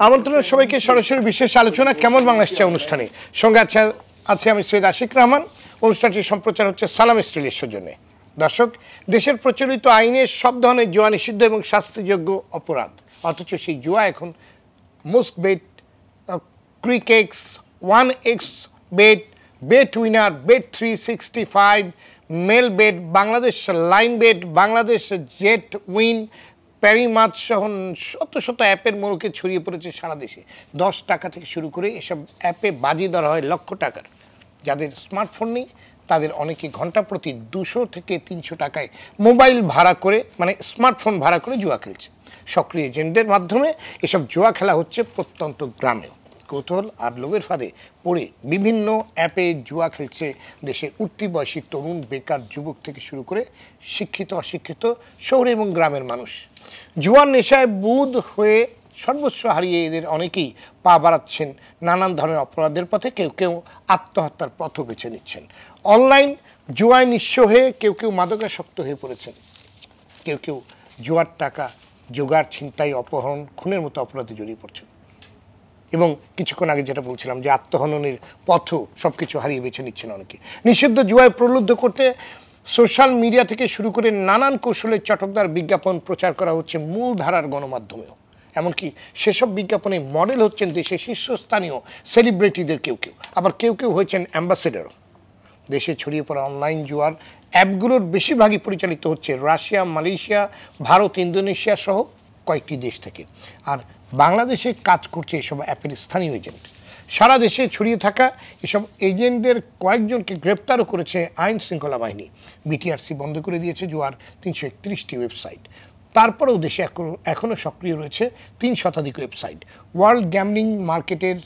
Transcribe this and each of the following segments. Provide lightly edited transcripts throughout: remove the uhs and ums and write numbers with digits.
আমন্ত্রণ সবাইকে সরাসরি বিশেষ আলোচনা কেমন বাংলাদেশ অনুষ্ঠানে সঙ্গে আছে আমি সৈয়দ আশিক রহমান। অনুষ্ঠানটি সম্প্রচার হচ্ছে সালাম স্টিলের সৌজন্যে। দর্শক, দেশের প্রচলিত আইনে সব ধরনের জুয়া নিষিদ্ধ এবং শাস্তিযোগ্য অপরাধ, অথচ সেই জুয়া এখন Mostbet, Crickex, 1x bet, Betwinner, bet 365, Melbet, Bangladesh line bet, Bangladesh Jeetwin, Parimatch সহ শত শত অ্যাপের মোড়কে ছড়িয়ে পড়েছে সারা দেশে। 10 টাকা থেকে শুরু করে এসব অ্যাপে বাজি ধরা হয় লক্ষ টাকার। যাদের স্মার্টফোন নেই তাদের অনেকে ঘন্টা প্রতি 200 থেকে 300 টাকায় মোবাইল ভাড়া করে, মানে স্মার্টফোন ভাড়া করে জুয়া খেলছে। সক্রিয় এজেন্টদের মাধ্যমে এসব জুয়া খেলা হচ্ছে প্রত্যন্ত গ্রামেও। কৌতূহল আর লোভের ফাঁদে পড়ে বিভিন্ন অ্যাপে জুয়া খেলছে দেশের উঠতি বয়সী তরুণ, বেকার, যুবক থেকে শুরু করে শিক্ষিত, অশিক্ষিত, শহরে এবং গ্রামের মানুষ। জুয়ার নেশায় বুঁদ হয়ে সর্বস্ব হারিয়ে এদের অনেকেই পা বাড়াচ্ছেন নানান ধরনের অপরাধের পথে। কেউ কেউ আত্মহত্যার পথও বেছে নিচ্ছেন। অনলাইন জুয়ায় নিঃস্ব হয়ে কেউ কেউ মাদকাসক্ত হয়ে পড়েছেন। কেউ কেউ জুয়ার টাকা জোগাড়, ছিনতাই, অপহরণ, খুনের মতো অপরাধে জড়িয়ে পড়ছেন। এবং কিছুক্ষণ আগে যেটা বলছিলাম যে আত্মহননের পথও সব কিছু হারিয়ে বেছে নিচ্ছেন অনেকে। নিষিদ্ধ জুয়ায় প্রলুব্ধ করতে সোশ্যাল মিডিয়া থেকে শুরু করে নানান কৌশলের চটকদার বিজ্ঞাপন প্রচার করা হচ্ছে মূল ধারার গণমাধ্যমেও। এমনকি সেসব বিজ্ঞাপনে মডেল হচ্ছেন দেশের শীর্ষস্থানীয় সেলিব্রিটিদের কেউ কেউ, আবার কেউ কেউ হয়েছেন অ্যাম্বাসেডারও। দেশে ছড়িয়ে পড়া অনলাইন জুয়ার অ্যাপগুলোর বেশিরভাগই পরিচালিত হচ্ছে রাশিয়া, মালয়েশিয়া, ভারত, ইন্দোনেশিয়া সহ কয়েকটি দেশ থেকে। আর বাংলাদেশে কাজ করছে এসব অ্যাপের স্থানীয় এজেন্ট। সারা দেশে ছড়িয়ে থাকা এসব এজেন্টদের কয়েকজনকে গ্রেপ্তারও করেছে আইন শৃঙ্খলা বাহিনী। বিটিআরসি বন্ধ করে দিয়েছে জুয়ার 331টি ওয়েবসাইট। তারপরেও দেশে এখনও সক্রিয় রয়েছে 3 শতাধিক ওয়েবসাইট। ওয়ার্ল্ড গ্যামলিং মার্কেটের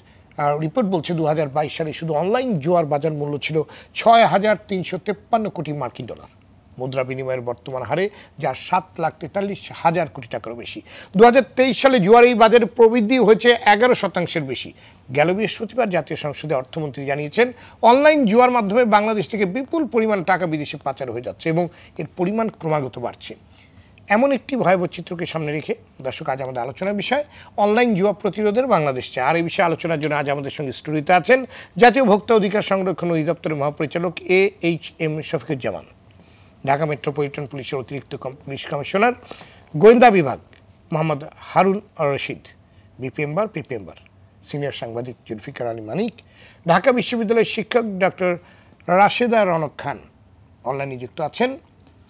রিপোর্ট বলছে 2022 সালে শুধু অনলাইন জুয়ার বাজার মূল্য ছিল 6,353 কোটি মার্কিন ডলার। মুদ্রা বিনিময়ের বর্তমান হারে যা 7,43,000 কোটি টাকারও বেশি। 2023 সালে জুয়ার এই বাজারে প্রবৃদ্ধি হয়েছে 11% বেশি। গেল বৃহস্পতিবার জাতীয় সংসদে অর্থমন্ত্রী জানিয়েছেন, অনলাইন জুয়ার মাধ্যমে বাংলাদেশ থেকে বিপুল পরিমাণ টাকা বিদেশে পাচার হয়ে যাচ্ছে এবং এর পরিমাণ ক্রমাগত বাড়ছে। এমন একটি ভয়াবহ চিত্রকে সামনে রেখে দর্শক, আজ আমাদের আলোচনার বিষয় অনলাইন জুয়া প্রতিরোধের বাংলাদেশ চায়। আর এই বিষয়ে আলোচনার জন্য আজ আমাদের সঙ্গে স্টুডিওতে আছেন জাতীয় ভোক্তা অধিকার সংরক্ষণ অধিদপ্তরের মহাপরিচালক AHM শফিকুজ্জামান, ঢাকা মেট্রোপলিটন পুলিশের অতিরিক্ত পুলিশ কমিশনার, গোয়েন্দা বিভাগ মোহাম্মদ হারুন রশিদ, বিপিএমবার, পিপিএমবার, সিনিয়র সাংবাদিক জুলফিকার আলী মানিক, ঢাকা বিশ্ববিদ্যালয়ের শিক্ষক ডক্টর রাশেদা রনক খান। অনলাইনে যুক্ত আছেন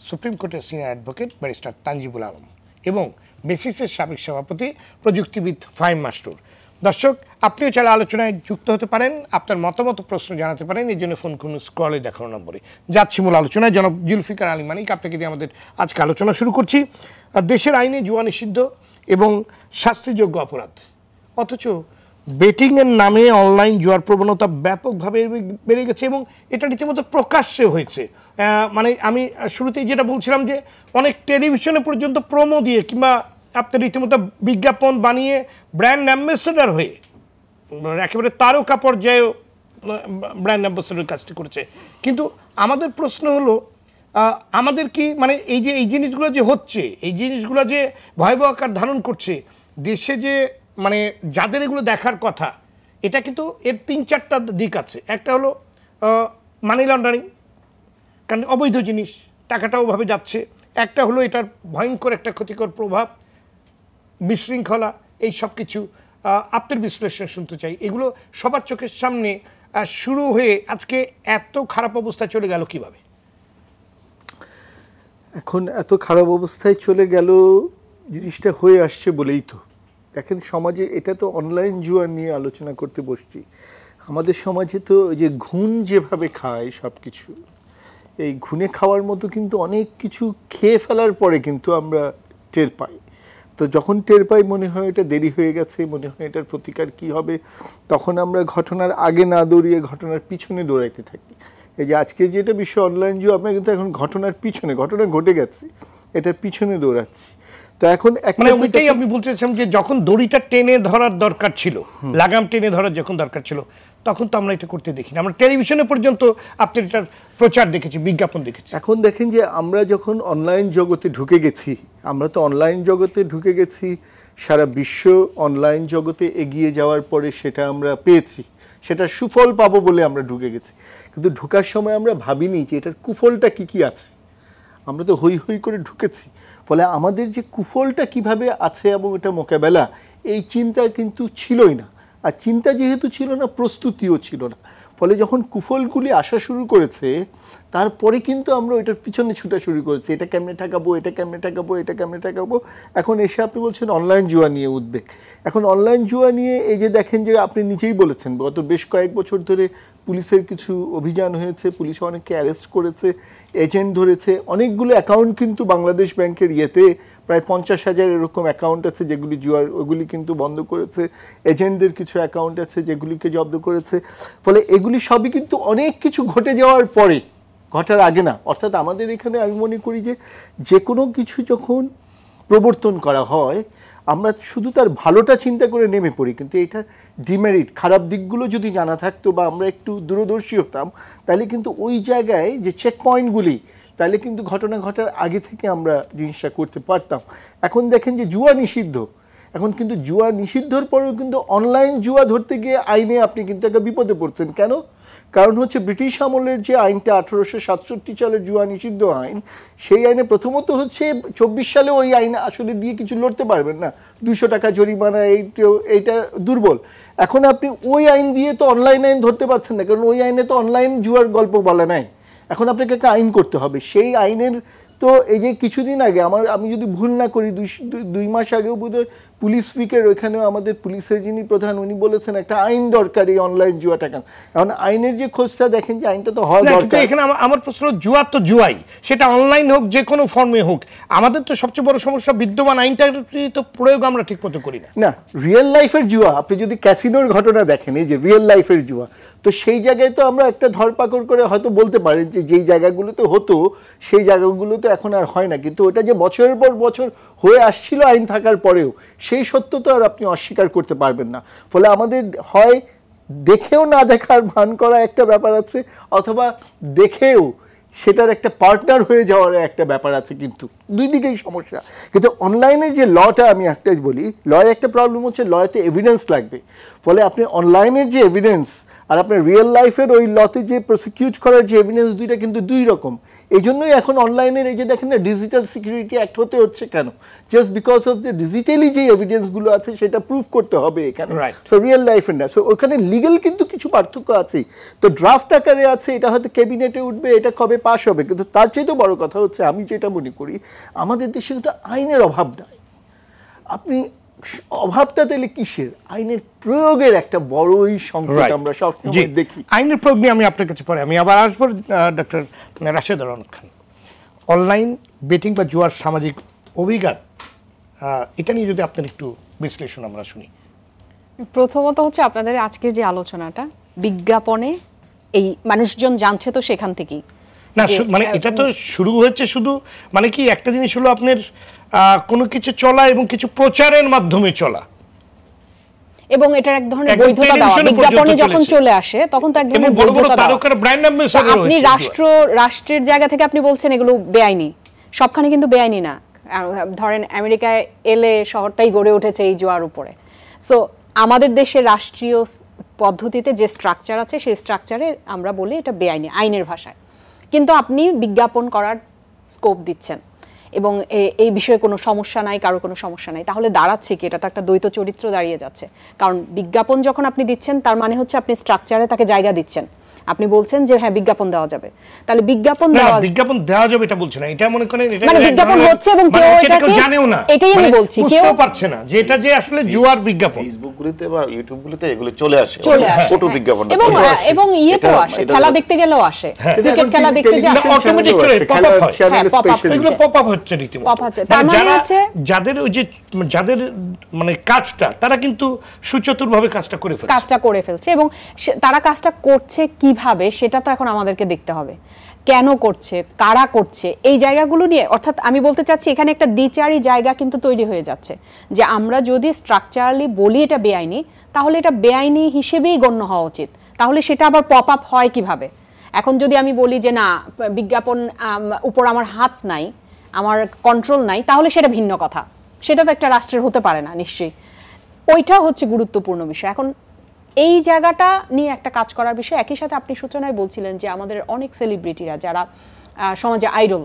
সুপ্রিম কোর্টের সিনিয়র অ্যাডভোকেট ব্যারিস্টার তানজিবুল আলম এবং বেসিসের সাবেক সভাপতি প্রযুক্তিবিদ ফাহিম মাসরুর। দর্শক, আপনিও চাইলে আলোচনায় যুক্ত হতে পারেন, আপনার মতামত প্রশ্ন জানাতে পারেন। এই জন্য ফোন করুন স্ক্রলে দেখানো নম্বরে। যাচ্ছি মূল আলোচনায়। জনাব জুলফিকার আলী মানিক, আপনাকে দিয়ে আমাদের আজকে আলোচনা শুরু করছি। দেশের আইনে জুয়া নিষিদ্ধ এবং শাস্তিযোগ্য অপরাধ, অথচ বেটিংয়ের নামে অনলাইন জুয়ার প্রবণতা ব্যাপকভাবে বেড়ে গেছে এবং এটা রীতিমতো প্রকাশ্যে হয়েছে। মানে আমি শুরুতেই যেটা বলছিলাম যে অনেক টেলিভিশনে পর্যন্ত প্রোমো দিয়ে কিংবা আপনার রীতিমতো বিজ্ঞাপন বানিয়ে ব্র্যান্ড অ্যাম্বাসেডার হয়ে একেবারে তারকা পর্যায়ে ব্র্যান্ড অ্যাম্বাসেডার কাজটি করেছে। কিন্তু আমাদের প্রশ্ন হলো, আমাদের কি মানে এই জিনিসগুলো যে হচ্ছে, এই জিনিসগুলো যে ভয়াবহ আকার ধারণ করছে, দেশে যে মানে যাদের এগুলো দেখার কথা, এটা কিন্তু এর 3-4টা দিক আছে। একটা হলো মানি লন্ডারিং, কারণ অবৈধ জিনিস টাকাটাও ভাবে যাচ্ছে। একটা হলো এটার ভয়ঙ্কর একটা ক্ষতিকর প্রভাব, বিশৃঙ্খলা, এই সব কিছু আপনার বিশ্লেষণ শুনতে চাই। এগুলো সবার চোখের সামনে শুরু হয়ে আজকে এত খারাপ অবস্থায় চলে গেল কিভাবে? এখন এত খারাপ অবস্থায় চলে গেল জিনিসটা হয়ে আসছে বলেই তো। দেখেন, সমাজে এটা তো অনলাইন জুয়া নিয়ে আলোচনা করতে বসছি। আমাদের সমাজে তো যে ঘুণ যেভাবে খায় সব কিছু, এই ঘুণে খাওয়ার মতো কিন্তু অনেক কিছু খেয়ে ফেলার পরে কিন্তু আমরা টের পাই। তো যখন টের পাই মনে হয় এটা দেরি হয়ে গেছে, মনে হয় এটার প্রতিকার কি হবে, তখন আমরা ঘটনার আগে না দৌড়িয়ে ঘটনার পিছনে দৌড়াইতে থাকি। এই যে আজকে যেটা বিষয় অনলাইন জুয়া, আমরা কিন্তু এখন ঘটনার পিছনে, ঘটনা ঘটে গেছে এটার পিছনে দৌড়াচ্ছি। তো এখন ওইটাই আপনি বলতে চাচ্ছেন যে যখন দড়িটা টেনে ধরার দরকার ছিল, লাগাম টেনে ধরার যখন দরকার ছিল, তখন তো আমরা এটা করতে দেখিনি। আমরা টেলিভিশনে পর্যন্ত আপনার এটার প্রচার দেখেছি, বিজ্ঞাপন দেখেছি। এখন দেখেন যে আমরা যখন অনলাইন জগতে ঢুকে গেছি, আমরা তো অনলাইন জগতে ঢুকে গেছি সারা বিশ্ব অনলাইন জগতে এগিয়ে যাওয়ার পরে সেটা আমরা পেয়েছি, সেটা সুফল পাবো বলে আমরা ঢুকে গেছি। কিন্তু ঢোকার সময় আমরা ভাবিনি যে এটার কুফলটা কি কি আছে। আমরা তো হই হই করে ঢুকেছি, ফলে আমাদের যে কুফলটা কিভাবে আছে এবং এটা মোকাবেলা, এই চিন্তা কিন্তু ছিলই না। আর চিন্তা যেহেতু ছিল না, প্রস্তুতিও ছিল না। ফলে যখন কুফলগুলি আসা শুরু করেছে, তারপরে কিন্তু আমরা ওইটার পিছনে ছুটা শুরু করেছি, এটা কেমনে ঠেকাবো, এটা কেমনে ঠেকাবো, এটা কেমনে ঠেকাবো। এখন এসে আপনি বলছেন অনলাইন জুয়া নিয়ে উদ্বেগ। এখন অনলাইন জুয়া নিয়ে এই যে দেখেন যে আপনি নিজেই বলেছেন গত বেশ কয়েক বছর ধরে পুলিশের কিছু অভিযান হয়েছে, পুলিশ অনেককে অ্যারেস্ট করেছে, এজেন্ট ধরেছে, অনেকগুলো অ্যাকাউন্ট কিন্তু বাংলাদেশ ব্যাংকের ইয়েতে প্রায় 50,000 এরকম অ্যাকাউন্ট আছে যেগুলি জুয়ার, ওগুলি কিন্তু বন্ধ করেছে। এজেন্টদের কিছু অ্যাকাউন্ট আছে যেগুলিকে জব্দ করেছে। ফলে এগুলি সবই কিন্তু অনেক কিছু ঘটে যাওয়ার পরে, ঘটার আগে না। অর্থাৎ আমাদের এখানে আমি মনে করি যে কোনো কিছু যখন প্রবর্তন করা হয়, আমরা শুধু তার ভালোটা চিন্তা করে নেমে পড়ি, কিন্তু এটার ডিমেরিট, খারাপ দিকগুলো যদি জানা থাকতো বা আমরা একটু দূরদর্শী হতাম, তাহলে কিন্তু ওই জায়গায় যে চেক পয়েন্টগুলি, তাহলে কিন্তু ঘটনা ঘটার আগে থেকে আমরা জিনিসটা করতে পারতাম। এখন দেখেন যে জুয়া নিষিদ্ধ, এখন কিন্তু জুয়া নিষিদ্ধর পরেও কিন্তু অনলাইন জুয়া ধরতে গিয়ে আইনে আপনি কিন্তু একটা বিপদে পড়ছেন। কেন? কারণ হচ্ছে ব্রিটিশ আমলের যে আইনটা 1867 সালের জুয়া নিষিদ্ধ আইন, সেই আইনে প্রথমত হচ্ছে 24 সালে ওই আইন আসলে দিয়ে কিছু লড়তে পারবেন না, 200 টাকা জরিমানা, এইটা দুর্বল। এখন আপনি ওই আইন দিয়ে তো অনলাইন আইন ধরতে পারছেন না, কারণ ওই আইনে তো অনলাইন জুয়ার গল্প বলা নাই। এখন আপনাকে একটা আইন করতে হবে। সেই আইনের তো এই যে কিছুদিন আগে আমি যদি ভুল না করি 2 মাস আগেও বোধহয় পুলিশ উইকের ওইখানেও আমাদের পুলিশের যিনি প্রধান উনি বলেছেন একটা আইন দরকার এই অনলাইন জুয়া টাকা। এখন আইনের যে খোঁজটা দেখেন যে আইনটা তো হওয়া দরকার। এখানে আমার প্রশ্ন, জুয়া তো জুয়াই, সেটা অনলাইন হোক যে কোনো ফর্মে হোক, আমাদের তো সবচেয়ে বড় সমস্যা বিদ্যমান আইনটা তো প্রয়োগ আমরা ঠিক মতো করি না। না, রিয়েল লাইফের জুয়া, আপনি যদি ক্যাসিনোর ঘটনা দেখেন, এই যে রিয়েল লাইফের জুয়া, তো সেই জায়গায় তো আমরা একটা ধরপাকড় করে হয়তো বলতে পারেন যে যেই জায়গাগুলোতে হতো সেই জায়গাগুলো তো এখন আর হয় না, কিন্তু ওটা যে বছরের পর বছর হয়ে আসছিল আইন থাকার পরেও, সেই সত্য তো আর আপনি অস্বীকার করতে পারবেন না। ফলে আমাদের হয় দেখেও না দেখার ভান করা একটা ব্যাপার আছে, অথবা দেখেও সেটার একটা পার্টনার হয়ে যাওয়ার একটা ব্যাপার আছে, কিন্তু দুই দিকেই সমস্যা। কিন্তু অনলাইনের যে লটা, আমি একটাই বলি, লয়ের একটা প্রবলেম হচ্ছে লয়েতে এভিডেন্স লাগবে। ফলে আপনি অনলাইনের যে এভিডেন্স আর আপনার রিয়েল লাইফের ওই লতে যে প্রসিকিউট করার যে এভিডেন্স, দুইটা কিন্তু দুই রকম। এই জন্যই এখন অনলাইনের এই যে দেখেন না ডিজিটাল সিকিউরিটি অ্যাক্ট হতে হচ্ছে কেন, just because of the digitally যে এভিডেন্সগুলো আছে সেটা প্রুফ করতে হবে এখানে, সো রিয়েল লাইফের না। সো ওখানে লিগেল কিন্তু কিছু পার্থক্য আছে। তো ড্রাফট আকারে আছে, এটা হয়তো ক্যাবিনেটে উঠবে, এটা কবে পাস হবে, কিন্তু তার চাইতে বড় কথা হচ্ছে আমি যেটা মনে করি আমাদের দেশে কিন্তু আইনের অভাব নাই। আপনি অভাবটা তাহলে কিসের? আইনের প্রয়োগের একটা বড়ই সংকট আমরা সবসময় দেখি। আইনের প্রয়োগ নিয়ে আমি আপনার কাছে পরে আমি আবার আসবো। ডক্টর রাশেদা রওনক খান, অনলাইন বেটিং বা জুয়ার সামাজিক অভিঘাত, এটা নিয়ে যদি আপনার একটু বিশ্লেষণ আমরা শুনি। প্রথমত হচ্ছে আপনাদের আজকের যে আলোচনাটা, বিজ্ঞাপনে এই মানুষজন জানছে তো সেখান থেকেই না, মানে এটা তো শুরু হয়েছে শুধু, মানে কি একটা জিনিস হলো আপনার কোনো কিছু চলা এবং কিছু প্রচারের মাধ্যমে চলা, এবং এটার এক ধরনের বৈধতা দেওয়া। বিজ্ঞাপনে যখন চলে আসে তখন তো এক ধরনের বৈধতা দেওয়া। আপনি রাষ্ট্রের জায়গা থেকে আপনি বলছেন এগুলো বেআইনি, সবখানে কিন্তু বেআইনি না। ধরেন আমেরিকায় এলে শহরটাই গড়ে উঠেছে এই জুয়ার উপরে। সো আমাদের দেশের রাষ্ট্রীয় পদ্ধতিতে যে স্ট্রাকচার আছে সেই স্ট্রাকচারে আমরা বলি এটা বেআইনি আইনের ভাষায়, কিন্তু আপনি বিজ্ঞাপন করার স্কোপ দিচ্ছেন এবং এই বিষয়ে কোনো সমস্যা নাই, কারো কোনো সমস্যা নাই। তাহলে দাঁড়াচ্ছে কি, এটা তো একটা দ্বৈত চরিত্র দাঁড়িয়ে যাচ্ছে। কারণ বিজ্ঞাপন যখন আপনি দিচ্ছেন তার মানে হচ্ছে আপনি স্ট্রাকচারে তাকে জায়গা দিচ্ছেন। আপনি বলছেন যে হ্যাঁ বিজ্ঞাপন দেওয়া যাবে, তাহলে বিজ্ঞাপন দেওয়া যাবে এটা বলছেন না, এটা মনে করেন এটা মানে বিজ্ঞাপন হচ্ছে এবং কেউ এটাকে জানেও না, এটাই আমি বলছি, কেউ পারছে না যে এটা যে আসলে জুয়ার বিজ্ঞাপন। ফেসবুক গুলিতে বা ইউটিউব গুলিতে এগুলো চলে আসে ফটো বিজ্ঞাপন, এবং ইয়েতেও আসে, খেলা দেখতে গেলেও আসে, ক্রিকেট খেলা দেখতে যে অটোমেটিক করে পপ আপ এগুলো পপ আপ হচ্ছে রীতিমতো। তার মানে হচ্ছে যাদের ওই যে যাদের মানে কাজটা, তারা কিন্তু সুচতুরভাবে কাজটা করে ফেলছে এবং তারা কাজটা করছে কিভাবে সেটা তো এখন আমাদেরকে দেখতে হবে। কেন করছে, কারা করছে, এই জায়গাগুলো নিয়ে, অর্থাৎ আমি বলতে চাচ্ছি এখানে একটা দ্বিচারী জায়গা কিন্তু তৈরি হয়ে যাচ্ছে যে আমরা যদি স্ট্রাকচারালি বলি এটা বেআইনি, তাহলে এটা বেআইনি হিসেবেই গণ্য হওয়া উচিত। তাহলে সেটা আবার পপ আপ হয় কিভাবে? এখন যদি আমি বলি যে না, বিজ্ঞাপন উপর আমার হাত নাই, আমার কন্ট্রোল নাই, তাহলে সেটা ভিন্ন কথা। সেটা তো একটা রাষ্ট্রের হতে পারে না নিশ্চয়ই। ওইটা হচ্ছে গুরুত্বপূর্ণ বিষয়। এখন এই জায়গাটা নিয়ে একটা কাজ করার বিষয়। একই সাথে আপনি সূচনায় বলছিলেন যে আমাদের অনেক সেলিব্রিটিরা যারা সমাজে আইডল,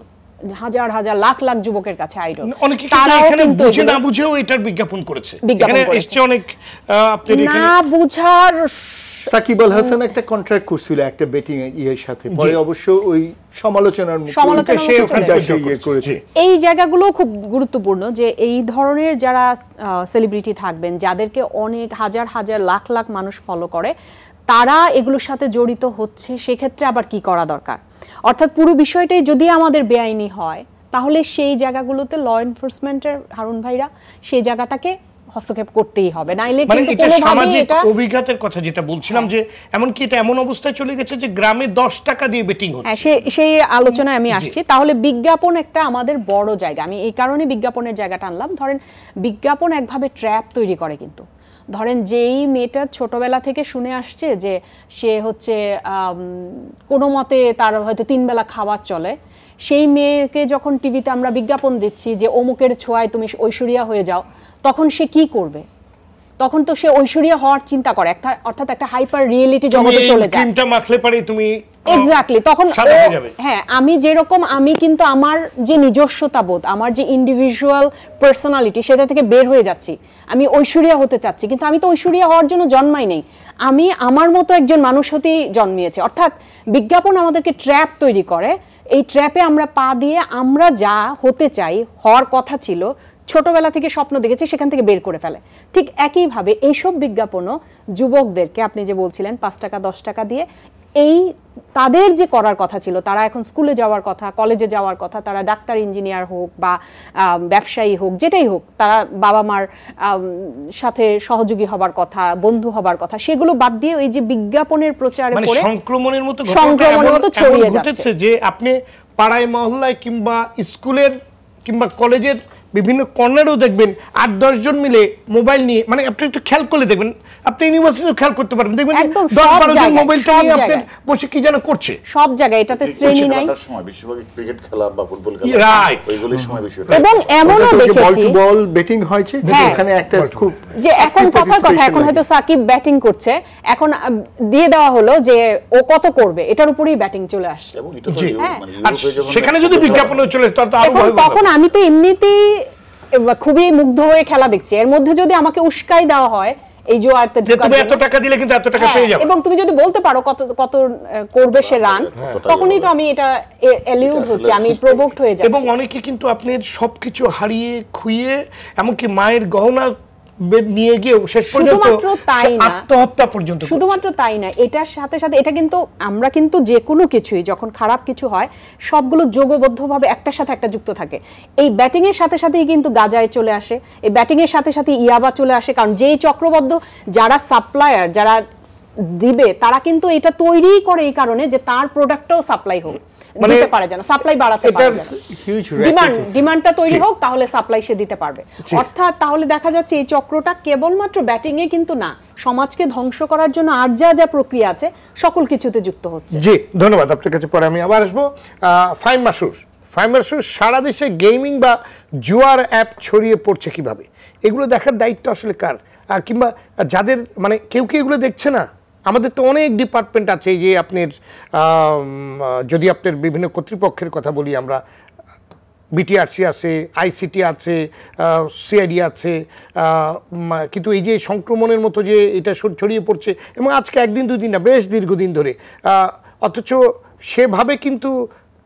হাজার হাজার লাখ লাখ যুবকের কাছে আইডল, তারাও কিন্তু বুঝে না বুঝেও এটার বিজ্ঞাপন করেছে। এখানে এসছে অনেক আপনাদের এখানে না বুঝার। সাকিব আল হাসান একটা কন্ট্রাক্ট করছিল একটা বেটিং এর সাথে, পরে অবশ্য ওই সমালোচনার মুখে সে ওখানে ইয়ে করেছে। এই জায়গাগুলো খুব গুরুত্বপূর্ণ যে এই ধরনের যারা সেলিব্রিটি থাকবেন, যাদেরকে অনেক হাজার হাজার লাখ লাখ মানুষ ফলো করে, তারা এগুলোর সাথে জড়িত হচ্ছে, সেক্ষেত্রে আবার কি করা দরকার। অর্থাৎ পুরো বিষয়টাই যদি আমাদের বেআইনি হয়, তাহলে সেই জায়গাগুলোতে ল এনফোর্সমেন্টের হারুন ভাইরা সেই জায়গাটাকে হস্তক্ষেপ করতেই হবে, নাইলে কিন্তু কোনোভাবেই এটা অভিজ্ঞতার কথা যেটা বলছিলাম যে এমনকি এটা এমন অবস্থায় চলে গেছে যে গ্রামে 10 টাকা দিয়ে বেটিং হচ্ছে। সেই আলোচনায় আমি আসছি। তাহলে বিজ্ঞাপন একটা আমাদের বড় জায়গা, আমি এই কারণে বিজ্ঞাপনের জায়গাটা আনলাম। ধরেন বিজ্ঞাপন একভাবে ট্র্যাপ তৈরি করে, কিন্তু ধরেন যেই মেয়েটা ছোটবেলা থেকে শুনে আসছে যে সে হচ্ছে কোনো মতে তার হয়তো 3 বেলা খাবার চলে, সেই মেয়েকে যখন টিভিতে আমরা বিজ্ঞাপন দিচ্ছি যে অমুকের ছোঁয়ায় তুমি ঐশ্বরিয়া হয়ে যাও, তখন সে কি করবে? তখন তো সে ঐশ্বরিয়া হওয়ার চিন্তা করে, অর্থাৎ একটা হাইপার রিয়েলিটি জগতে চলে যায়। ক্রিমটা মাখলে পারে তুমি এক্স্যাক্টলি, তখন হ্যাঁ আমি যেরকম, আমি কিন্তু আমার যে নিজস্বতা বোধ, আমার যে ইন্ডিভিজুয়াল পার্সোনালিটি, সেটা থেকে বের হয়ে যাচ্ছি। আমি ঐশ্বরিয়া হতে চাচ্ছি, কিন্তু আমি তো ঐশ্বরিয়া হওয়ার জন্য জন্মাই নেই, আমি আমার মতো একজন মানুষ হতেই জন্মিয়েছি। অর্থাৎ বিজ্ঞাপন আমাদেরকে ট্র্যাপ তৈরি করে, এই ট্র্যাপে আমরা পা দিয়ে আমরা যা হতে চাই, হওয়ার কথা ছিল, ছোটবেলা থেকে স্বপ্ন দেখেছি, সেখান থেকে বের করে ফেলে। ঠিক একইভাবে এইসব বিজ্ঞাপনও যুবকদেরকে, আপনি যে বলছিলেন 5 টাকা 10 টাকা দিয়ে, এই তাদের যে করার কথা ছিল, তারা এখন স্কুলে যাওয়ার কথা, কলেজে যাওয়ার কথা, তারা ডাক্তার ইঞ্জিনিয়ার হোক বা ব্যবসায়ী হোক, যেটাই হোক, তারা বাবা মার সাথে সহযোগী হবার কথা, বন্ধু হবার কথা, সেগুলো বাদ দিয়ে ওই যে বিজ্ঞাপনের প্রচারে পড়ে সংক্রমণের মতো ছড়িয়ে যাচ্ছে যে আপনি পাড়ায় মহল্লায় কিংবা স্কুলের কিংবা কলেজের বিভিন্ন কর্নারেও দেখবেন 8-10 জন মিলে মোবাইল নিয়ে, মানে আপনি একটু খেয়াল করলে দেখবেন, আপনি ইউনিভার্সিটিও খেয়াল করতে পারবেন, দেখবেন 10-12 জন মোবাইলটা নিয়ে আপনি বসে কি যেন করছে। সব জায়গায় এটাতে শ্রেণী নাই, বেশিরভাগ ক্রিকেট খেলা বা ফুটবল খেলা, রাইট, ওইগুলোর সময় বেশি। এবং এমনও দেখেছি বল টু বল ব্যাটিং হয়েছে, এখানে একটা খুব যে এখন কথার কথা, এখন হয়তো সাকিব ব্যাটিং করছে, এখন দিয়ে দেওয়া হলো যে ও কত করবে, এটার উপরেই ব্যাটিং চলে আসে, এবং এটা তো মানে ইউরোপে যখন সেখানে যদি বিজ্ঞাপনও চলে তখন আমি তো এমনিতেই খুবই মুগ্ধ হয়ে খেলা দেখছি, এর মধ্যে যদি আমাকে উস্কাই দেওয়া হয় এই জোয়ারতে ঢোকার জন্য, এত টাকা দিলে কিন্তু এত টাকা পেয়ে যাবে, এবং তুমি যদি বলতে পারো কত কত করবে সে রান, তখনই তো আমি এটা এলিউড হচ্ছে, আমি প্রভোকড হয়ে যাচ্ছি। এবং অনেকে কিন্তু আপনার সবকিছু হারিয়ে খুইয়ে, এমনকি মায়ের গহনা নিয়ে গিয়েও শেষ পর্যন্ত আত্মহত্যা পর্যন্ত। শুধুমাত্র তাই না, এটার সাথে সাথে এটা কিন্তু আমরা কিন্তু যে কোনো কিছুই যখন খারাপ কিছু হয়, সবগুলো যোগবদ্ধভাবে একটার সাথে একটা যুক্ত থাকে। এই ব্যাটিং এর সাথে সাথেই কিন্তু গাজায় চলে আসে, এই ব্যাটিং এর সাথে সাথে ইয়াবা চলে আসে, কারণ যেই চক্রবদ্ধ যারা সাপ্লায়ার, যারা দিবে, তারা কিন্তু এটা তৈরি করে এই কারণে যে তার প্রোডাক্টটাও সাপ্লাই হোক, দিতে পারে, যেন সাপ্লাই বাড়াতে পারে, ডিমান্ডটা তৈরি হোক, তাহলে সাপ্লাই সে দিতে পারবে। অর্থাৎ তাহলে দেখা যাচ্ছে এই চক্রটা কেবলমাত্র ব্যাটিং এ কিন্তু না, সমাজকে ধ্বংস করার জন্য আর যা যা প্রক্রিয়া আছে সকল কিছুতে যুক্ত হচ্ছে। জি ধন্যবাদ আপনার কাছে, পরে আমি আবার আসবো। ফাহিম মাসুর, সারা দেশে গেমিং বা জুয়ার অ্যাপ ছড়িয়ে পড়ছে কিভাবে, এগুলো দেখার দায়িত্ব আসলে কার? আর কিংবা যাদের মানে কেউ কি এগুলো দেখছে না? আমাদের তো অনেক ডিপার্টমেন্ট আছে, এই যে আপনার যদি আপনার বিভিন্ন কর্তৃপক্ষের কথা বলি আমরা, বিটিআরসি আছে, আইসিটি আছে, সিআইডি আছে, কিন্তু এই যে সংক্রমণের মতো যে এটা ছড়িয়ে পড়ছে, এবং আজকে একদিন দুদিন না, বেশ দীর্ঘদিন ধরে, অথচ সেভাবে কিন্তু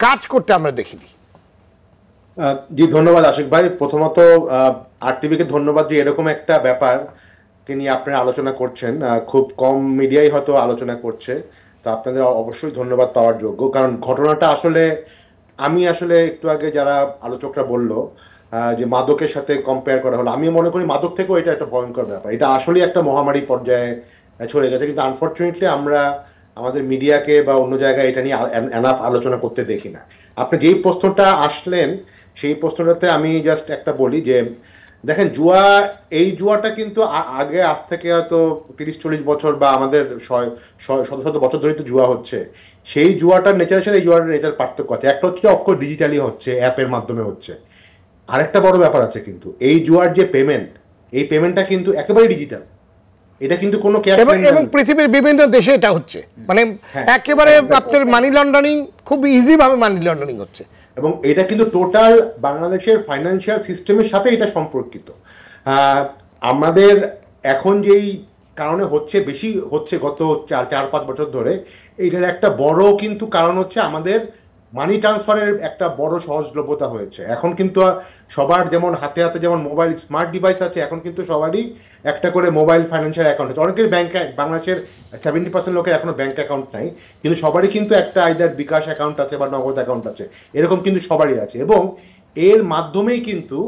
কাজ করতে আমরা দেখিনি। জি ধন্যবাদ আশিক ভাই। প্রথমত আরটিভিকে ধন্যবাদ যে এরকম একটা ব্যাপার নিয়ে আপনারা আলোচনা করছেন, খুব কম মিডিয়াই হয়তো আলোচনা করছে, তো আপনাদের অবশ্যই ধন্যবাদ পাওয়ার যোগ্য। কারণ ঘটনাটা আসলে আমি একটু আগে যারা আলোচকরা বলল যে মাদকের সাথে কম্পেয়ার করা হলো, আমি মনে করি মাদক থেকেও এটা একটা ভয়ঙ্কর ব্যাপার, এটা আসলেই একটা মহামারী পর্যায়ে ছড়ে গেছে, কিন্তু আনফর্চুনেটলি আমরা আমাদের মিডিয়াকে বা অন্য জায়গায় এটা নিয়ে এনাফ আলোচনা করতে দেখি না। আপনি যেই প্রশ্নটা আসলেন সেই প্রশ্নটাতে আমি জাস্ট একটা বলি যে দেখেন, জুয়াটা কিন্তু আগে আজ থেকে হয়তো 30-40 বছর বা আমাদের শত বছর ধরে তো জুয়া হচ্ছে। সেই জুয়াটার নেচারের সাথে এই জুয়াটার নেচার পার্থক্য আছে। একটা হচ্ছে অফকোর্স ডিজিটালি হচ্ছে, অ্যাপের মাধ্যমে হচ্ছে। আরেকটা বড় ব্যাপার আছে কিন্তু, এই জুয়ার যে পেমেন্ট, এই পেমেন্টটা কিন্তু একেবারে ডিজিটাল, এটা কিন্তু কোনো ক্যাশ এবং পৃথিবীর বিভিন্ন দেশে এটা হচ্ছে, মানে একেবারে আপনার মানি লন্ডারিং খুব ইজি ভাবে মানি লন্ডারিং হচ্ছে, এবং এটা কিন্তু টোটাল বাংলাদেশের ফাইন্যান্সিয়াল সিস্টেমের সাথে এটা সম্পর্কিত। আমাদের এখন যেই কারণে হচ্ছে, বেশি হচ্ছে গত 4-5 বছর ধরে, এইটার একটা বড় কিন্তু কারণ হচ্ছে আমাদের মানি ট্রান্সফারের একটা বড় সহজলভ্যতা হয়েছে। এখন কিন্তু সবার যেমন হাতে হাতে যেমন মোবাইল স্মার্ট ডিভাইস আছে, এখন কিন্তু সবারই একটা করে মোবাইল ফাইন্যান্সিয়াল অ্যাকাউন্ট আছে। অনেকের ব্যাংক, বাংলাদেশের 70% লোকের এখনো ব্যাংক অ্যাকাউন্ট নাই, কিন্তু সবারই কিন্তু একটা আইদার বিকাশ অ্যাকাউন্ট আছে বা নগদ অ্যাকাউন্ট আছে, এরকম কিন্তু সবারই আছে, এবং এর মাধ্যমেই কিন্তু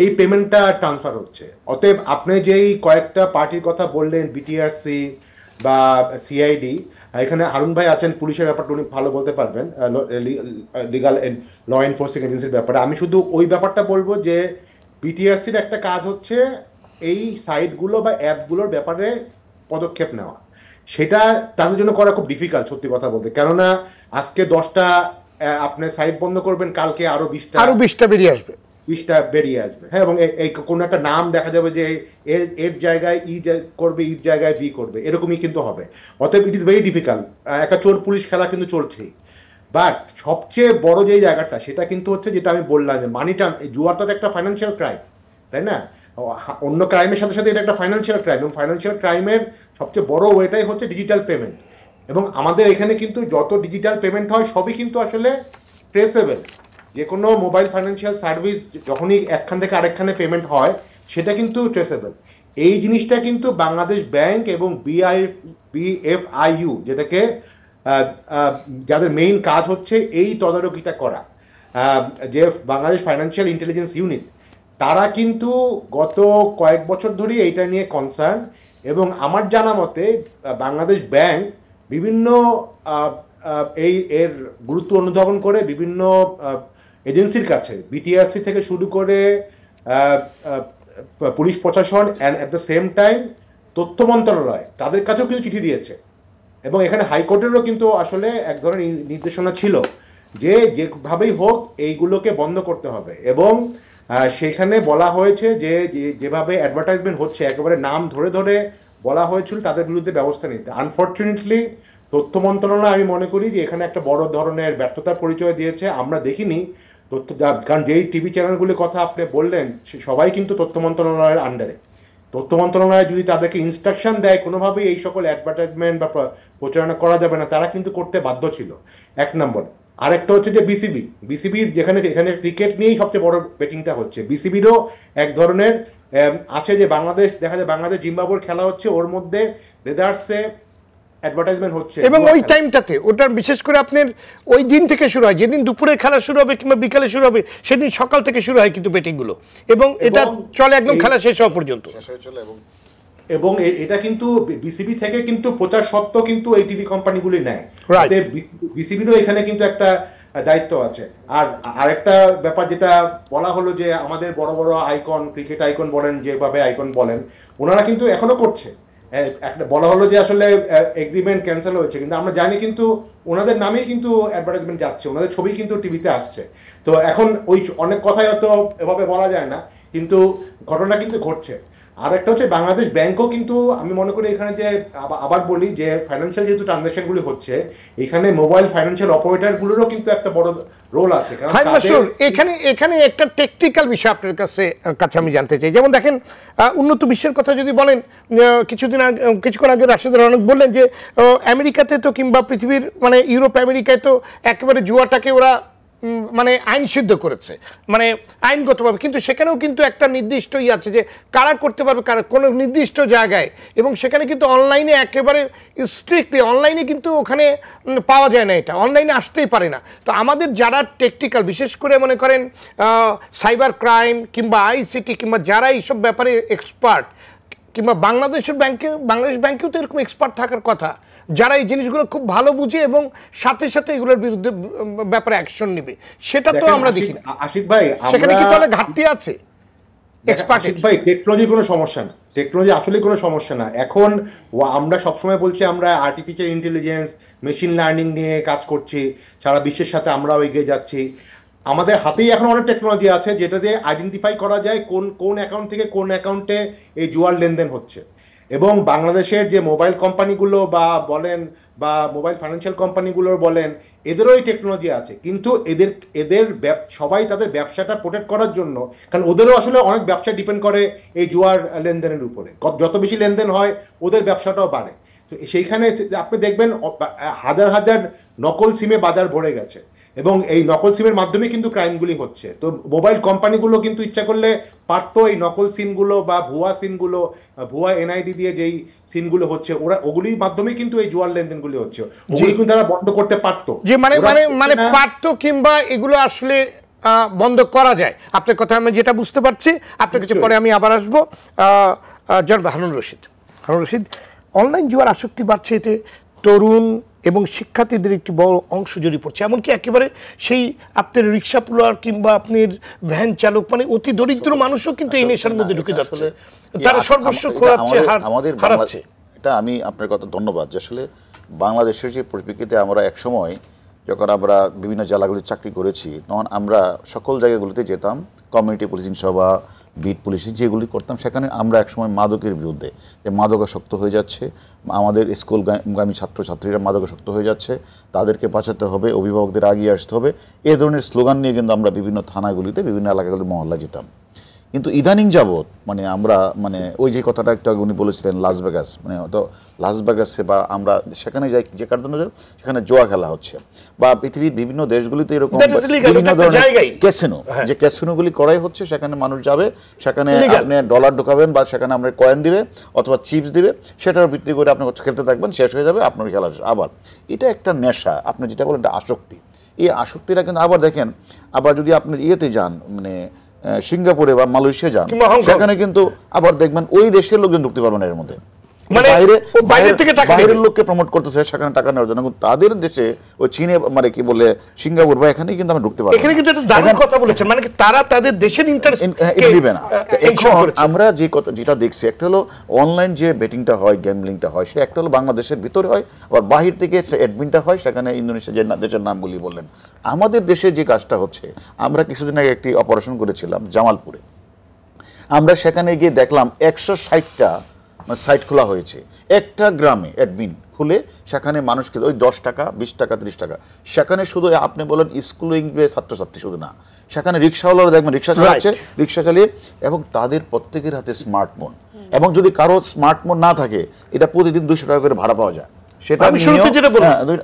এই পেমেন্টটা ট্রান্সফার হচ্ছে। অতএব আপনি যেই কয়েকটা পার্টির কথা বললেন, বিটিআরসি বা সিআইডি, এখানে হারুন ভাই আছেন, পুলিশের ব্যাপারটা উনি ভালো বলতে পারবেন, লিগাল ল এনফোর্সিং এজেন্সির ব্যাপারে। আমি শুধু ওই ব্যাপারটা বলবো যে বিটিআরসির একটা কাজ হচ্ছে এই সাইটগুলো বা অ্যাপগুলোর ব্যাপারে পদক্ষেপ নেওয়া, সেটা তাদের জন্য করা খুব ডিফিকাল্ট সত্যি কথা বলতে, কেননা আজকে 10টা আপনি সাইট বন্ধ করবেন, কালকে আরো 20টা বেরিয়ে আসবে, 20টা বেরিয়ে আসবে। হ্যাঁ, এবং এই কোনো একটা নাম দেখা যাবে যে এর জায়গায় ই করবে, ইর জায়গায় বি করবে, এরকমই কিন্তু হবে। অতএব ইট ইজ ভেরি ডিফিকাল্ট। একটা চোর পুলিশ খেলা কিন্তু চলছেই, বাট সবচেয়ে বড় যে জায়গাটা সেটা কিন্তু হচ্ছে যেটা আমি বললাম, যে মানিটা, জুয়াটা তো একটা ফাইন্যান্সিয়াল ক্রাইম, তাই না? অন্য ক্রাইমের সাথে সাথে এটা একটা ফাইন্যান্সিয়াল ক্রাইম, এবং ফাইন্যান্সিয়াল ক্রাইমের সবচেয়ে বড় ওয়েটাই হচ্ছে ডিজিটাল পেমেন্ট। এবং আমাদের এখানে কিন্তু যত ডিজিটাল পেমেন্ট হয় সবই কিন্তু আসলে ট্রেসেবল। যে কোনো মোবাইল ফাইন্যান্সিয়াল সার্ভিস যখনই একখান থেকে আরেকখানে পেমেন্ট হয়, সেটা কিন্তু ট্রেসেবল। এই জিনিসটা কিন্তু বাংলাদেশ ব্যাংক এবং বিএফআইইউ, যেটাকে যাদের মেইন কাজ হচ্ছে এই তদারকিটা করা, যে বাংলাদেশ ফাইন্যান্সিয়াল ইন্টেলিজেন্স ইউনিট, তারা কিন্তু গত কয়েক বছর ধরেই এইটা নিয়ে কনসার্ন। এবং আমার জানা মতে বাংলাদেশ ব্যাংক বিভিন্ন এর গুরুত্ব অনুধাবন করে বিভিন্ন এজেন্সির কাছে, বিটিআরসি থেকে শুরু করে পুলিশ প্রশাসন and at the same time তথ্য মন্ত্রণালয়, তাদের কাছেও কিন্তু চিঠি দিয়েছে। এবং এখানে হাইকোর্টেরও কিন্তু আসলে এক ধরনের নির্দেশনা ছিল যে যেভাবেই হোক এইগুলোকে বন্ধ করতে হবে। এবং সেখানে বলা হয়েছে যে যেভাবে অ্যাডভার্টাইজমেন্ট হচ্ছে, একেবারে নাম ধরে ধরে বলা হয়েছিল তাদের বিরুদ্ধে ব্যবস্থা নিতে। আনফর্চুনেটলি তথ্য মন্ত্রণালয়, আমি মনে করি যে এখানে একটা বড় ধরনের ব্যর্থতার পরিচয় দিয়েছে। আমরা দেখিনি তথ্য, কারণ যেই টিভি চ্যানেলগুলির কথা আপনি বললেন সবাই কিন্তু তথ্য মন্ত্রণালয়ের আন্ডারে। তথ্য মন্ত্রণালয় যদি তাদেরকে ইনস্ট্রাকশন দেয় কোনোভাবেই এই সকল অ্যাডভার্টাইজমেন্ট বা প্রচারণা করা যাবে না, তারা কিন্তু করতে বাধ্য ছিল, 1 নম্বর। আরেকটা হচ্ছে যে বিসিবি এখানে ক্রিকেট নিয়েই সবচেয়ে বড় বেটিংটা হচ্ছে, বিসিবিরও এক ধরনের আছে যে বাংলাদেশ, দেখা যায় বাংলাদেশ জিম্বাবুয়ের খেলা হচ্ছে, ওর মধ্যে দেদারসে অ্যাডভার্টাইজমেন্ট হচ্ছে, এবং ওই টাইমটাতে ওটা বিশেষ করে আপনার ওই দিন থেকে শুরু হয়, যেদিন দুপুরে খেলা শুরু হবে কিংবা বিকালে শুরু হবে, সেদিন সকাল থেকে শুরু হয় কিন্তু বেটিং গুলো, এবং এটা চলে একদম খেলা শেষ হওয়া পর্যন্ত। এবং এটা কিন্তু বিসিবি থেকে কিন্তু প্রচার সত্ত্ব কিন্তু এই টিভি কোম্পানিগুলি নেয়, বিসিবিরও এখানে কিন্তু একটা দায়িত্ব আছে। আর আরেকটা ব্যাপার যেটা বলা হলো যে আমাদের বড় বড় আইকন, ক্রিকেট আইকন বলেন, যেভাবে আইকন বলেন, ওনারা কিন্তু এখনো করছে। একটা বলা হলো যে আসলে এগ্রিমেন্ট ক্যান্সেল হয়েছে, কিন্তু আমরা জানি কিন্তু ওনাদের নামেই কিন্তু অ্যাডভার্টাইজমেন্ট যাচ্ছে, ওনাদের ছবি কিন্তু টিভিতে আসছে। তো এখন ওই অনেক কথাই হয়তো এভাবে বলা যায় না, কিন্তু ঘটনা কিন্তু ঘটছে। আর একটা হচ্ছে বাংলাদেশ ব্যাংকও কিন্তু, আমি মনে করি এখানে যে আবার বলি যে ফাইন্যান্সিয়াল যেহেতু ট্রানজাকশনগুলি হচ্ছে, এখানে মোবাইল ফাইন্যান্সিয়াল অপারেটরগুলোরও কিন্তু একটা বড় রোল আছে। এখানে একটা টেকনিক্যাল বিষয় আপনার কাছে আমি জানতে চাই। যেমন দেখেন, উন্নত বিশ্বের কথা যদি বলেন, কিছুক্ষণ আগে রাশেদ রনক বললেন যে আমেরিকাতে তো কিংবা পৃথিবীর মানে ইউরোপ আমেরিকায় তো একেবারে জুয়াটাকে ওরা মানে আইন সিদ্ধ করেছে, মানে আইনগতভাবে, কিন্তু সেখানেও কিন্তু একটা নির্দিষ্ট আছে যে কারা করতে পারবে, কারা কোনো নির্দিষ্ট জায়গায়, এবং সেখানে কিন্তু অনলাইনে একেবারে স্ট্রিক্টলি অনলাইনে কিন্তু ওখানে পাওয়া যায় না, এটা অনলাইনে আসতেই পারে না। তো আমাদের যারা টেকনিক্যাল, বিশেষ করে মনে করেন সাইবার ক্রাইম কিংবা আইসিটি কিংবা যারা এইসব ব্যাপারে এক্সপার্ট, কিংবা বাংলাদেশ ব্যাংকেও তো এরকম এক্সপার্ট থাকার কথা, যারা এই জিনিসগুলো খুব ভালো বুঝে এবং সাথে সাথে এগুলোর বিরুদ্ধে ব্যাপারে অ্যাকশন নেবে, সেটা তো আমরা দেখি না। আশিক ভাই, সেখানে কি তাহলে ঘাটতি আছে? আশিক ভাই, টেকনোলজি কোনো সমস্যা না, টেকনোলজি আসলে কোনো সমস্যা না। এখন আমরা সবসময় বলছি আমরা আর্টিফিশিয়াল ইন্টেলিজেন্স, মেশিন লার্নিং নিয়ে কাজ করছি, সারা বিশ্বের সাথে আমরাও এগিয়ে যাচ্ছি। আমাদের হাতেই এখন অনেক টেকনোলজি আছে যেটা দিয়ে আইডেন্টিফাই করা যায় কোন অ্যাকাউন্ট থেকে কোন অ্যাকাউন্টে এই জুয়ার লেনদেন হচ্ছে। এবং বাংলাদেশের যে মোবাইল কোম্পানিগুলো বলেন বা মোবাইল ফাইন্যান্সিয়াল কোম্পানিগুলোর বলেন, এদেরও এই টেকনোলজি আছে, কিন্তু এদের সবাই তাদের ব্যবসাটা প্রোটেক্ট করার জন্য, কারণ ওদেরও আসলে অনেক ব্যবসা ডিপেন্ড করে এই জুয়ার লেনদেনের উপরে। যত বেশি লেনদেন হয় ওদের ব্যবসাটাও বাড়ে। তো সেইখানে আপনি দেখবেন হাজার হাজার নকল সিমে বাজার ভরে গেছে, এবং এই নকল সিমের মাধ্যমে কিন্তু ক্রাইমগুলি হচ্ছে। তো মোবাইল কোম্পানিগুলো কিন্তু ইচ্ছা করলে পারতো এই নকল সিমগুলো বা ভুয়া সিমগুলো, ভুয়া এনআইডি দিয়ে যেই সিমগুলো হচ্ছে ওগুলির মাধ্যমে কিন্তু এই জুয়ার লেনদেনগুলি হচ্ছে, ওগুলি কিন্তু তারা বন্ধ করতে পারতো। যে মানে পারতো, কিংবা এগুলো আসলে বন্ধ করা যায়। আপনার কথা আমি যেটা বুঝতে পারছি, আপনার কাছে পরে আমি আবার আসবো। জনাব হারুন রশিদ, অনলাইন জুয়ার আসক্তি বাড়ছে, এতে তরুণ এবং শিক্ষার্থীদের একটি বড় অংশ জড়িয়ে পড়ছে, এমনকি একেবারে সেই আপনার রিক্সা পুলার কিংবা আপনার ভ্যান চালক, মানে অতি দরিদ্র মানুষও কিন্তু এই নেশার মধ্যে ঢুকে যাচ্ছে, তারা সর্বস্ব খোলাচ্ছে, হারাচ্ছে। এটা আমি আপনার কথা ধন্যবাদ যে আসলে বাংলাদেশের যে পরিপ্রেক্ষিতে আমরা একসময় যখন আমরা বিভিন্ন জেলাগুলিতে চাকরি করেছি, তখন আমরা সকল জায়গাগুলিতে যেতাম, কমিউনিটি পুলিশিং সভা, বিট পুলিশিং যেগুলি করতাম, সেখানে আমরা একসময় মাদকের বিরুদ্ধে, যে মাদকাসক্ত হয়ে যাচ্ছে, আমাদের স্কুলগামী ছাত্রছাত্রীরা মাদকাসক্ত হয়ে যাচ্ছে, তাদেরকে বাঁচাতে হবে, অভিভাবকদের এগিয়ে আসতে হবে, এ ধরনের স্লোগান নিয়ে কিন্তু আমরা বিভিন্ন থানাগুলিতে, বিভিন্ন এলাকাগুলিতে মহল্লা যেতাম। কিন্তু ইদানিং যাবৎ মানে আমরা ওই যে কথাটা একটু আগে উনি বলেছিলেন লাস ভেগাস, হয়তো লাস ভেগাসে বা আমরা সেখানে যাই, যে কারণে সেখানে জুয়া খেলা হচ্ছে, বা পৃথিবীর বিভিন্ন দেশগুলিতে এরকম বিভিন্ন ধরনের ক্যাসিনো, যে ক্যাসিনোগুলি করাই হচ্ছে, সেখানে মানুষ যাবে, সেখানে আপনি ডলার ঢোকাবেন বা সেখানে আপনার কয়েন দিবে অথবা চিপস দিবে, সেটার ভিত্তি করে আপনি খেলতে থাকবেন, শেষ হয়ে যাবে আপনার খেলা। আবার এটা একটা নেশা, আপনি যেটা বলেন এটা আসক্তি। এই আসক্তিটা কিন্তু আবার দেখেন, আবার যদি আপনি ইয়েতে যান, সিঙ্গাপুরে বা মালয়েশিয়া যান, সেখানে কিন্তু আবার দেখবেন ওই দেশের লোকজন ঢুকতে পারবে না এর মধ্যে, বাইরের লোককে প্রমোট করতেছে সেখানে টাকা নেওয়ার জন্য। তাদের দেশে ওই চীনে কি বলে সিঙ্গাপুর বা এখানে কিন্তু আমরা ঢুকতে পারবো। এখানে কিন্তু একটা দারুণ কথা বলেছেন, মানে তারা তাদের দেশের ইন্টারেস্ট দিবে না। এখন আমরা যে কথা যেটা দেখছি, একটা হলো অনলাইন যে বেটিংটা হয়, গ্যাম্বলিংটা হয়, সে একটা হলো বাংলাদেশের ভিতরে হয়, আবার বাহির থেকে অ্যাডমিনটা হয়, সেখানে ইন্দোনেশিয়া যে দেশের নামগুলি বললেন। আমাদের দেশে যে কাজটা হচ্ছে, আমরা কিছুদিন আগে একটি অপারেশন করেছিলাম জামালপুরে, আমরা সেখানে গিয়ে দেখলাম 160টা সাইট খোলা হয়েছে, একটা গ্রামে অ্যাডমিন খুলে সেখানে মানুষকে ওই 10 টাকা 20 টাকা 30 টাকা, সেখানে শুধু আপনি বলেন স্কুলিং ছাত্রছাত্রী শুধু না, সেখানে রিক্সাওয়ালারা দেখবেন রিক্সা চালাচ্ছে, রিক্সা চালিয়ে, এবং তাদের প্রত্যেকের হাতে স্মার্টফোন, এবং যদি কারো স্মার্টফোন না থাকে, এটা প্রতিদিন 200 টাকা করে ভাড়া পাওয়া যায়, সেটা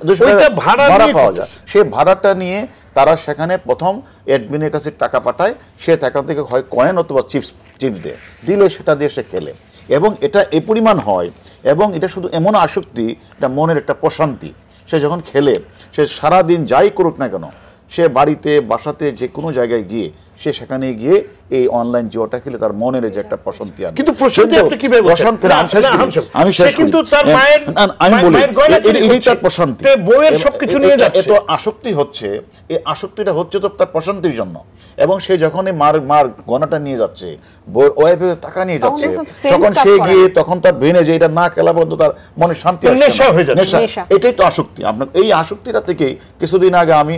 200 টাকা ভাড়া পাওয়া যায়। সেই ভাড়াটা নিয়ে তারা সেখানে প্রথম অ্যাডমিনের কাছে টাকা পাঠায়, সে সেখান থেকে হয় কয়েন অথবা চিপস দিলে সেটা দিয়ে সে খেলে, এবং এটা এই পরিমাণ হয়, এবং এটা শুধু এমন আসক্তি, এটা মনের একটা প্রশান্তি। সে যখন খেলে, সে সারাদিন যাই করুক না কেন, সে বাড়িতে বাসাতে যে কোনো জায়গায় গিয়ে সে সেখানে গিয়ে এই অনলাইন জুয়াটা খেলে তার মনের যে একটা প্রশান্তি আনে। কিন্তু আমি বলি এই তার প্রশান্তি, এত আসক্তি হচ্ছে, এই আসক্তিটা হচ্ছে তো তার প্রশান্তির জন্য, এবং সে যখনই মার গনাটা নিয়ে যাচ্ছে, ওয়াইফে টাকা নিয়ে যাচ্ছে, তখন সে গিয়ে তখন তার ব্রেনে যে এটা না খেলা পর্যন্ত তার মনে শান্তি, নেশা, এটাই তো আসক্তি। আপনার এই আসক্তিটা থেকে কিছুদিন আগে আমি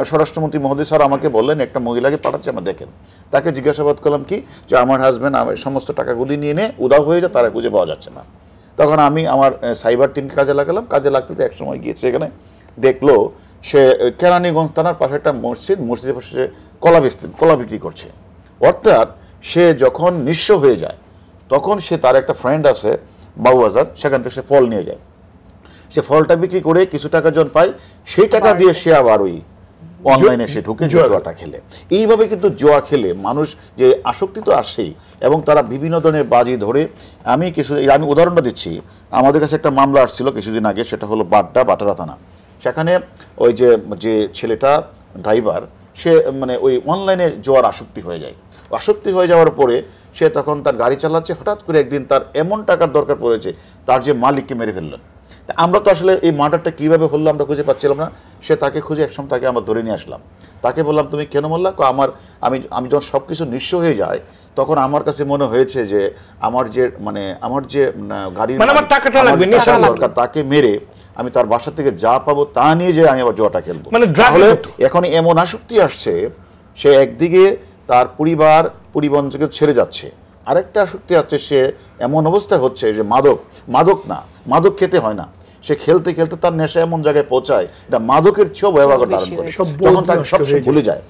স্বরাষ্ট্রমন্ত্রী মহোদয় স্যার আমাকে বললেন, একটা মহিলাকে পাঠাচ্ছে, আমরা দেখেন, তাকে জিজ্ঞাসাবাদ করলাম কি, যে আমার হাজব্যান্ড আমার সমস্ত টাকাগুলি নিয়ে উদাও হয়ে যায়, তারা খুঁজে পাওয়া যাচ্ছে না। তখন আমি আমার সাইবার টিমকে কাজে লাগালাম, কাজে লাগতে এক সময় গিয়ে সেখানে দেখলো সে কেরানীগঞ্জ থানার পাশে একটা মসজিদের পাশে কলা বিক্রি করছে। অর্থাৎ সে যখন নিঃস্ব হয়ে যায়, তখন সে তার একটা ফ্রেন্ড আছে বাবুবাজার, সেখান থেকে সে ফল নিয়ে যায়, সে ফলটা বিক্রি করে কিছু টাকা যখন পায়, সেই টাকা দিয়ে সে আবার ওই অনলাইনে সে ঢুকে জুয়াটা খেলে। এইভাবে কিন্তু জুয়া খেলে মানুষ যে আসক্তি তো আসেই, এবং তারা বিভিন্ন ধরনের বাজি ধরে। আমি উদাহরণটা দিচ্ছি, আমাদের কাছে একটা মামলা আসছিল কিছুদিন আগে, সেটা হলো বাটারা থানা। সেখানে ওই যে ছেলেটা ড্রাইভার, সে ওই অনলাইনে জুয়ার আসক্তি হয়ে যায়। আসক্তি হয়ে যাওয়ার পরে সে তখন তার গাড়ি চালাচ্ছে, হঠাৎ করে একদিন তার এমন টাকার দরকার পড়েছে, তার যে মালিককে মেরে ফেললেন। আমরা তো আসলে এই মার্ডারটা কীভাবে হলো আমরা খুঁজে পাচ্ছিলাম না, সে তাকে খুঁজে একসময় তাকে আমরা ধরে নিয়ে আসলাম। তাকে বললাম, তুমি কেন বললা? আমি যখন সব কিছু নিঃস্ব হয়ে যায়, তখন আমার কাছে মনে হয়েছে যে আমার যে গাড়ির দরকার, তাকে মেরে আমি তার বাসা থেকে যা পাবো তা নিয়ে যে আমি আবার জুয়াটা খেলবো। তাহলে এখন এমন আসক্তি আসছে, সে একদিকে তার পরিবন্ধকে ছেড়ে যাচ্ছে, আরেকটা আসক্তি আছে, সে এমন অবস্থা হচ্ছে যে মাদক খেতে হয় না, সে খেলতে খেলতে তার নেশা এমন জায়গায় পৌঁছায়, এটা মাদকের চেয়েও ভয়াবহ ধারণ করে, তখন তাকে সব ভুলে যায়।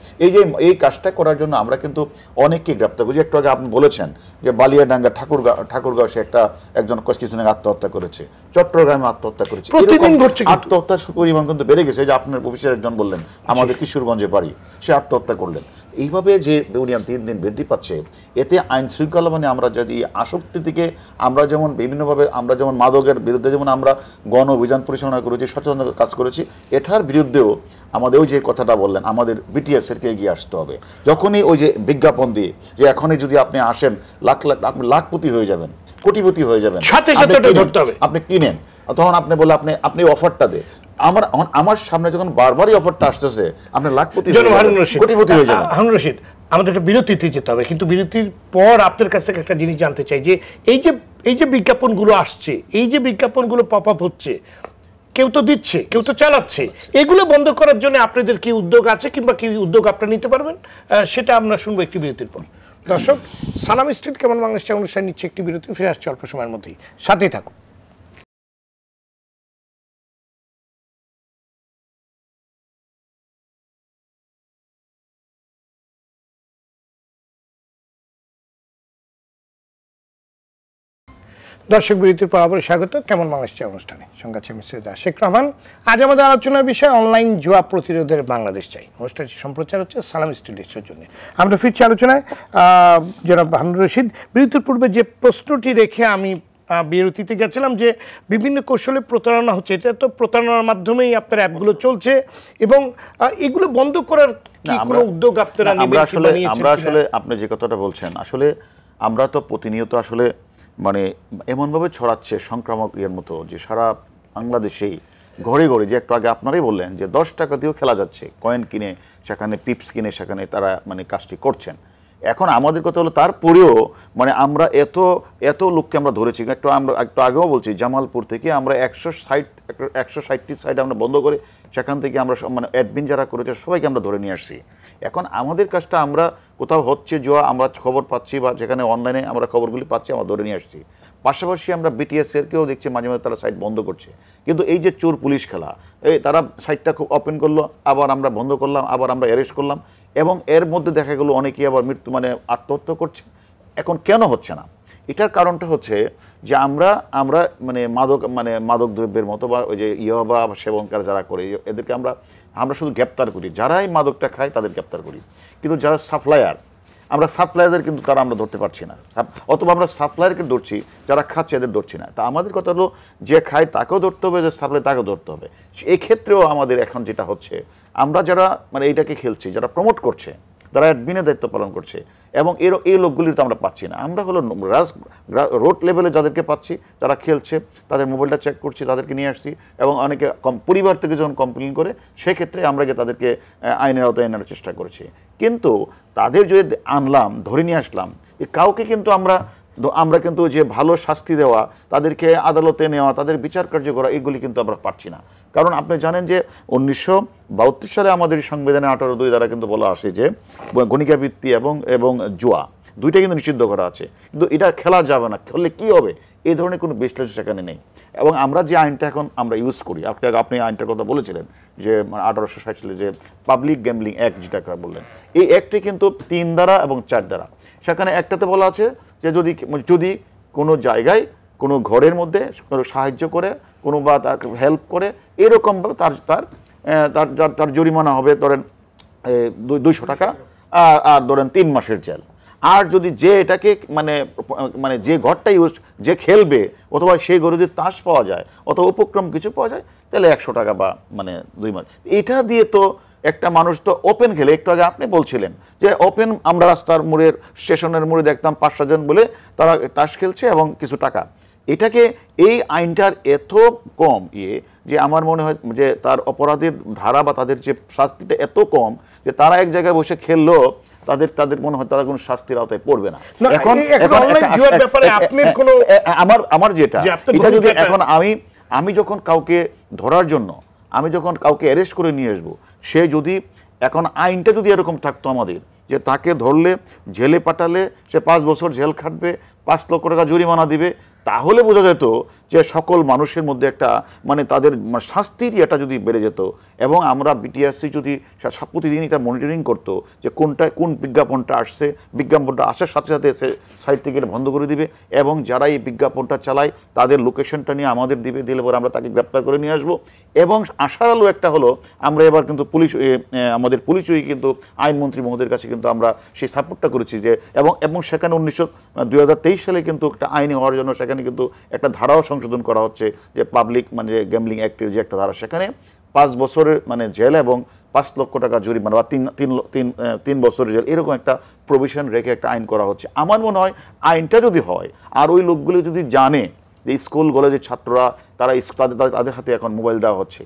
এই কাজটা করার জন্য আমরা কিন্তু অনেককে গ্রেপ্তার করেছি। একটু আগে আপনি বলেছেন যে বালিয়াডাঙ্গা ঠাকুরগাঁও সে একজন কিছুদিন আগে আত্মহত্যা করেছে, চট্টগ্রামে আত্মহত্যা করেছে, আত্মহত্যার পরিমাণ কিন্তু বেড়ে গেছে। যে আপনার অফিসের একজন বললেন আমাদের কিশোরগঞ্জে বাড়ি, সে আত্মহত্যা করলেন। এইভাবে যে দুনিয়া দিন দিন বৃদ্ধি পাচ্ছে, এতে আইন শৃঙ্খলা মানে আমরা যদি আসক্তি থেকে আমরা যেমন বিভিন্নভাবে আমরা যেমন মাদকের বিরুদ্ধে যেমন আমরা গণ অভিযান পরিচালনা করেছি, সচেতনতার কাজ করেছি, এটার বিরুদ্ধেও আমাদের ওই যে কথাটা বললেন আমাদের বিটিএস-এরকে এগিয়ে আসতে হবে। যখনই ওই যে বিজ্ঞাপন দিয়ে যে এখনই যদি আপনি আসেন আপনি লাখপতি হয়ে যাবেন, কোটিপতি হয়ে যাবেন, আপনি কিনেন, তখন আপনি বলে আপনি অফারটা দে। আমার সামনে যখন বারবারই অফারটা আসতেছে, আপনি লাখপতি কোটিপতি হয়ে যাবেন। হারুন রশিদ, আমাদের একটা বিরতিতে যেতে হবে, কিন্তু বিরতির পর আপনার কাছ থেকে একটা জিনিস জানতে চাই যে এই যে বিজ্ঞাপনগুলো আসছে, এই যে বিজ্ঞাপনগুলো পপ আপ হচ্ছে, কেউ তো দিচ্ছে, কেউ তো চালাচ্ছে, এগুলো বন্ধ করার জন্য আপনাদের কি উদ্যোগ আছে কিংবা কি উদ্যোগ আপনারা নিতে পারবেন, সেটা আমরা শুনবো একটি বিরতির পর। দর্শক, সালাম স্ট্রিট কেমন বাংলাদেশ অনুষ্ঠান নিচ্ছে একটি বিরতি, ফিরে আসছে অল্প সময়ের মধ্যেই, সাথেই থাকুন। দর্শক, বিরতির পর আবার স্বাগত কেমন বাংলাদেশ অনুষ্ঠানে, সঙ্গে আছে আমি সৈয়দ আশিক রহমান। আজ আমাদের আলোচনার বিষয় অনলাইন জুয়া প্রতিরোধের বাংলাদেশ চাই। অনুষ্ঠানটি সম্প্রচার হচ্ছে সালাম স্টুডিওর জন্য। আমরা ফিরছি আলোচনায়। জনাব হারুন রশিদ, বিরতির পূর্বে যে প্রশ্নটি রেখে আমি বিরতিতে গেছিলাম যে বিভিন্ন কৌশলে প্রতারণা হচ্ছে, এটা তো প্রতারণার মাধ্যমেই আপনার অ্যাপগুলো চলছে, এবং এগুলো বন্ধ করার কি কোনো উদ্যোগ আপনারা নেবেন? আমরা আসলে আপনি যে কথাটা বলছেন, আসলে আমরা তো প্রতিনিয়ত আসলে মানে এমনভাবে ছড়াচ্ছে সংক্রামক ইয়ের মতো যে সারা বাংলাদেশেই ঘরে ঘরে, যে একটু আগে আপনারাই বললেন যে 10 টাকা দিয়েও খেলা যাচ্ছে, কয়েন কিনে সেখানে পিপস কিনে সেখানে তারা মানে কাজটি করছেন। এখন আমাদের কথা হলো তারপরেও মানে আমরা এত লোককে আমরা ধরেছি। একটু আগেও বলছি জামালপুর থেকে আমরা 160টি সাইট আমরা বন্ধ করে সেখান থেকে আমরা মানে অ্যাডমিন যারা করেছে সবাইকে আমরা ধরে নিয়ে আসছি। এখন আমাদের কাজটা আমরা কোথাও হচ্ছে জুয়া আমরা খবর পাচ্ছি বা যেখানে অনলাইনে আমরা খবরগুলি পাচ্ছি আমরা ধরে নিয়ে আসছি। পাশাপাশি আমরা বিটিএস-এরকেও দেখছি মাঝে মাঝে তারা সাইট বন্ধ করছে। কিন্তু এই যে চোর পুলিশ খেলা, তারা সাইটটা খুব ওপেন করলো, আবার আমরা বন্ধ করলাম, আবার আমরা অ্যারেস্ট করলাম, এবং এর মধ্যে দেখা গেলো অনেকেই আবার মানে আত্মহত্যা করছে। এখন কেন হচ্ছে না? এটার কারণটা হচ্ছে যে আমরা মানে মাদক দ্রব্যের মতো বা ওই যে ইয়াবা সেবনকার যারা করে এদেরকে আমরা শুধু গ্রেপ্তার করি, যারাই মাদকটা খায় তাদের গ্রেপ্তার করি, কিন্তু যারা সাপ্লায়ার আমরা সাপ্লায়ারদের কিন্তু তারা আমরা ধরতে পারছি না, অথবা আমরা সাপ্লায়ারকে ধরছি, যারা খাচ্ছে এদের ধরছি না। তা আমাদের কথা হলো যে খায় তাকেও ধরতে হবে, যে সাপ্লাই তাকেও ধরতে হবে। এই ক্ষেত্রেও আমাদের এখন যেটা হচ্ছে, আমরা যারা মানে এইটাকে খেলছি, যারা প্রমোট করছে, যারা অ্যাডমিনের দায়িত্ব পালন করছে, এবং এই লোকগুলির তো আমরা পাচ্ছি না। আমরা হলো রোড লেভেলে যাদেরকে পাচ্ছি, যারা খেলছে তাদের মোবাইলটা চেক করছি, তাদেরকে নিয়ে আসছি, এবং অনেকে পরিবার থেকে যখন কমপ্লেন করে সেক্ষেত্রে আমরা গিয়ে তাদেরকে আইনের আওতায় আনার চেষ্টা করেছি। কিন্তু তাদের যদি আনলাম, ধরে নিয়ে আসলাম, কাউকে কিন্তু আমরা কিন্তু যে ভালো শাস্তি দেওয়া, তাদেরকে আদালতে নেওয়া, তাদের বিচার কার্য করা, এগুলি কিন্তু আমরা পারছি না। কারণ আপনি জানেন যে 1972 সালে আমাদের সংবিধানে 18(2) দ্বারা কিন্তু বলা আসে যে গণিকাবৃত্তি এবং জুয়া দুইটা কিন্তু নিষিদ্ধ করা আছে, কিন্তু এটা খেলা যাবে না, খেললে কি হবে এই ধরনের কোনো বিশ্লেষণ সেখানে নেই। এবং আমরা যে আইনটা এখন আমরা ইউজ করি, আপনি আইনটার কথা বলেছিলেন যে 1860 সালে যে পাবলিক গ্যাম্বলিং অ্যাক্ট যেটা বললেন, এই অ্যাক্টটি কিন্তু 3 ধারা এবং 4 ধারা। সেখানে একটাতে বলা আছে যে যদি কোনো জায়গায় কোনো ঘরের মধ্যে সাহায্য করে কোনো বা তার হেল্প করে, এরকমভাবে তার জরিমানা হবে ধরেন 200 টাকা, আর ধরেন 3 মাসের জেল। আর যদি যে এটাকে মানে যে ঘরটা যে খেলবে, অথবা সেই ঘরে যদি তাস পাওয়া যায় অথবা উপক্রম কিছু পাওয়া যায়, তাহলে 100 টাকা বা মানে 2 মাস। এটা দিয়ে তো একটা মানুষ তো ওপেন খেলে, একটু আগে আপনি বলছিলেন যে ওপেন, আমরা রাস্তার মোড়ের স্টেশনের মোড়ে দেখতাম 5-6 জন বলে তারা তাস খেলছে এবং কিছু টাকা। এটাকে এই আইনটার এত কম যে আমার মনে হয় যে তার অপরাধের ধারা বা তাদের যে শাস্তিটা এত কম যে তারা এক জায়গায় বসে খেললো, তাদের মনে হয় তারা কোনো শাস্তির আওতায় পড়বে না। এখন আমার যেটা এটা যদি এখন আমি যখন কাউকে ধরার জন্য আমি যখন কাউকে অ্যারেস্ট করে নিয়ে আসবো, সে যদি এখন আইনটা যদি এরকম থাকতো আমাদের যে তাকে ধরলে জেলে পাঠালে সে 5 বছর জেল খাটবে, 5 লক্ষ টাকা জরিমানা দিবে, তাহলে বোঝা যেত যে সকল মানুষের মধ্যে একটা মানে তাদের শাস্তির এটা যদি বেড়ে যেত। এবং আমরা বিটিআরসি যদি প্রতিদিন এটা মনিটরিং করতো যে কোন বিজ্ঞাপনটা আসছে, বিজ্ঞাপনটা আসার সাথে সাথে সাইট থেকে এটা বন্ধ করে দিবে, এবং যারা এই বিজ্ঞাপনটা চালায় তাদের লোকেশনটা নিয়ে আমাদের দিলে পরে আমরা তাকে গ্রেপ্তার করে নিয়ে আসবো। এবং আশার আলো একটা হলো, আমরা এবার কিন্তু আমাদের পুলিশই কিন্তু আইনমন্ত্রী মহোদয়ের কাছে কিন্তু আমরা সেই সাপোর্টটা করেছি যে এবং সেখানে 2023 সালে কিন্তু একটা আইন হওয়ার জন্য সেখানে কিন্তু একটা ধারাও সংশোধন করা হচ্ছে যে পাবলিক মানে গ্যাম্বলিং অ্যাক্টের যে একটা ধারা, সেখানে 5 বছরের মানে জেল এবং 5 লক্ষ টাকা জরিমানা বা 3 বছরের জেল এরকম একটা প্রভিশন রেখে একটা আইন করা হচ্ছে। আমার মনে হয় আইনটা যদি হয় আর ওই লোকগুলো যদি জানে যে স্কুল কলেজের ছাত্ররা তারা তাদের হাতে এখন মোবাইল দেওয়া হচ্ছে,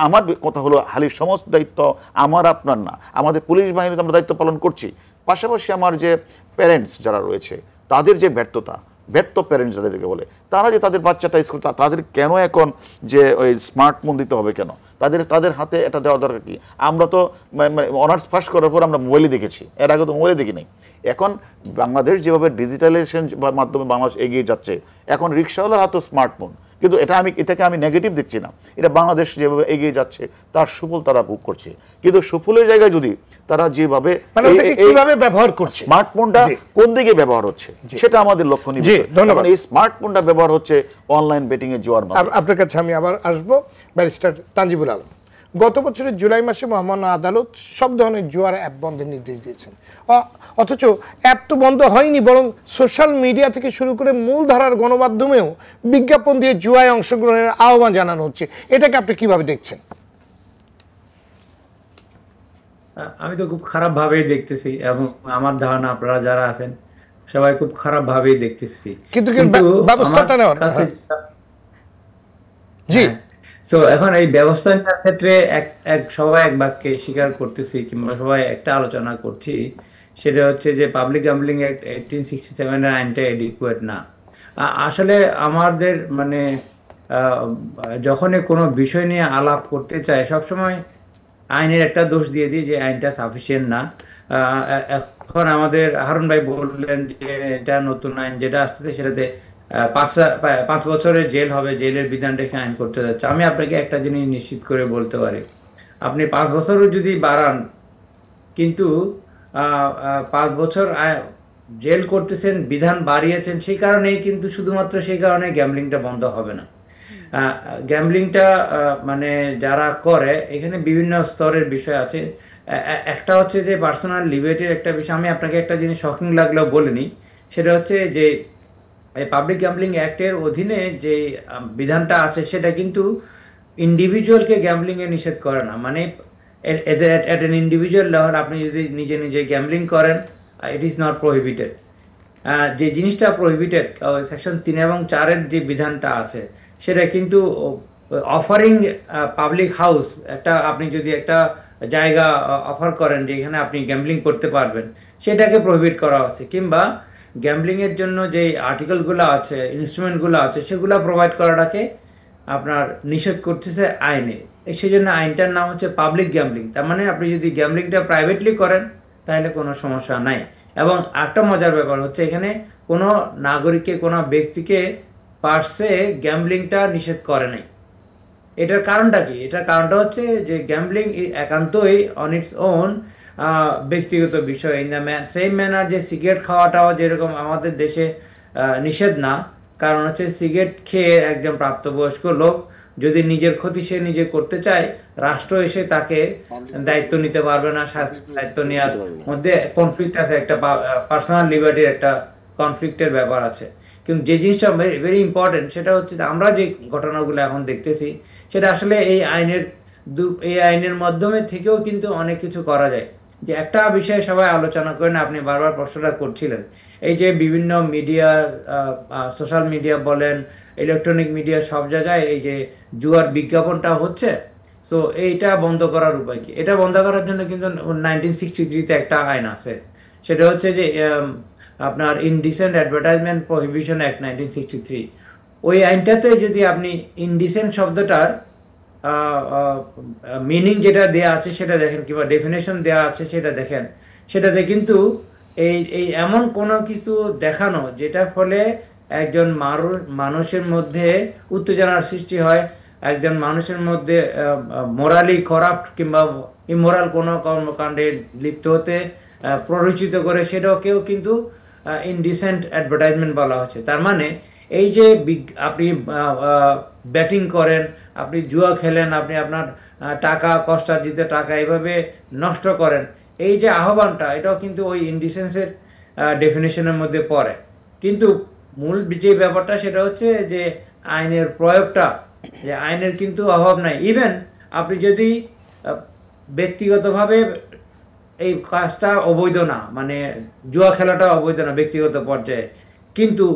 আমার কথা হলো হালির সমস্ত দায়িত্ব আমার আপনার না, আমাদের পুলিশ বাহিনীতে আমরা দায়িত্ব পালন করছি, পাশাপাশি আমার যে প্যারেন্টস যারা রয়েছে তাদের যে ব্যর্থ প্যারেন্টস যাদেরকে বলে, তারা যে তাদের বাচ্চাটা স্কুল তাদের কেন এখন যে ওই স্মার্টফোন দিতে হবে কেন, তাদের হাতে এটা দেওয়া দরকার কি? আমরা তো অনার্স পাস করার পর আমরা মোবাইলে দেখেছি, এর আগে তো মোবাইলে দেখি নাই। এখন বাংলাদেশ যেভাবে ডিজিটালাইজেশন মাধ্যমে বাংলাদেশ এগিয়ে যাচ্ছে, এখন রিক্সাওয়ালার হাতে স্মার্টফোন, কিন্তু এটাকে আমি নেগেটিভ দেখছি না, এটা বাংলাদেশ যেভাবে এগিয়ে যাচ্ছে তার সুফল তারা ভোগ করছে। কিন্তু সুফলের জায়গায় যদি তারা যেভাবে ব্যবহার করছে, স্মার্টফোনটা কোন দিকে ব্যবহার হচ্ছে সেটা আমাদের লক্ষণীয়। ধন্যবাদ। এই স্মার্টফোনটা ব্যবহার হচ্ছে অনলাইন বেটিং এর জোয়ার। আপনার কাছে আমি আবার আসবো ব্যারিস্টার তানজিবুল আলম। গত বছরের জুলাই মাসে মহামান্য আদালত সব ধরনের জুয়ার অ্যাপ বন্ধের নির্দেশ দিয়েছেন, অথচ অ্যাপ তো বন্ধ হয়নি, বরং সোশ্যাল মিডিয়া থেকে শুরু করে মূলধারার গণমাধ্যমেও বিজ্ঞাপন দিয়ে জুয়ায় অংশগ্রহণের আহ্বান জানানো হচ্ছে। এটাকে আপনি কিভাবে দেখছেন? আমি তো খুব খারাপ ভাবেই দেখতেছি, এবং আমার ধারণা আপনারা যারা আছেন সবাই খুব খারাপ ভাবেই দেখতেছি, কিন্তু ব্যবস্থাটা নেওয়ার জি। সো এখন এই ব্যবস্থা নেওয়ার ক্ষেত্রে সবাই এক বাক্যে স্বীকার করতেছি কিংবা সবাই একটা আলোচনা করছি, সেটা হচ্ছে যে পাবলিক গ্যাম্বলিং অ্যাক্ট 1867 এর আইনটা এডিকুয়েট না। আসলে আমাদের মানে যখনই কোনো বিষয় নিয়ে আলাপ করতে চায় সবসময় আইনের একটা দোষ দিয়ে দিই যে আইনটা সাফিসিয়েন্ট না। এখন আমাদের হারুন ভাই বললেন যে এটা নতুন আইন যেটা আসতেছে সেটাতে 5 বছরের জেল হবে, জেলের বিধান রেখে আইন করতে যাচ্ছে। আমি আপনাকে একটা জিনিস নিশ্চিত করে বলতে পারি, আপনি 5 বছরও যদি বাড়ান কিন্তু 5 বছর জেল করতেছেন, বিধান বাড়িয়েছেন, সেই কারণেই কিন্তু শুধুমাত্র সেই কারণে গ্যাম্বলিংটা বন্ধ হবে না। গ্যাম্বলিংটা মানে যারা করে এখানে বিভিন্ন স্তরের বিষয় আছে। একটা হচ্ছে যে পার্সোনাল লিবার্টির একটা বিষয়। আমি আপনাকে একটা জিনিস শকিং লাগলেও বলিনি, সেটা হচ্ছে যে এই পাবলিক গ্যাম্বলিং অ্যাক্টের অধীনে যে বিধানটা আছে সেটা কিন্তু ইন্ডিভিজুয়ালকে গ্যাম্বলিংয়ে নিষেধ করে না। মানে এট অ্যান ইন্ডিভিজুয়াল লেভেল আপনি যদি নিজে গ্যাম্বলিং করেন, ইট ইজ নট প্রহিবিটেড। যে জিনিসটা প্রহিবিটেড সেকশন 3 এবং 4-এর যে বিধানটা আছে সেটা কিন্তু অফারিং পাবলিক হাউস, একটা আপনি যদি একটা জায়গা অফার করেন যে এখানে আপনি গ্যাম্বলিং করতে পারবেন, সেটাকে প্রহিবিট করা হচ্ছে। কিংবা গ্যাম্বলিংয়ের জন্য যে আর্টিকেলগুলো আছে, ইনস্ট্রুমেন্টগুলো আছে, সেগুলো প্রোভাইড করাটাকে আপনার নিষেধ করতেছে আইনে। সেই জন্য আইনটার নাম হচ্ছে পাবলিক গ্যাম্বলিং। তার মানে আপনি যদি গ্যাম্বলিংটা প্রাইভেটলি করেন তাহলে কোনো সমস্যা নাই। এবং একটা মজার ব্যাপার হচ্ছে এখানে কোনো নাগরিককে, কোনো ব্যক্তিকে পার্সে গ্যাম্বলিংটা নিষেধ করে নাই। এটার কারণটা কি? এটার কারণটা হচ্ছে যে গ্যাম্বলিং একান্তই অন ইটস ওন ব্যক্তিগত বিষয়। ইন দ্য সেম ম্যানার যে সিগারেট খাওয়াটাও যেরকম আমাদের দেশে নিষেধ না, কারণ হচ্ছে সিগারেট খেয়ে একজন প্রাপ্তবয়স্ক লোক যদি নিজের ক্ষতি সে নিজে করতে চায়, রাষ্ট্র এসে তাকে দায়িত্ব নিতে পারবে না। দায়িত্ব নেওয়ার মধ্যে কনফ্লিক্ট আছে, একটা পার্সোনাল লিবার্টির একটা কনফ্লিক্টের ব্যাপার আছে। কিন্তু যে জিনিসটা ভেরি ইম্পর্টেন্ট সেটা হচ্ছে আমরা যে ঘটনাগুলো এখন দেখতেছি সেটা আসলে এই আইনের মাধ্যমে থেকেও কিন্তু অনেক কিছু করা যায়। যে একটা বিষয়ে সবাই আলোচনা করেন, আপনি বারবার প্রশ্নটা করছিলেন, এই যে বিভিন্ন মিডিয়া, সোশ্যাল মিডিয়া বলেন, ইলেকট্রনিক মিডিয়া, সব জায়গায় এই যে জুয়ার বিজ্ঞাপনটা হচ্ছে, সো এইটা বন্ধ করার উপায় কি? এটা বন্ধ করার জন্য কিন্তু 1963-তে একটা আইন আছে, সেটা হচ্ছে যে আপনার ইনডিসেন্ট অ্যাডভার্টাইজমেন্ট প্রহিবিশন অ্যাক্ট 1963। ওই আইনটাতে যদি আপনি ইনডিসেন্ট শব্দটার মিনিং যেটা দেয়া আছে সেটা দেখেন, কিংবা ডেফিনেশন দেয়া আছে সেটা দেখেন, সেটাতে কিন্তু এই এমন কোনো কিছু দেখানো যেটার ফলে একজন মানুষের মধ্যে উত্তেজনার সৃষ্টি হয়, একজন মানুষের মধ্যে মোরালি করাপ্ট কিংবা ইমোরাল কোনো কর্মকাণ্ডে লিপ্ত হতে প্ররোচিত করে, সেটাকেও কিন্তু ইনডিসেন্ট অ্যাডভার্টাইজমেন্ট বলা হচ্ছে। তার মানে এই যে আপনি ব্যাটিং করেন, আপনি জুয়া খেলেন, আপনি আপনার টাকা কষ্টার্জিত টাকা এভাবে নষ্ট করেন, এই যে আহ্বানটা, এটাও কিন্তু ওই ইনডিসেন্সের ডেফিনেশনের মধ্যে পড়ে। কিন্তু মূল যে ব্যাপারটা সেটা হচ্ছে যে আইনের প্রয়োগটা, যে আইনের কিন্তু অভাব নাই। ইভেন আপনি যদি ব্যক্তিগতভাবে এই কাজটা অবৈধ না, মানে জুয়া খেলাটা অবৈধ না ব্যক্তিগত পর্যায়ে, কিন্তু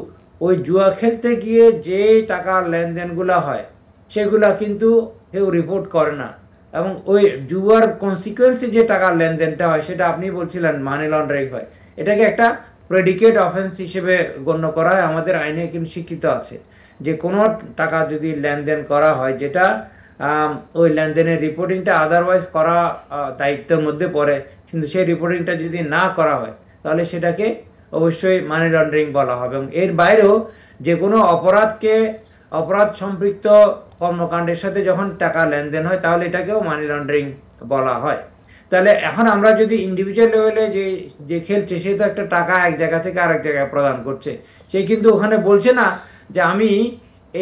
ওই জুয়া খেলতে গিয়ে যে টাকার লেনদেনগুলো হয় সেগুলা কিন্তু কেউ রিপোর্ট করে না, এবং ওই জুয়ার কনসিকুয়েন্সে যে টাকার লেনদেনটা হয় সেটা আপনি বলছিলেন মানি লন্ডারিং হয়, এটাকে একটা প্রেডিকেট অফেন্স হিসেবে গণ্য করা হয়। আমাদের আইনে কিন্তু স্বীকৃত আছে যে কোনো টাকা যদি লেনদেন করা হয় যেটা ওই লেনদেনের রিপোর্টিংটা আদারওয়াইজ করা দায়িত্বের মধ্যে পড়ে, কিন্তু সেই রিপোর্টিংটা যদি না করা হয় তাহলে সেটাকে অবশ্যই মানি লন্ডারিং বলা হবে। এবং এর বাইরেও যে কোনো অপরাধ সম্পৃক্ত কর্মকাণ্ডের সাথে যখন টাকা লেনদেন হয় তাহলে এটাকেও মানি লন্ডারিং বলা হয়। তাহলে এখন আমরা যদি ইন্ডিভিজুয়াল লেভেলে যে খেলছে সে তো একটা টাকা এক জায়গা থেকে আরেক জায়গায় প্রদান করছে, সে কিন্তু ওখানে বলছে না যে আমি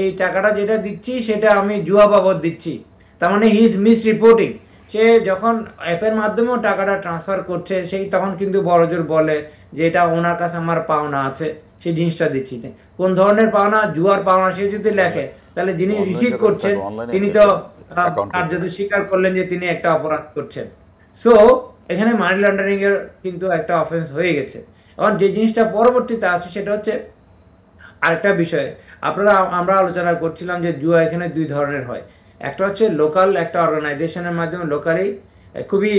এই টাকাটা যেটা দিচ্ছি সেটা আমি জুয়া বাবদ দিচ্ছি, তার মানে হি ইজ মিস রিপোর্টিং। সে যখন অ্যাপের মাধ্যমেও টাকাটা ট্রান্সফার করছে সেই তখন কিন্তু বড়জোর বলে যে এটা ওনার কাছে আমার পাওনা আছে, সেই জিনিসটা দিচ্ছি। কোন ধরনের পাওনা? জুয়ার পাওনা সে যদি লেখে তাহলে যিনি রিসিভ করছেন তিনি তো কার্যত স্বীকার করলেন যে তিনি একটা অপরাধ করছেন। সো এখানে মানি লন্ডারিং এর কিন্তু একটা অফেন্স হয়ে গেছে। এখন যে জিনিসটা পরবর্তীতে আছে সেটা হচ্ছে আরেকটা বিষয়, আমরা আলোচনা করছিলাম যে জুয়া এখানে দুই ধরনের হয়। একটা হচ্ছে লোকাল একটা অর্গানাইজেশনের মাধ্যমে লোকালি, খুবই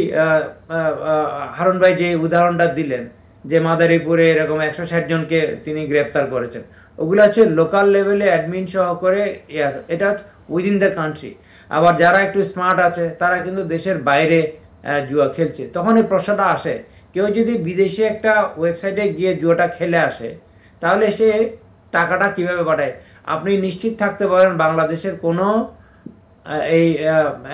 হারুন ভাই যে উদাহরণটা দিলেন যে মাদারীপুরে এরকম 160 জনকে তিনি গ্রেপ্তার করেছেন, ওগুলো হচ্ছে লোকাল লেভেলে অ্যাডমিন সহ করে, এটা উইদিন দ্য কান্ট্রি। আবার যারা একটু স্মার্ট আছে তারা কিন্তু দেশের বাইরে জুয়া খেলছে। তখন এই প্রশ্নটা আসে, কেউ যদি বিদেশে একটা ওয়েবসাইটে গিয়ে জুয়াটা খেলে আসে তাহলে সে টাকাটা কিভাবে পাঠায়? আপনি নিশ্চিত থাকতে পারেন বাংলাদেশের কোনো এই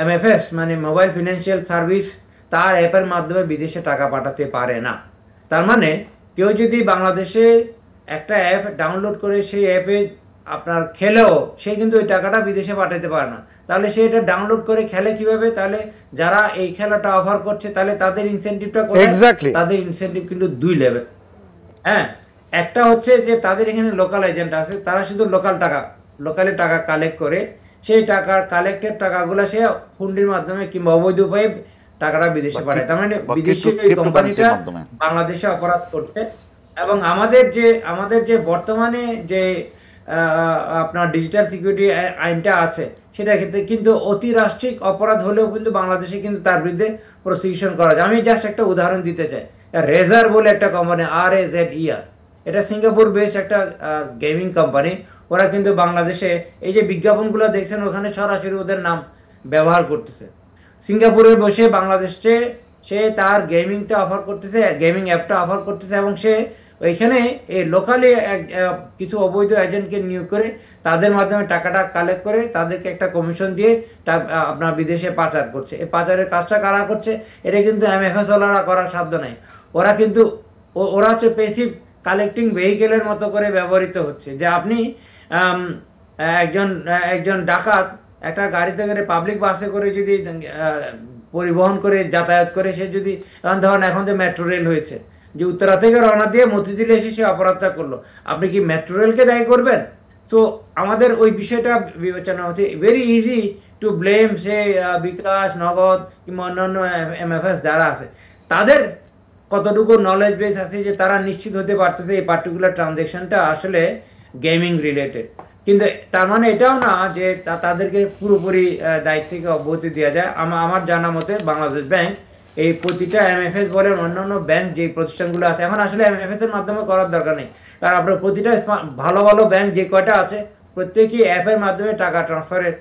এমএফএস মানে মোবাইল ফিনান্সিয়াল সার্ভিস তার অ্যাপের মাধ্যমে বিদেশে টাকা পাঠাতে পারে না। তার মানে কেউ যদি বাংলাদেশে একটা অ্যাপ ডাউনলোড করে সেই অ্যাপে আপনার খেলেও সে কিন্তু ওই টাকাটা বিদেশে পাঠাতে পারে না। তাহলে সে এটা ডাউনলোড করে খেলে কিভাবে? তাহলে যারা এই খেলাটা অফার করছে তাহলে তাদের ইনসেনটিভটা কোথায়? তাদের ইনসেনটিভ কিন্তু দুই লেভেল। হ্যাঁ, একটা হচ্ছে যে তাদের এখানে লোকাল এজেন্ট আছে, তারা শুধু লোকালে টাকা কালেক্ট করে সেই টাকার কালেক্টেড টাকাগুলো সে হুন্ডির মাধ্যমে কিংবা অবৈধ উপায়ে টাকাটা বিদেশে পাঠায়। তার মানে বিদেশি ওই কোম্পানিটা বাংলাদেশে অপরাধ করছে। এবং আমাদের যে বর্তমানে যে আপনার ডিজিটাল সিকিউরিটি আইনটা আছে সেটা ক্ষেত্রে কিন্তু অতি রাষ্ট্রিক অপরাধ হলেও কিন্তু বাংলাদেশে কিন্তু তার বিরুদ্ধে প্রসিকিউশন করা যায়। আমি জাস্ট একটা উদাহরণ দিতে চাই। রেজার বলে একটা কোম্পানি, RAZER, এটা সিঙ্গাপুর বেস একটা গেমিং কোম্পানি। ওরা কিন্তু বাংলাদেশে এই যে বিজ্ঞাপনগুলো দেখছেন ওখানে সরাসরি ওদের নাম ব্যবহার করতেছে। সিঙ্গাপুরে বসে বাংলাদেশে সে তার গেমিংটা অফার করতেছে, গেমিং অ্যাপটা অফার করতেছে, এবং সে ওইখানে এই লোকালি কিছু অবৈধ এজেন্টকে নিয়োগ করে তাদের মাধ্যমে টাকাটা কালেক্ট করে তাদেরকে একটা কমিশন দিয়ে আপনার বিদেশে পাচার করছে। এই পাচারের কাজটা কারা করছে? এটা কিন্তু এমএফএস ওয়ালারা করার সাধ্য নাই। ওরা কিন্তু ওরা হচ্ছে পেসিভ কালেক্টিং ভেহিকেলের মতো করে ব্যবহৃত হচ্ছে। যে আপনি একজন ডাকাত একটা গাড়িতে করে পাবলিক বাসে করে যদি পরিবহন করে যাতায়াত করে, সে যদি ধরেন এখন যে মেট্রো রেল হয়েছে, যে উত্তরা থেকে রওনা দিয়ে মতিঝিলে এসে সে অপরাধটা করলো, আপনি কি মেট্রো রেলকে দায়ী করবেন? সো আমাদের ওই বিষয়টা বিবেচনা হচ্ছে। ভেরি ইজি টু ব্লেম সে বিকাশ, নগদ কিংবা অন্যান্য এমএফএস যারা আছে, তাদের কতটুকু নলেজ বেস আছে যে তারা নিশ্চিত হতে পারতেছে এই পার্টিকুলার ট্রানজ্যাকশনটা আসলে গেমিং রিলেটেড। কিন্তু তার মানে এটাও না যে তাদেরকে পুরোপুরি দায়িত্ব থেকে অব্যাহতি দেওয়া যায়। আমার জানা মতে বাংলাদেশ ব্যাংক এই প্রতিটা এমএফএস বলেন অন্যান্য ব্যাংক যে প্রতিষ্ঠানগুলো আছে, এখন আসলে এমএফএস এর মাধ্যমে করার দরকার নেই, কারণ আপনার প্রতিটা ভালো ভালো ব্যাংক যে কয়টা আছে প্রত্যেকেই অ্যাপের মাধ্যমে টাকা ট্রান্সফারের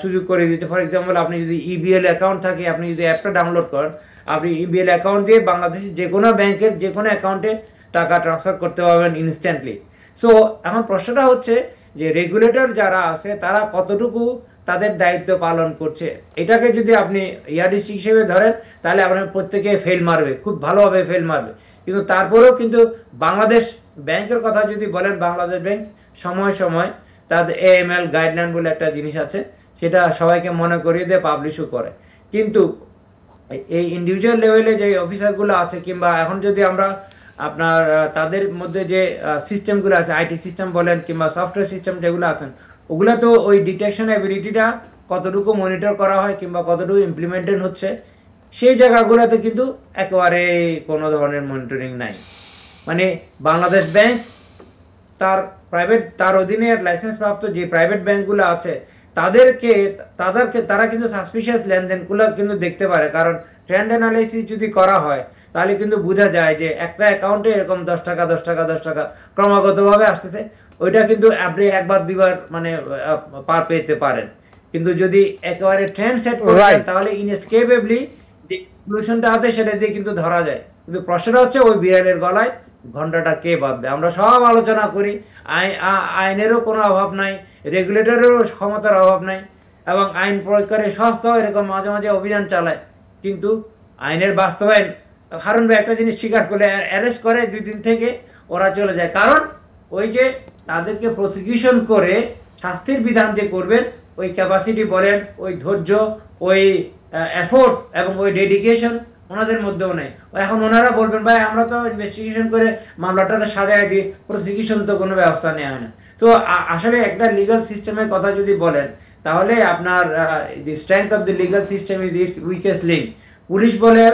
সুযোগ করে দিতে। ফর এক্সাম্পল, আপনি যদি ইবিএল অ্যাকাউন্ট থাকে, আপনি যদি অ্যাপটা ডাউনলোড করেন, আপনি ইবিএল অ্যাকাউন্ট দিয়ে বাংলাদেশের যে কোনো ব্যাংকের যে কোনো অ্যাকাউন্টে টাকা ট্রান্সফার করতে পারবেন ইনস্ট্যান্টলি। সো এখন প্রশ্নটা হচ্ছে যে রেগুলেটর যারা আছে তারা কতটুকু তাদের দায়িত্ব পালন করছে। এটাকে যদি আপনি ইয়ারডিস্ট্রিক্ট হিসেবে ধরেন তাহলে আপনার প্রত্যেকে ফেল মারবে, খুব ভালোভাবে ফেল মারবে। কিন্তু তারপরেও কিন্তু বাংলাদেশ ব্যাংকের কথা যদি বলেন, বাংলাদেশ ব্যাংক সময় সময় তাদের AML গাইডলাইন বলে একটা জিনিস আছে, সেটা সবাইকে মনে করিয়ে দিয়ে পাবলিশও করে। কিন্তু এই ইন্ডিভিজুয়াল লেভেলে যে অফিসারগুলো আছে, কিংবা এখন যদি আমরা আপনার তাদের মধ্যে যে সিস্টেমগুলো আছে, আইটি সিস্টেম বলেন কিংবা সফটওয়্যার সিস্টেম যেগুলো আছেন, ওগুলো তো ওই ডিটেকশন অ্যাবিলিটিটা কতটুকু মনিটর করা হয় কিংবা কতটুকু ইমপ্লিমেন্টেড হচ্ছে, সেই জায়গাগুলোতে কিন্তু একেবারে কোনো ধরনের মনিটরিং নাই। মানে বাংলাদেশ ব্যাংক তার অধীনে লাইসেন্স প্রাপ্ত যে প্রাইভেট ব্যাংকগুলো আছে তারা কিন্তু সাসপিশিয়াস লেনদেনগুলো কিন্তু দেখতে পারে। কারণ ট্রেন্ড অ্যানালাইসিস যদি করা হয় তাহলে কিন্তু বোঝা যায় যে একটা অ্যাকাউন্টে এরকম 10 টাকা 10 টাকা 10 টাকা ক্রমাগতভাবে আসতেছে, ওইটা কিন্তু আপনি একবার দুইবার মানে পার পেতে পারেন। কিন্তু যদি একেবারে ট্রেন্ড সেট করেন তাহলে ইনএসকেপেবলি যে সলিউশনটা আছে সেটা দিয়ে কিন্তু ধরা যায়। কিন্তু প্রশ্নটা হচ্ছে ওই বিড়ালের গলায় ঘন্টাটা কে বাঁধবে। আমরা সব আলোচনা করি, আইনেরও কোনো অভাব নাই, রেগুলেটরেরও ক্ষমতার অভাব নাই, এবং আইন প্রয়োগকারী সংস্থাও এরকম মাঝে মাঝে অভিযান চালায়, কিন্তু আইনের বাস্তবায়ন হারুন ভাই একটা জিনিস স্বীকার করলে অ্যারেস্ট করে 2 দিন থেকে ওরা চলে যায়। কারণ ওই যে তাদেরকে প্রসিকিউশন করে শাস্তির বিধান যে করবেন, ওই ক্যাপাসিটি বলেন, ওই ধৈর্য, ওই এফোর্ট এবং ওই ডেডিকেশন ওনাদের মধ্যেও নেই। এখন ওনারা বলবেন ভাই আমরা তো ইনভেস্টিগেশন করে মামলাটা সাজায় দিই, প্রসিকিউশন তো কোনো ব্যবস্থা নেওয়া হয় না। তো আসলে একটা লিগাল সিস্টেমের কথা যদি বলেন তাহলে আপনার the strength of the legal system is it's weakest link. Police বলে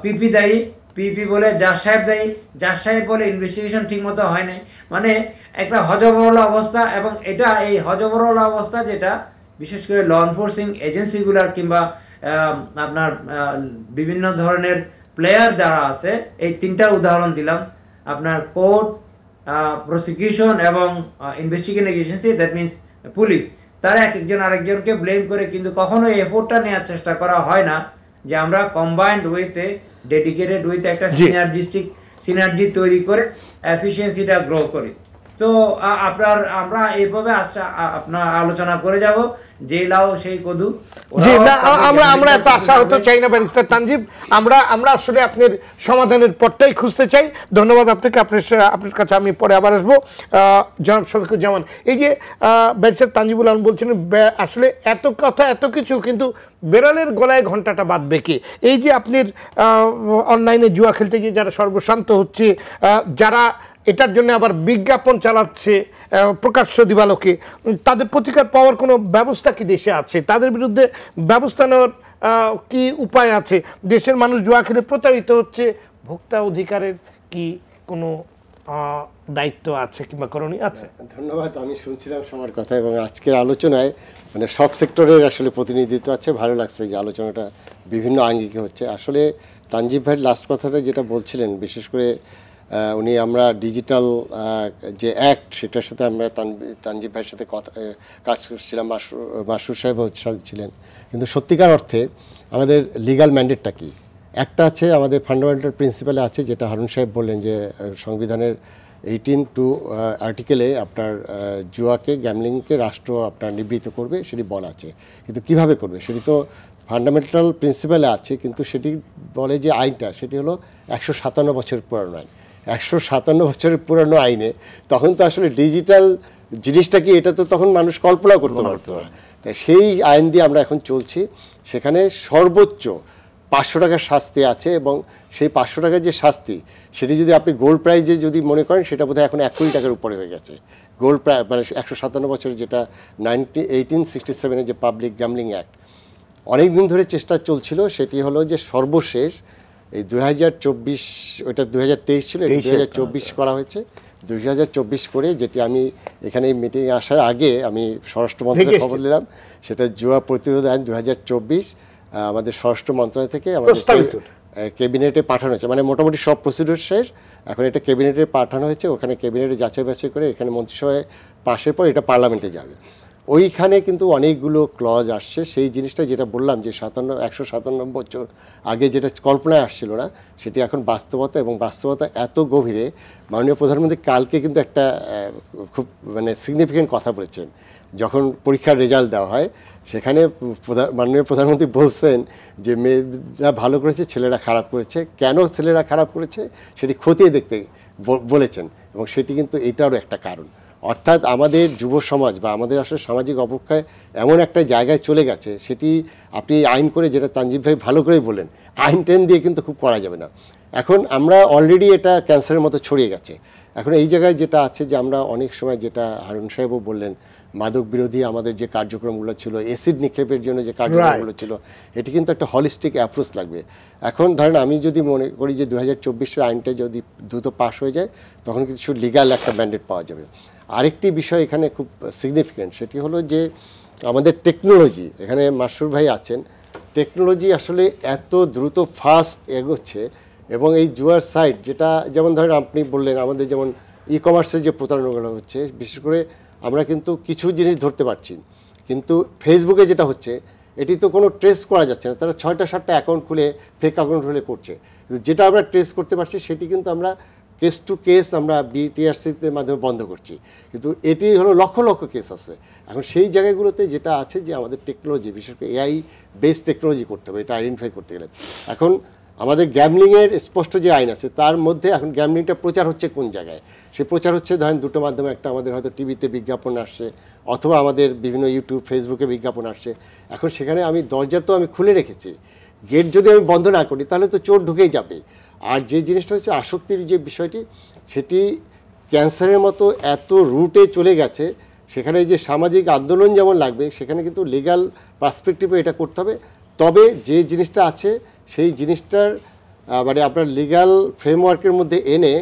পিপি দায়ী, পিপি বলে জাজ সাহেব দায়ী, জাজ সাহেব বলে ইনভেস্টিগেশন ঠিক মতো হয় নাই। মানে একটা হজবরল অবস্থা, এবং এটা এই হজবরল অবস্থা যেটা বিশেষ করে ল এনফোর্সিং এজেন্সিগুলার কিংবা আপনার বিভিন্ন ধরনের প্লেয়ার যারা আছে, এই 3টার উদাহরণ দিলাম, আপনার কোর্ট, প্রসিকিউশন এবং investigating agency, that means police, তারা একজন আরেকজনকে ব্লেম করে কিন্তু কখনো এফোর্টটা নেওয়ার চেষ্টা করা হয় না যে আমরা কম্বাইন্ড ওয়েতে, ডেডিকেটেড ওয়েতে একটা সিনার্জি তৈরি করে এফিসিয়েন্সিটা গ্রো করি। তো আমরা এইভাবে আপনার আলোচনা করে যাব, যে লাও সেই কদু। আমরা এত আশা হতে চাই না ব্যারিস্টার তানজিব, আমরা আসলে আপনার সমাধানের পথটাই খুঁজতে চাই। ধন্যবাদ আপনাকে। আপনার কাছে আমি পরে আবার আসবো। জনাব শফিকুজ্জামান, এই যে ব্যারিস্টার তানজিবুল আলম বলছেন আসলে এত কথা এত কিছু, কিন্তু বেড়ালের গলায় ঘন্টাটা বাঁধবে কে? এই যে আপনার অনলাইনে জুয়া খেলতে গিয়ে যারা সর্বশান্ত হচ্ছে, যারা এটার জন্য আবার বিজ্ঞাপন চালাচ্ছে প্রকাশ্য দিবালোকে, তাদের প্রতিকার পাওয়ার কোনো ব্যবস্থা কি দেশে আছে? তাদের বিরুদ্ধে ব্যবস্থা নেওয়ার কি উপায় আছে? দেশের মানুষ জুয়া খেলে প্রতারিত হচ্ছে, ভোক্তা অধিকারের কি কোনো দায়িত্ব আছে কিংবা করণীয় আছে? ধন্যবাদ। আমি শুনছিলাম সবার কথা, এবং আজকের আলোচনায় মানে সব সেক্টরের আসলে প্রতিনিধিত্ব আছে। ভালো লাগছে যে আলোচনাটা বিভিন্ন আঙ্গিকে হচ্ছে। আসলে তানজিব ভাইয়ের লাস্ট কথাটা যেটা বলছিলেন, বিশেষ করে উনি আমরা ডিজিটাল যে অ্যাক্ট, সেটার সাথে আমরা তানজিব ভাইয়ের সাথে কাজ করছিলাম, মাসুর সাহেব ছিলেন। কিন্তু সত্যিকার অর্থে আমাদের লিগাল ম্যান্ডেটটা কি? একটা আছে আমাদের ফান্ডামেন্টাল প্রিন্সিপালে আছে, যেটা হারুন সাহেব বললেন যে সংবিধানের 18 আর্টিকেলে আপনার জুয়াকে, গ্যামলিংকে রাষ্ট্র আপনার নিবৃত্ত করবে, সেটি বলা আছে। কিন্তু কিভাবে করবে সেটি তো ফান্ডামেন্টাল প্রিন্সিপালে আছে, কিন্তু সেটি বলে যে আইনটা সেটি হলো 157 বছর পুরানো আইন। 157 বছরের পুরানো আইনে তখন তো আসলে ডিজিটাল জিনিসটা কি এটা তো তখন মানুষ কল্পনা করতে পারতো না। তাই সেই আইন দিয়ে আমরা এখন চলছি। সেখানে সর্বোচ্চ 500 টাকার শাস্তি আছে, এবং সেই 500 টাকার যে শাস্তি সেটি যদি আপনি গোল্ড প্রাইজে যদি মনে করেন, সেটা বোধহয় এখন 1 কোটি টাকার উপরে হয়ে গেছে। গোল্ড প্রাইজ মানে 157 বছরের যেটা 1867-এর যে পাবলিক গ্যামলিং অ্যাক্ট, অনেক দিন ধরে চেষ্টা চলছিল। সেটি হলো যে সর্বশেষ এই 2024, ওইটা 2023 ছিল, 2024 করা হয়েছে। 2024 করে, যেটি আমি এখানে মিটিংয়ে আসার আগে আমি স্বরাষ্ট্র মন্ত্রণালয়ে খবর দিলাম, সেটা জুয়া প্রতিরোধ আইন 2024 আমাদের স্বরাষ্ট্র মন্ত্রণালয় থেকে আমাদের ক্যাবিনেটে পাঠানো হয়েছে, মানে মোটামুটি সব প্রসিডিউর শেষ, এখন এটা ক্যাবিনেটে পাঠানো হয়েছে, ওখানে ক্যাবিনেটে যাচাই বাছাই করে এখানে মন্ত্রিসভায় পাশের পর এটা পার্লামেন্টে যাবে। ওইখানে কিন্তু অনেকগুলো ক্লজ আসছে, সেই জিনিসটা যেটা বললাম যে 157 বছর আগে যেটা কল্পনায় আসছিল না, সেটি এখন বাস্তবতা, এবং বাস্তবতা এত গভীরে। মাননীয় প্রধানমন্ত্রী কালকে কিন্তু একটা খুব মানে সিগনিফিক্যান্ট কথা বলেছেন, যখন পরীক্ষার রেজাল্ট দেওয়া হয় সেখানে মাননীয় প্রধানমন্ত্রী বলছেন যে মেয়েরা ভালো করেছে, ছেলেরা খারাপ করেছে, কেন ছেলেরা খারাপ করেছে সেটি খতিয়ে দেখতে বলেছেন, এবং সেটি কিন্তু এটারও একটা কারণ। অর্থাৎ আমাদের যুব সমাজ বা আমাদের আসলে সামাজিক অবক্ষয় এমন একটা জায়গায় চলে গেছে, সেটি আপনি আইন করে, যেটা তানজিব ভাই ভালো করেই বললেন, আইন টেন দিয়ে কিন্তু খুব করা যাবে না। এখন আমরা অলরেডি এটা ক্যান্সারের মতো ছড়িয়ে গেছে। এখন এই জায়গায় যেটা আছে যে আমরা অনেক সময়, যেটা হারুন সাহেবও বললেন, মাদক বিরোধী আমাদের যে কার্যক্রমগুলো ছিল, অ্যাসিড নিক্ষেপের জন্য যে কার্যক্রমগুলো ছিল, এটি কিন্তু একটা হলিস্টিক অ্যাপ্রোচ লাগবে। এখন ধরেন আমি যদি মনে করি যে 2024-এর আইনটা যদি দ্রুত পাস হয়ে যায়, তখন কিছু লিগাল একটা ম্যান্ডেট পাওয়া যাবে। আরেকটি বিষয় এখানে খুব সিগনিফিক্যান্ট, সেটি হলো যে আমাদের টেকনোলজি, এখানে মাসুর ভাই আছেন, টেকনোলজি আসলে এত দ্রুত ফাস্ট এগোচ্ছে, এবং এই জুয়ার সাইট যেটা, যেমন ধরেন আপনি বললেন আমাদের যেমন ই কমার্সের যে প্রতারণাগুলো হচ্ছে, বিশেষ করে আমরা কিন্তু কিছু জিনিস ধরতে পারছি, কিন্তু ফেসবুকে যেটা হচ্ছে এটি তো কোনো ট্রেস করা যাচ্ছে না, তারা 6টা-7টা অ্যাকাউন্ট খুলে ফেক অ্যাকাউন্ট খুলে করছে, যেটা আমরা ট্রেস করতে পারছি সেটি কিন্তু আমরা কেস টু কেস আমরা BTRCর মাধ্যমে বন্ধ করছি, কিন্তু এটি হলো লক্ষ লক্ষ কেস আছে। এখন সেই জায়গাগুলোতে যেটা আছে যে আমাদের টেকনোলজি, বিশেষ করে AI বেসড টেকনোলজি করতে হবে এটা আইডেন্টিফাই করতে গেলে। এখন আমাদের গ্যামলিংয়ের স্পষ্ট যে আইন আছে তার মধ্যে এখন গ্যামলিংটা প্রচার হচ্ছে কোন জায়গায়, সে প্রচার হচ্ছে ধরেন দুটো মাধ্যমে, একটা আমাদের হয়তো টিভিতে বিজ্ঞাপন আসছে, অথবা আমাদের বিভিন্ন ইউটিউব ফেসবুকে বিজ্ঞাপন আসছে। এখন সেখানে আমি দরজা তো আমি খুলে রেখেছি, গেট যদি আমি বন্ধ না করি তাহলে তো চোর ঢুকেই যাবে। আর যে জিনিসটা হচ্ছে আসক্তির যে বিষয়টি, সেটি ক্যান্সারের মতো এত রুটে চলে গেছে, সেখানে যে সামাজিক আন্দোলন যেমন লাগবে, সেখানে কিন্তু লিগ্যাল পার্সপেক্টিভে এটা করতে হবে। তবে যে জিনিসটা আছে সেই জিনিসটার মানে আপনার লিগ্যাল ফ্রেমওয়ার্কের মধ্যে এনে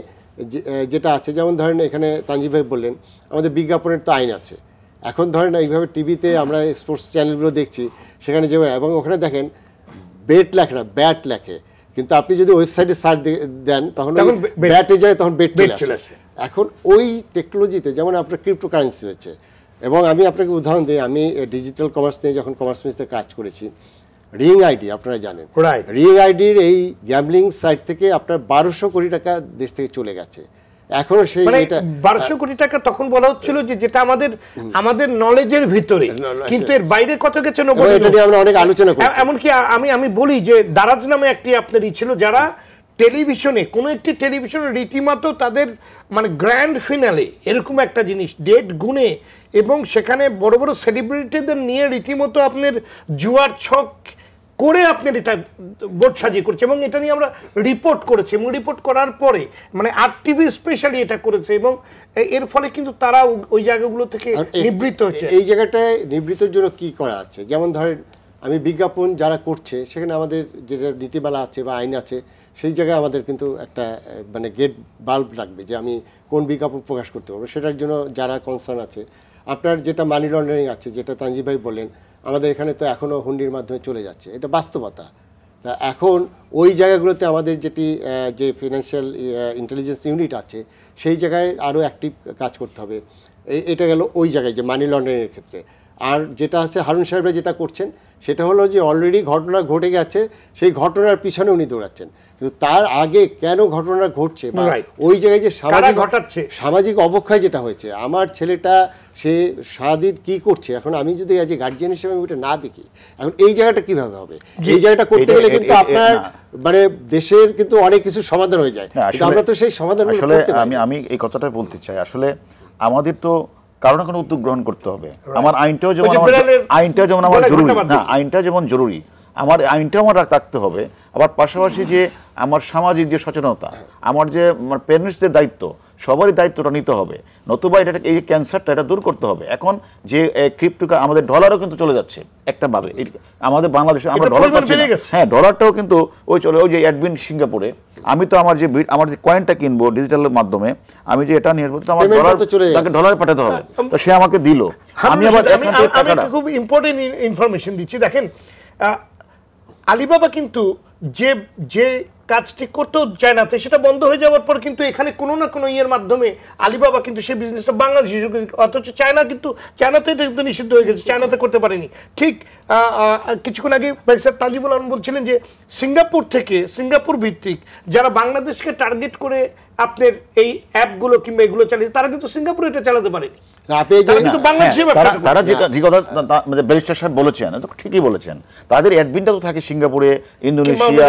যেটা আছে, যেমন ধরেন এখানে তানজিব ভাই বললেন আমাদের বিজ্ঞাপনের তো আইন আছে। এখন ধরেন এইভাবে টিভিতে আমরা স্পোর্টস চ্যানেলগুলো দেখছি, সেখানে যেমন, এবং ওখানে দেখেন বেট লেখে না, ব্যাট লেখে, কিন্তু আপনি যদি ওয়েবসাইটে সার্চ দেন তখন ব্যাটে যায়, তখন বেট চলে আসে। এখন ওই টেকনোলজিতে যেমন আপনার ক্রিপ্টোকারেন্সি হয়েছে, এবং আমি আপনাকে উদাহরণ দিই, আমি ডিজিটাল কমার্স নিয়ে যখন কমার্স মিনিস্ট্রিতে কাজ করেছি, রিং আইডি আপনারা জানেন, রিং আইডির এই গ্যাম্বলিং সাইট থেকে আপনার 1200 কোটি টাকা দেশ থেকে চলে গেছে। এখনো সেই 1200 কোটি টাকা তখন বলা হচ্ছিল যে যেটা আমাদের নলেজের ভিতরে, কিন্তু এর বাইরে কত গেছে আমরা অনেক আলোচনা করি। এমনকি আমি বলি যে দারাজ নামে একটি আপনারই ছিল, যারা টেলিভিশনে কোনো একটি টেলিভিশনে রীতিমতো তাদের মানে গ্র্যান্ড ফিনালে এরকম একটা জিনিস ডেট গুনে, এবং সেখানে বড় বড় সেলিব্রিটিদের নিয়ে রীতিমতো আপনার জুয়ার ছক করে আপনার এটা বোর্ড সাজিয়ে করছে, এবং এটা নিয়ে আমরা রিপোর্ট করেছি, এবং রিপোর্ট করার পরে মানে RTV স্পেশালি এটা করেছে, এবং এর ফলে কিন্তু তারা ওই জায়গাগুলো থেকে নিবৃত্ত হচ্ছে। এই জায়গাটায় নিবৃত্তর জন্য কি করা আছে, যেমন ধরেন আমি বিজ্ঞাপন যারা করছে সেখানে আমাদের যেটা নীতিমালা আছে বা আইন আছে, সেই জায়গায় আমাদের কিন্তু একটা মানে গেট বাল্ব লাগবে যে আমি কোন বিজ্ঞাপন প্রকাশ করতে পারবো, সেটার জন্য যারা কনসার্ন আছে। আপনার যেটা মানি লন্ডারিং আছে, যেটা তানজিব ভাই বললেন, আমাদের এখানে তো এখনও হুন্ডির মাধ্যমে চলে যাচ্ছে, এটা বাস্তবতা। তা এখন ওই জায়গাগুলোতে আমাদের যে ফিনান্সিয়াল ইন্টেলিজেন্স ইউনিট আছে, সেই জায়গায় আরও অ্যাক্টিভ কাজ করতে হবে। এটা গেল ওই জায়গায় যে মানি লন্ডারিংয়ের ক্ষেত্রে। আর যেটা আছে হারুন সাহেবরা যেটা করছেন, সেটা হলো যে অলরেডি ঘটনা ঘটে গেছে, সেই ঘটনার পিছনে উনি দৌড়াচ্ছেন, কিন্তু তার আগে কেন ঘটনা ঘটছে বা ওই জায়গায় যে সামাজিক অবক্ষয় যেটা হয়েছে, আমার ছেলেটা সে সারাদিন কি করছে, এখন আমি যদি আজ গার্জিয়ান হিসেবে ওইটা না দেখি, এখন এই জায়গাটা কিভাবে হবে? এই জায়গাটা করতে গেলে কিন্তু আপনার মানে দেশের কিন্তু অনেক কিছু সমাধান হয়ে যায়, আমরা তো সেই সমাধান আসলে আমি এই কথাটা বলতে চাই, আসলে আমাদের তো কারণ কোনো উদ্যোগ গ্রহণ করতে হবে। আমার আইনটাও যেমন আমার জরুরি, না আইনটা যেমন জরুরি, আমার আইনটাও আমার রাখতে হবে, আবার পাশাপাশি যে আমার সামাজিক যে সচেতনতা, আমার যে প্যারেন্টসদের দায়িত্ব, সবারই দায়িত্বটা নিতে হবে, নতুবা এটা এই ক্যান্সারটা এটা দূর করতে হবে। এখন যে ক্রিপ্টো আমাদের ডলারও কিন্তু চলে যাচ্ছে একটা ভাবে, আমাদের বাংলাদেশে আমরা ডলার পাচ্ছি, হ্যাঁ ডলারটাও কিন্তু ওই যে অ্যাডমিন সিঙ্গাপুরে, আমি তো আমার যে কয়েনটা কিনবো ডিজিটালের মাধ্যমে, আমি যে এটা নিয়ে আসবো, আমার ডলার পাঠাতে হবে, তো সে আমাকে দিল, আমি আবার খুব ইম্পর্টেন্ট ইনফরমেশন দিচ্ছি। দেখেন আলিবাবা কিন্তু যে যে কাজটি করতেও চায়নাতে সেটা বন্ধ হয়ে যাওয়ার পর কিন্তু এখানে কোনো না কোনো ইয়ের মাধ্যমে আলিবাবা কিন্তু সেই বিজনেসটা বাংলাদেশে, অথচ চায়না কিন্তু চায়নাতে এটা কিন্তু নিষিদ্ধ হয়ে গেছে, চায়নাতে করতে পারেনি। ঠিক কিছুক্ষণ আগে ব্যারিস্টার তানজিবুল আলম বলছিলেন যে সিঙ্গাপুর ভিত্তিক যারা বাংলাদেশকে টার্গেট করে আপনার এই অ্যাপগুলো কিংবা এগুলো চালিয়ে তারা কিন্তু সিঙ্গাপুরে এটা চালাতে পারেনি। তারা যে কথা ব্যারিস্টার সাহেব বলেছেন ঠিকই বলেছেন, তাদের অ্যাডমিনটা তো থাকে সিঙ্গাপুরে, ইন্দোনেশিয়া,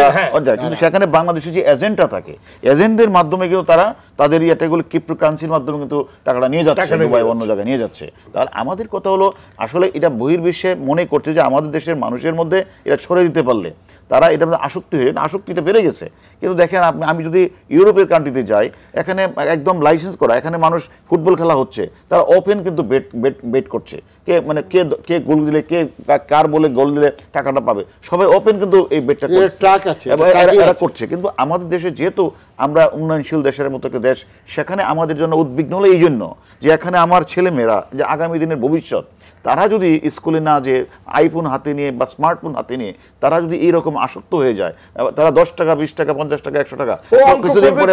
কিন্তু সেখানে বাংলাদেশের যে এজেন্টরা থাকে, এজেন্টদের মাধ্যমে কিন্তু তারা তাদের ইয়েটাগুলো ক্রিপ্টোকারেন্সির মাধ্যমে কিন্তু টাকাটা নিয়ে যাচ্ছে দুবাই, অন্য জায়গায় নিয়ে যাচ্ছে। তাহলে আমাদের কথা হলো আসলে এটা বহির্বিশ্বে মনে করছে যে আমাদের দেশের মানুষের মধ্যে এটা ছড়িয়ে দিতে পারলে তারা এটা আসক্তি হয়ে, আসক্তিটা বেড়ে গেছে। কিন্তু দেখেন আমি যদি ইউরোপের কান্ট্রিতে যাই, এখানে একদম লাইসেন্স করা, এখানে মানুষ ফুটবল খেলা হচ্ছে, তারা ওপেন কিন্তু বেট করছে, কে মানে কে গোল দিলে, কে কার বলে গোল দিলে টাকাটা পাবে, সবাই ওপেন কিন্তু এই বেটটা করছে। কিন্তু আমাদের দেশে যেহেতু আমরা উন্নয়নশীল দেশের মতো একটা দেশ, সেখানে আমাদের জন্য উদ্বিগ্ন হলো এই জন্য যে এখানে আমার ছেলেমেয়েরা যে আগামী দিনের ভবিষ্যৎ, তারা যদি স্কুলে না যে আইফোন হাতে নিয়ে বা স্মার্টফোন হাতে নিয়ে তারা যদি এইরকম আসক্ত হয়ে যায়, তারা 10 টাকা 20 টাকা 50 টাকা 100 টাকা কিছুদিন পরে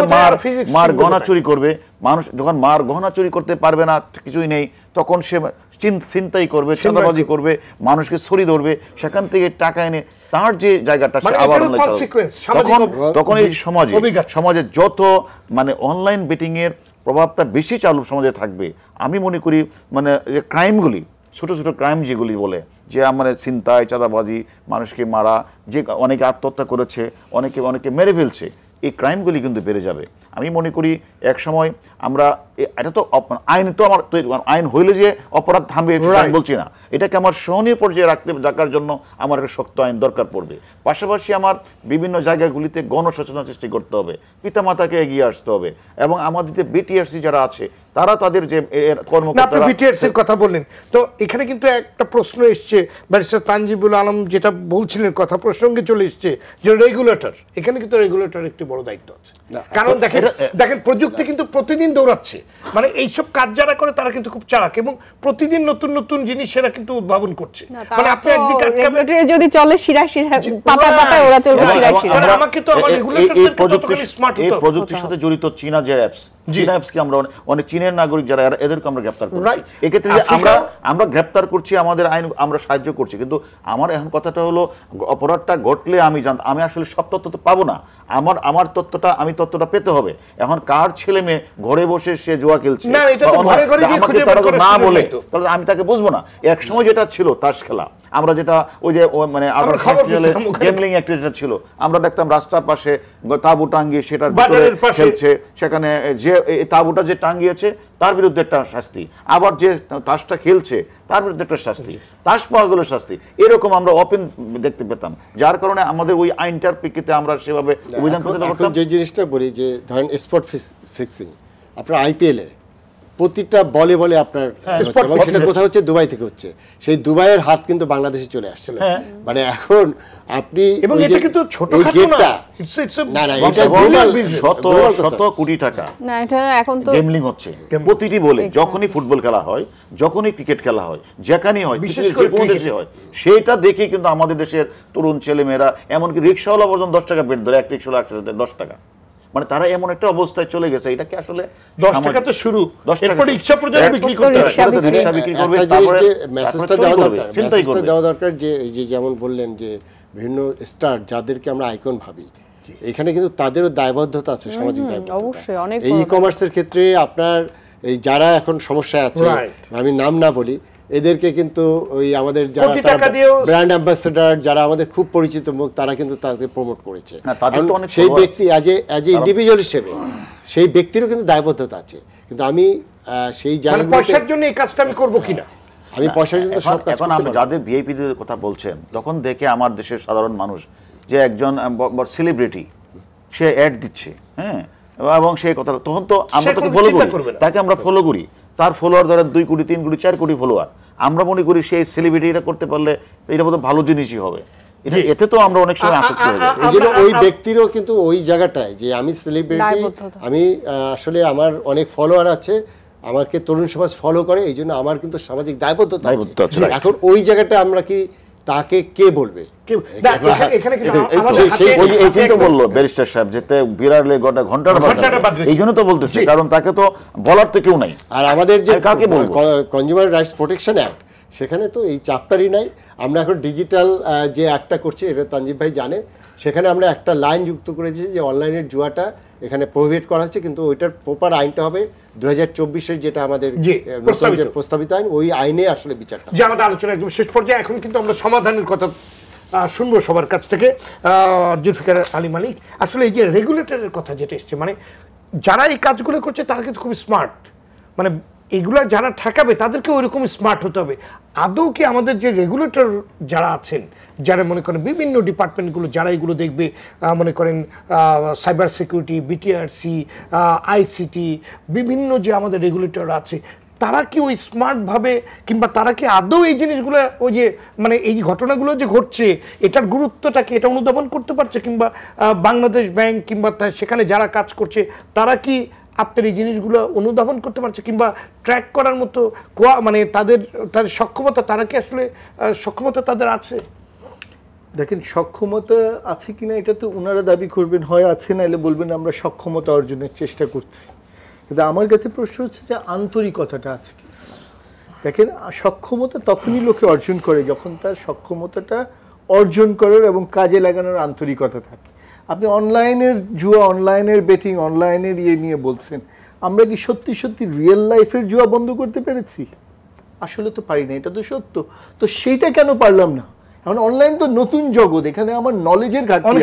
মার গহনা চুরি করবে। মানুষ যখন মার গহনা চুরি করতে পারবে না, কিছুই নেই, তখন সে চিন্তাই করবে, চাঁদাবাজি করবে, মানুষকে ছড়ি ধরবে, সেখান থেকে টাকা এনে তার যে জায়গাটা সে আবার তখন এই সমাজে যত মানে অনলাইন বেটিং এর প্রভাবটা বেশি চালু সমাজে থাকবে। আমি মনে করি মানে যে ক্রাইমগুলি, ছোট ছোট ক্রাইম যেগুলি বলে যে আমার ছিনতাই, চাঁদাবাজি, মানুষকে মারা, যে অনেকে আত্মহত্যা করেছে, অনেকে মেরে ফেলছে, এই ক্রাইমগুলি কিন্তু বেড়ে যাবে। আমি মনে করি এক সময় আমরা এটা তো আইন তো আমার আইন হইলে যে অপরাধ থামবে বলছি না, এটাকে আমার সহনীয় পর্যায়ে রাখার জন্য আমার একটা শক্ত আইন দরকার পড়বে। পাশাপাশি আমার বিভিন্ন জায়গাগুলিতে গণসচেতনতা সৃষ্টি করতে হবে, পিতামাতাকে এগিয়ে আসতে হবে, এবং আমাদের যে বিটিআরসি যারা আছে তারা তাদের যে কর্মকর্তারা বিটিআরসির কথা বললেন, তো এখানে কিন্তু একটা প্রশ্ন এসছে, ব্যারিস্টার তানজিবুল আলম যেটা বলছিলেন কথা প্রসঙ্গে চলে এসছে যে রেগুলেটর, এখানে কিন্তু রেগুলেটর একটি বড় দায়িত্ব আছে। কারণ দেখেন প্রযুক্তি কিন্তু প্রতিদিন দৌড়াচ্ছে, মানে এইসব কাজ যারা করে তারা কিন্তু খুব চালাক এবং প্রতিদিন নতুন নতুন জিনিস এরা কিন্তু উদ্ভাবন করছে। মানে আপনি একদিকে যদি চলে পাতায় ওরা চলবে আমাকে তো আমার রেগুলেটরদের কতখানি স্মার্ট হতে হবে। এই প্রযুক্তির সাথে জড়িত চীনা যে অ্যাপস, চীনা অ্যাপসকে আমরা অনেক চীনের নাগরিক যারা এদেরকে আমরা গ্রেফতার করছি। এক্ষেত্রে আমরা গ্রেফতার করছি, আমাদের আইন আমরা সাহায্য করছি, কিন্তু আমার এখন কথাটা হলো অপরাধটা ঘটলে আমি আসলে সব তথ্য তো পাবো না, আমার তথ্যটা পেতে হবে। এখন কার ছেলে মেয়ে ঘরে বসে সে জুয়া খেলছে আমাকে তারা না বলে তাহলে আমি তাকে বুঝবো না। এক সময় যেটা ছিল তাস খেলা, আমরা যেটা ওই যে মানে গেমলিং অ্যাক্টিভিটি ছিল, আমরা দেখতাম রাস্তার পাশে তাঁবু টাঙ্গিয়ে সেটার ভিতরে খেলছে, সেখানে যে তাঁবুটা যে টাঙ্গিয়েছে তার বিরুদ্ধে একটা শাস্তি, আবার যে তাসটা খেলছে তার বিরুদ্ধে একটা শাস্তি, তাস পাওয়া গেল শাস্তি, এরকম আমরা ওপেন দেখতে পেতাম, যার কারণে আমাদের ওই আইনটার প্রেক্ষিতে আমরা সেভাবে অভিযান করতে পারতাম। যে জিনিসটা বলি যে ধরেন স্পট ফিক্সিং, আপনার আইপিএলে প্রতিটা বলে বলে আপনার সেটা কোথাও হচ্ছে, দুবাই থেকে হচ্ছে, সেই দুবাইয়ের হাত কিন্তু বাংলাদেশে চলে আসছে। মানে এখন আপনি শত কোটি টাকা গেমলিং হচ্ছে প্রতিটি বলে, যখনই ফুটবল খেলা হয়, যখনই ক্রিকেট খেলা হয়, যেখানেই হয়, যে কোনো দেশে হয়, সেটা দেখে কিন্তু আমাদের দেশের তরুণ ছেলে মেয়েরা, এমনকি রিক্সাওয়ালা পর্যন্ত 10 টাকা বেট ধরে, এক রিক্সাওয়ালা 10 টাকা, মানে তারা এমন একটা অবস্থায় চলে গেছে। এটা কি আসলে 10 টাকা তো শুরু, এরপর রিকশা পর্যন্ত বিক্রি করতে হবে, রিকশা বিক্রি করবে, তারপরে মেসেজটা দেওয়া দরকার যে যেমন বললেন যে বিভিন্ন স্টার যাদেরকে আমরা আইকন ভাবি, এখানে কিন্তু তাদেরও দায়বদ্ধতা আছে, সামাজিক দায়বদ্ধতা। এই ই কমার্সের ক্ষেত্রে আপনার এই যারা এখন সমস্যায় আছে, আমি নাম না বলি, এদেরকে কিন্তু ওই আমাদের যারা ব্র্যান্ড অ্যাম্বাসেডর, যারা আমাদের খুব পরিচিত মুখ, তারা কিন্তু তাদের প্রমোট করেছে। সেই ব্যক্তি অ্যাজ এ ইন্ডিভিজুয়াল হিসেবে সেই ব্যক্তিরও কিন্তু দায়বদ্ধতা আছে। কিন্তু আমি সেই জায়গায় পয়সার জন্য এই কাজটা আমি করব কিনা, আমি পয়সার জন্য সব কাজ করতে পারি। যাদের ভিআইপিদের কথা বলছেন, তখন দেখে আমার দেশের সাধারণ মানুষ যে একজন সেলিব্রিটি সে অ্যাড দিচ্ছে, হ্যাঁ, এবং সেই কথা, তখন তো আমরা তাকে ফলো করি, তাকে আমরা ফলো করি, তার ফলোয়ার ধরেন 2 কোটি 3 কোটি 4 কোটি ফলোয়ার, আমরা মনে করি সেই সেলিব্রিটি এটা করতে পারলে এটা বোধহয় ভালো জিনিসই হবে। এতে তো আমরা অনেক সময় আসক্ত হয়ে যাই। এইজন্য ওই ব্যক্তিরও কিন্তু ওই জায়গাটায় যে আমি সেলিব্রিটি, আমি আসলে আমার অনেক ফলোয়ার আছে, আমাকে তরুণ সমাজ ফলো করে, এই জন্য আমার কিন্তু সামাজিক দায়বদ্ধতা আছে। এখন ওই জায়গাটা আমরা কি তাকে কে বলবে? বললো ব্যারিস্টার সাহেব যেতে বিড়ালে গোটা ঘন্টার এই জন্য তো বলতেছে, কারণ তাকে তো বলার তো কেউ নাই। আর আমাদের যে কনজিউমার রাইটস প্রোটেকশন অ্যাক্ট, সেখানে তো এই চাপটারই নাই। আমরা এখন ডিজিটাল যে অ্যাক্টটা করছি, এটা তানজিব ভাই জানে, সেখানে আমরা একটা লাইন যুক্ত করেছি যে অনলাইনের জুয়াটা এখানে প্রোহিবিট করা হচ্ছে, কিন্তু ওইটার প্রপার আইনটা হবে 2024-এর যেটা আমাদের প্রস্তাবিত আইন, ওই আইনে আসলে বিচারটা। যে আমাদের আলোচনা একদম শেষ পর্যায়ে, এখন কিন্তু আমরা সমাধানের কথা শুনবো সবার কাছ থেকে। জুলফিকার আলী মালিক, আসলে এই যে রেগুলেটরের কথা যেটা এসছে, মানে যারা এই কাজগুলো করছে তারা কিন্তু খুব স্মার্ট, মানে এগুলা যারা ঠেকাবে তাদেরকে ওইরকম স্মার্ট হতে হবে। আদৌ কি আমাদের যে রেগুলেটর যারা আছেন, যারা মনে করেন বিভিন্ন ডিপার্টমেন্টগুলো যারা এগুলো দেখবে, মনে করেন সাইবার সিকিউরিটি, বিটিআরসি, আইসিটি, বিভিন্ন যে আমাদের রেগুলেটর আছে, তারা কি ওই স্মার্টভাবে, কিংবা তারা কি আদৌ এই জিনিসগুলো, ওই যে মানে এই ঘটনাগুলো যে ঘটছে এটার গুরুত্বটাকে এটা অনুধাবন করতে পারছে, কিংবা বাংলাদেশ ব্যাংক কিংবা সেখানে যারা কাজ করছে তারা কি আপনার এই জিনিসগুলো অনুধাবন করতে পারছে, কিংবা ট্র্যাক করার মতো মানে তাদের সক্ষমতা, তারা কি আসলে সক্ষমতা তাদের আছে? দেখেন, সক্ষমতা আছে কিনা এটা তো ওনারা দাবি করবেন, হয় আছে, না এলে বলবেন আমরা সক্ষমতা অর্জনের চেষ্টা করছি। কিন্তু আমার কাছে প্রশ্ন হচ্ছে যে আন্তরিকতাটা আছে কি। দেখেন, সক্ষমতা তখনই লোকে অর্জন করে যখন তার সক্ষমতাটা অর্জন করার এবং কাজে লাগানোর আন্তরিকতা থাকে। আপনি অনলাইনের জুয়া, অনলাইনের বেটিং, অনলাইনের নিয়ে বলছেন, আমরা কি সত্যি সত্যি রিয়েল লাইফের জুয়া বন্ধ করতে পেরেছি? আসলে তো পারি না, এটা তো সত্য। তো সেইটা কেন পারলাম না? এখন অনলাইন তো নতুন জগৎ, এখানে আমার নলেজের ঘাটতি,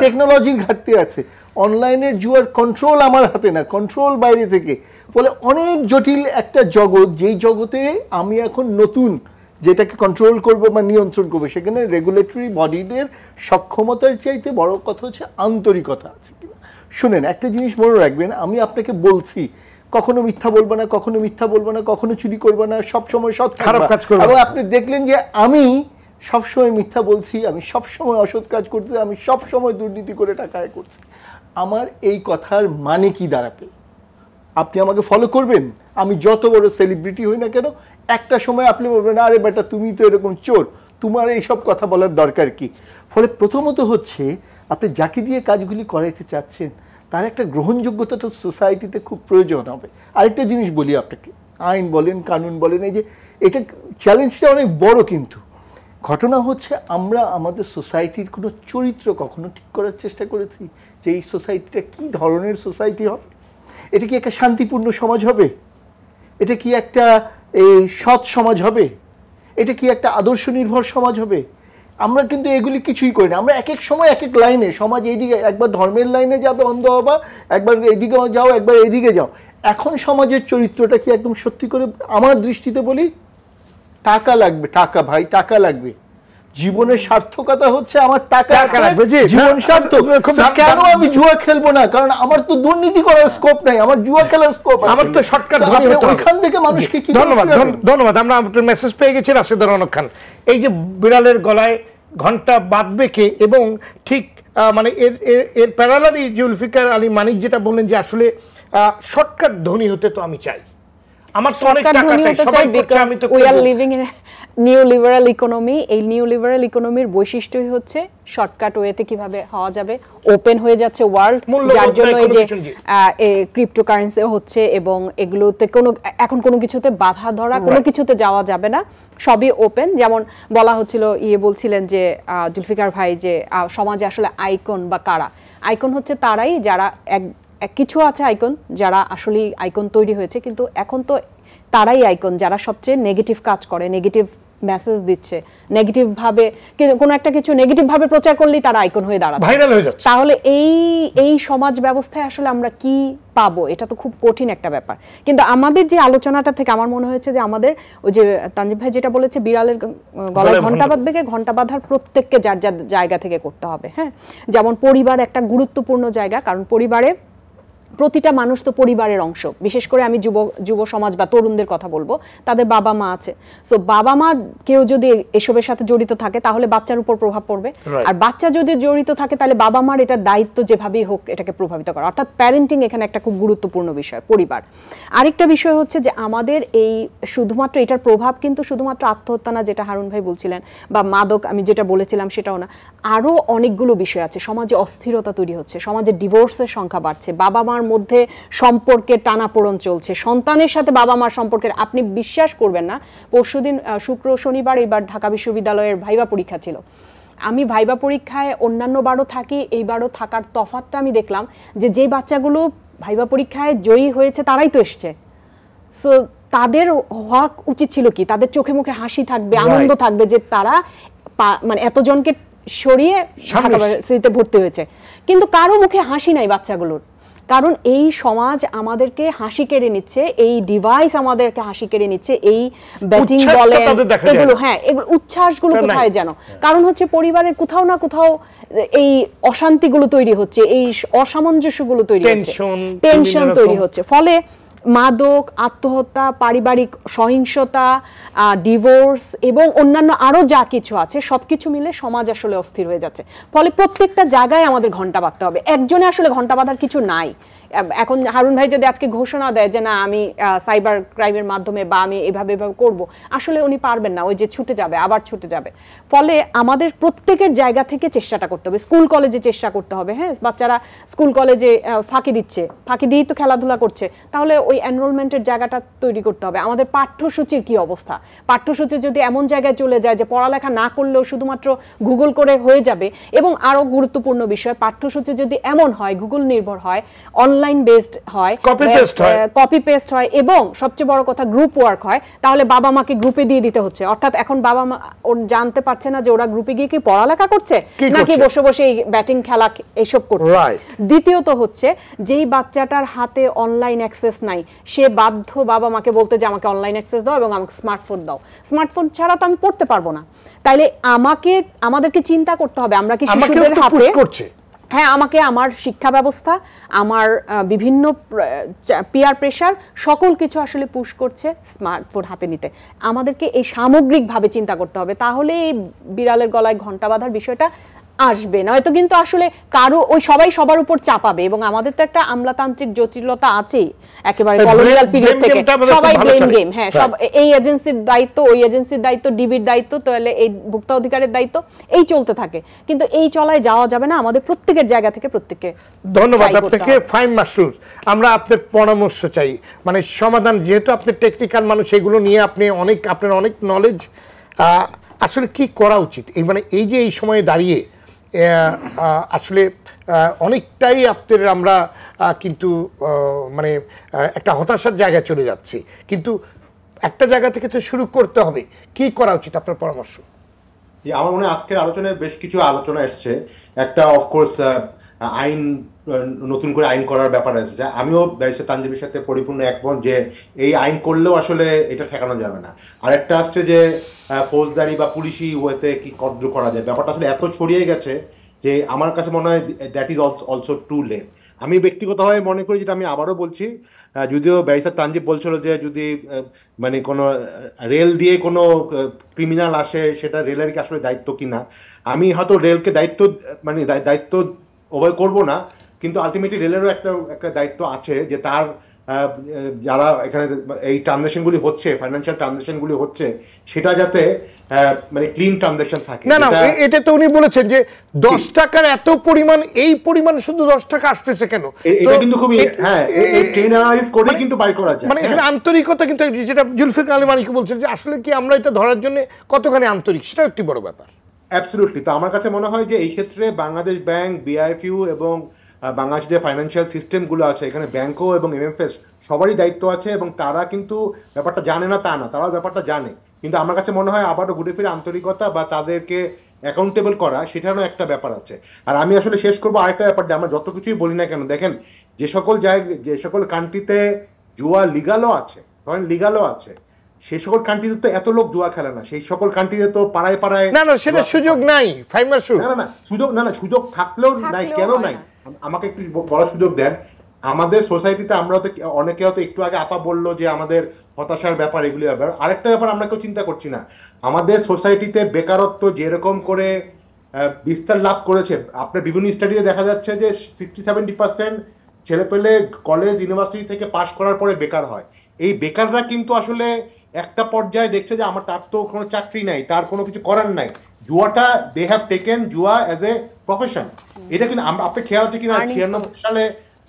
টেকনোলজির ঘাটতি আছে। অনলাইনের জুয়ার কন্ট্রোল আমার হাতে না, কন্ট্রোল বাইরে থেকে। ফলে অনেক জটিল একটা জগৎ, যেই জগতে আমি এখন নতুন, যেটাকে কন্ট্রোল করব বা নিয়ন্ত্রণ করবো, সেখানে রেগুলেটরি বডিদের সক্ষমতার চাইতে বড় কথা হচ্ছে আন্তরিকতা আছে কিনা। শুনেন, একটা জিনিস মনে রাখবেন, আমি আপনাকে বলছি কখনো মিথ্যা বলবো না, কখনো মিথ্যা বলবো না, কখনো চুরি করবো না, সবসময় সৎ খারাপ কাজ করবো। এবং আপনি দেখলেন যে আমি সবসময় মিথ্যা বলছি, আমি সবসময় অসৎ কাজ করছি, আমি সবসময় দুর্নীতি করে টাকা আয় করছি। আমার এই কথার মানে কি দাঁড়াবে? আপনি আমাকে ফলো করবেন, আমি যত বড় সেলিব্রিটি হই না কেন, একটা সময় আপনি বলবেন আরে বেটা তুমি তো এরকম চোর, তোমার এইসব কথা বলার দরকার কি? ফলে প্রথমত হচ্ছে আপনি যাকে দিয়ে কাজগুলি করাইতে চাচ্ছেন তার একটা গ্রহণযোগ্যতা তো সোসাইটিতে খুব প্রয়োজন হবে। আরেকটা জিনিস বলি আপনাকে, আইন বলেন, কানুন বলেন, এই যে এটা চ্যালেঞ্জটা অনেক বড়, কিন্তু ঘটনা হচ্ছে আমরা আমাদের সোসাইটির কোনো চরিত্র কখনো ঠিক করার চেষ্টা করেছি যে এই সোসাইটিটা কী ধরনের সোসাইটি হবে? এটা কি একটা শান্তিপূর্ণ সমাজ হবে? এটা কি একটা সৎ সমাজ হবে? এটা কি একটা আদর্শ নির্ভর সমাজ হবে? আমরা কিন্তু এগুলি কিছুই করি না। আমরা এক এক সময় এক এক লাইনে, সমাজ এইদিকে একবার ধর্মের লাইনে যাবে অন্ধ হবা, একবার এইদিকে যাও, একবার এইদিকে যাও। এখন সমাজের চরিত্রটা কি একদম সত্যি করে আমার দৃষ্টিতে বলি, টাকা লাগবে, টাকা ভাই, টাকা লাগবে। জীবনের সার্থকতা হচ্ছে আমার টাকা লাগবে, জীবন সার্থক। কেন আমি জুয়া খেলবো না? কারণ আমার তো দুর্নীতি করার স্কোপ নাই, আমার জুয়া খেলার স্কোপ, আমার তো শর্টকাট। ওইখান থেকে মানুষকে কি? ধন্যবাদ। আমরা মেসেজ পেয়ে গেছি রাশেদুর রহমান খান। এই যে বিড়ালের গলায় ঘন্টা বাঁধবে কে, এবং ঠিক মানে এর প্যারালালি জুলফিকার আলী মানিক যেটা বললেন যে আসলে শর্টকাট ধনী হতে তো আমি চাই, আমার তো অনেক টাকা চাই, সবাই করছে, আমি তো। We are living in new liberal economy. এই নিউ লিবারাল ইকোনমির বৈশিষ্ট্যই হচ্ছে শর্টকাট ওয়েতে কিভাবে হওয়া যাবে। ওপেন হয়ে যাচ্ছে ওয়ার্ল্ড, যার জন্য এই যে ক্রিপ্টোকারেন্সি হচ্ছে, এবং এগুলোতে এখন কোনো কিছুতে বাধা ধরা, কোনো কিছুতে যাওয়া যাবে না, সবই ওপেন। যেমন বলা হচ্ছিল, বলছিলেন যে জুলফিকার ভাই, যে সমাজে আসলে আইকন বা কারা, আইকন হচ্ছে তারাই যারা কিছু আছে আইকন যারা আসলে আইকন তৈরি হয়েছে, কিন্তু এখন তো তারাই আইকন যারা সবচেয়ে নেগেটিভ কাজ করে, নেগেটিভ মেসেজ দিচ্ছে, নেগেটিভ ভাবে কোনো একটা কিছু নেগেটিভ ভাবে প্রচার করলেই তারা আইকন হয়ে দাঁড়াচ্ছে, ভাইরাল হয়ে যাচ্ছে। তাহলে এই সমাজ ব্যবস্থায় আসলে আমরা কি পাবো? এটা তো খুব কঠিন একটা ব্যাপার। কিন্তু আমাদের যে আলোচনাটা থেকে আমার মনে হয়েছে যে আমাদের ওই যে তানজিব ভাই যেটা বলেছে, বিড়ালের গলায় ঘন্টা বাঁধবে, ঘন্টা বাঁধার প্রত্যেককে যার যার জায়গা থেকে করতে হবে। হ্যাঁ, যেমন পরিবার একটা গুরুত্বপূর্ণ জায়গা, কারণ পরিবারে প্রতিটা মানুষ তো পরিবারের অংশ, বিশেষ করে আমি যুব সমাজ বা তরুণদের কথা বলবো, তাদের বাবা মা আছে। সো বাবা মা কেউ যদি এসবের সাথে জড়িত থাকে তাহলে বাচ্চার উপর প্রভাব পড়বে, আর বাচ্চা যদি জড়িত থাকে তাহলে বাবা মার এটা দায়িত্ব যেভাবেই হোক এটাকে প্রভাবিত করা, অর্থাৎ প্যারেন্টিং এখানে একটা খুব গুরুত্বপূর্ণ বিষয়, পরিবার। আরেকটা বিষয় হচ্ছে যে আমাদের এই শুধুমাত্র এটার প্রভাব কিন্তু শুধুমাত্র আত্মহত্যা না, যেটা হারুন ভাই বলছিলেন, বা মাদক আমি যেটা বলেছিলাম সেটাও না, আরও অনেকগুলো বিষয় আছে। সমাজে অস্থিরতা তৈরি হচ্ছে, সমাজে ডিভোর্সের সংখ্যা বাড়ছে, বাবা মার মধ্যে সম্পর্কের টানাপোড়ন চলছে, সন্তানের সাথে বাবা মার সম্পর্কের, আপনি বিশ্বাস করবেন না, পরশুদিন শুক্র শনিবার এইবার ঢাকা বিশ্ববিদ্যালয়ের ভাইবা পরীক্ষা ছিল। আমি ভাইবা পরীক্ষায় অন্যান্য বারও থাকি, এইবারও থাকার তফাৎটা আমি দেখলাম যে যে বাচ্চাগুলো ভাইবা পরীক্ষায় জয়ী হয়েছে তারাই তো এসছে। সো তাদের হওয়া উচিত ছিল কি, তাদের চোখে মুখে হাসি থাকবে, আনন্দ থাকবে যে তারা মানে এতজনকে সরিয়ে ঢাকা ভার্সিটিতে ভর্তি হয়েছে, কিন্তু কারো মুখে হাসি নাই বাচ্চাগুলোর। কারণ এই সমাজ আমাদেরকে হাসি কেড়ে নিচ্ছে, এই ডিভাইস আমাদেরকে হাসি কেড়ে নিচ্ছে, এই ব্যাটিং বলে এগুলো, হ্যাঁ এগুলো উচ্ছ্বাসগুলো কোথায় যেন, কারণ হচ্ছে পরিবারের কোথাও না কোথাও এই অশান্তিগুলো তৈরি হচ্ছে, এই অসামঞ্জস্যগুলো তৈরি হচ্ছে, টেনশন তৈরি হচ্ছে, ফলে মাদক, আত্মহত্যা, পারিবারিক সহিংসতা, ডিভোর্স এবং অন্যান্য আরও যা কিছু আছে সবকিছু মিলে সমাজ আসলে অস্থির হয়ে যাচ্ছে। ফলে প্রত্যেকটা জায়গায় আমাদের ঘন্টা বাঁধতে হবে, একজনে আসলে ঘন্টা বাঁধার কিছু নাই। এখন হারুন ভাই যদি আজকে ঘোষণা দেয় যে না আমি সাইবার ক্রাইমের মাধ্যমে বা আমি এভাবে করব, আসলে উনি পারবেন না, ওই যে ছুটে যাবে, আবার ছুটে যাবে। ফলে আমাদের প্রত্যেকের জায়গা থেকে চেষ্টাটা করতে হবে, স্কুল কলেজে চেষ্টা করতে হবে। হ্যাঁ, বাচ্চারা স্কুল কলেজে ফাঁকি দিচ্ছে, ফাঁকি দিয়েই তো খেলাধুলা করছে, তাহলে ওই এনরোলমেন্টের জায়গাটা তৈরি করতে হবে। আমাদের পাঠ্যসূচির কি অবস্থা, পাঠ্যসূচি যদি এমন জায়গায় চলে যায় যে পড়ালেখা না করলেও শুধুমাত্র গুগল করে হয়ে যাবে, এবং আরও গুরুত্বপূর্ণ বিষয়, পাঠ্যসূচি যদি এমন হয় গুগল নির্ভর হয়, অনলাইন বেসড হয়, কপি পেস্ট হয়, এবং সবচেয়ে বড় কথা গ্রুপ ওয়ার্ক হয়, তাহলে বাবা মাকে গ্রুপে দিয়ে দিতে হচ্ছে। অর্থাৎ এখন বাবা মা জানতে পারছে না যে ওরা গ্রুপে গিয়ে কি পড়ালেখা করছে নাকি বসে বসে এই ব্যাটিং খেলা এসব করছে। দ্বিতীয়ত হচ্ছে যেই বাচ্চাটার হাতে অনলাইন অ্যাক্সেস নাই, সে বাধ্য বাবা মাকে বলতে যে আমাকে অনলাইন অ্যাক্সেস দাও এবং আমাকে স্মার্টফোন দাও, স্মার্টফোন ছাড়া তো আমি পড়তে পারবো না। তাইলে আমাদেরকে চিন্তা করতে হবে আমরা কি শিশুদের হাতে, হ্যাঁ আমাকে আমার শিক্ষা ব্যবস্থা, আমার বিভিন্ন পিয়ার প্রেশার সকল কিছু আসলে পুশ করছে স্মার্টফোন হাতে নিতে। আমাদেরকে এই সামগ্রিকভাবে চিন্তা করতে হবে, তাহলে এই বিড়ালের গলায় ঘন্টা বাঁধার বিষয়টা আসবে, নয়তো কিন্তু আসলে কারো ওই সবাই সবার উপর চাপাবে। এবং আমাদের তো একটা আমলাতান্ত্রিক জটিলতা আছেই একেবারে কলোনিয়াল পিরিয়ড থেকে, সবাই ব্লেম গেম, হ্যাঁ সব এই এজেন্সির দায়িত্ব, ওই এজেন্সির দায়িত্ব, ডিবির দায়িত্ব, তাহলে এই ভোক্তা অধিকারের দায়িত্ব, এই চলতে থাকে। কিন্তু এই চলায় যাওয়া যাবে না, আমাদের প্রত্যেকের জায়গা থেকে প্রত্যেককে। ধন্যবাদ আপনাকে ফাহিম মাসরুর। আমরা আপনার পরামর্শ চাই, মানে সমাধান, যেহেতু আপনি টেকনিক্যাল মানুষ, এগুলো নিয়ে আপনি আপনার অনেক নলেজ, আসলে কি করা উচিত এই মানে এই যে এই সময়ে দাঁড়িয়ে আসলে অনেকটাই আপনাদের আমরা কিন্তু মানে একটা হতাশার জায়গায় চলে যাচ্ছি, কিন্তু একটা জায়গা থেকে তো শুরু করতে হবে, কি করা উচিত আপনার পরামর্শ? আমার মনে হয় আজকের আলোচনায় বেশ কিছু আলোচনা এসছে। একটা অফকোর্স আইন, নতুন করে আইন করার ব্যাপার আছে, যা আমিও ব্যারিস্টার তানজিবের সাথে পরিপূর্ণ একমত যে এই আইন করলেও আসলে এটা ঠেকানো যাবে না। আরেকটা আসছে যে ফৌজদারি বা পুলিশি ওয়েতে কি কদ্র করা যায়, ব্যাপারটা আসলে এত ছড়িয়ে গেছে যে আমার কাছে মনে হয় that is also too late. আমি ব্যক্তিগতভাবে মনে করি, যেটা আমি আবারও বলছি, যদিও ব্যারিস্টার তানজিব বলছিল যে যদি মানে কোনো রেল দিয়ে কোনো ক্রিমিনাল আসে সেটা রেলের কি আসলে দায়িত্ব কিনা, আমি হয়তো রেলকে দায়িত্ব ওভাবে করবো না, কিন্তু আলটিমেটলি রেলেরও একটা দায়িত্ব আছে যে তার যারা এখানে এই ট্রানজাকশনগুলি হচ্ছে, ফাইন্যান্সিয়াল ট্রানজাকশনগুলি হচ্ছে, সেটা যাতে মানে ক্লিন ট্রানজাকশন থাকে। না না, এটা তো উনি বলেছেন যে 10 টাকার এত পরিমাণ, এই পরিমাণ শুধু 10 টাকা আসতেছে কেন, এটা কিন্তু খুবই হ্যাঁ ট্রেন অ্যানালাইজ করে কিন্তু বাই করা যায়। মানে এখানে আন্তরিকতা, কিন্তু যেটা জুলফিকার আলী মানিক বলছেন যে আসলে কি আমরা এটা ধরার জন্য কতখানি আন্তরিক, সেটা একটি বড় ব্যাপার। অ্যাবসলিউটলি। তো আমার কাছে মনে হয় যে এই ক্ষেত্রে বাংলাদেশ ব্যাংক, বিআইএফইউ এবং বাংলাদেশ যে ফাইন্যান্সিয়াল সিস্টেমগুলো আছে, এখানে ব্যাংকও এবং এমএফএস সবারই দায়িত্ব আছে, এবং তারা কিন্তু ব্যাপারটা জানে না তা না, তারাও ব্যাপারটা জানে, কিন্তু আমার কাছে মনে হয় আবারও ঘুরে ফিরে আন্তরিকতা বা তাদেরকে অ্যাকাউন্টেবল করা, সেটারও একটা ব্যাপার আছে। আর আমি আসলে শেষ করবো আরেকটা ব্যাপার, যে আমরা যত কিছুই বলি না কেন, দেখেন যে সকল কান্ট্রিতে জুয়া লিগালও আছে, ধরেন লিগালও আছে, সেই সকল কান্ট্রিতে তো এত লোক জুয়া খেলে না, সেই সকল কান্ট্রিতে তো পাড়ায় পাড়ায় না না সেটা সুযোগ নাই। সুযোগ থাকলেও নাই, কেন নাই? আমাকে একটু বড় সুযোগ দেন। আমাদের সোসাইটিতে আমরা তো অনেকে হয়তো একটু আগে আপা বললো যে আমাদের হতাশার ব্যাপার, এগুলি ব্যাপার। আরেকটা ব্যাপার আমরা কেউ চিন্তা করছি না, আমাদের সোসাইটিতে বেকারত্ব যেরকম করে বিস্তার লাভ করেছে, আপনার বিভিন্ন স্টাডিতে দেখা যাচ্ছে যে 60-70% ছেলেপেলে কলেজ ইউনিভার্সিটি থেকে পাশ করার পরে বেকার হয়। এই বেকাররা কিন্তু আসলে একটা পর্যায়ে দেখছে যে তার তো কোনো চাকরি নাই, তার কোনো কিছু করার নাই, জুয়াটা দে হ্যাভ টেকেন জুয়া অ্যাজ এ প্রফেশন। এটা কিন্তু আপনি খেয়াল আছে কিনা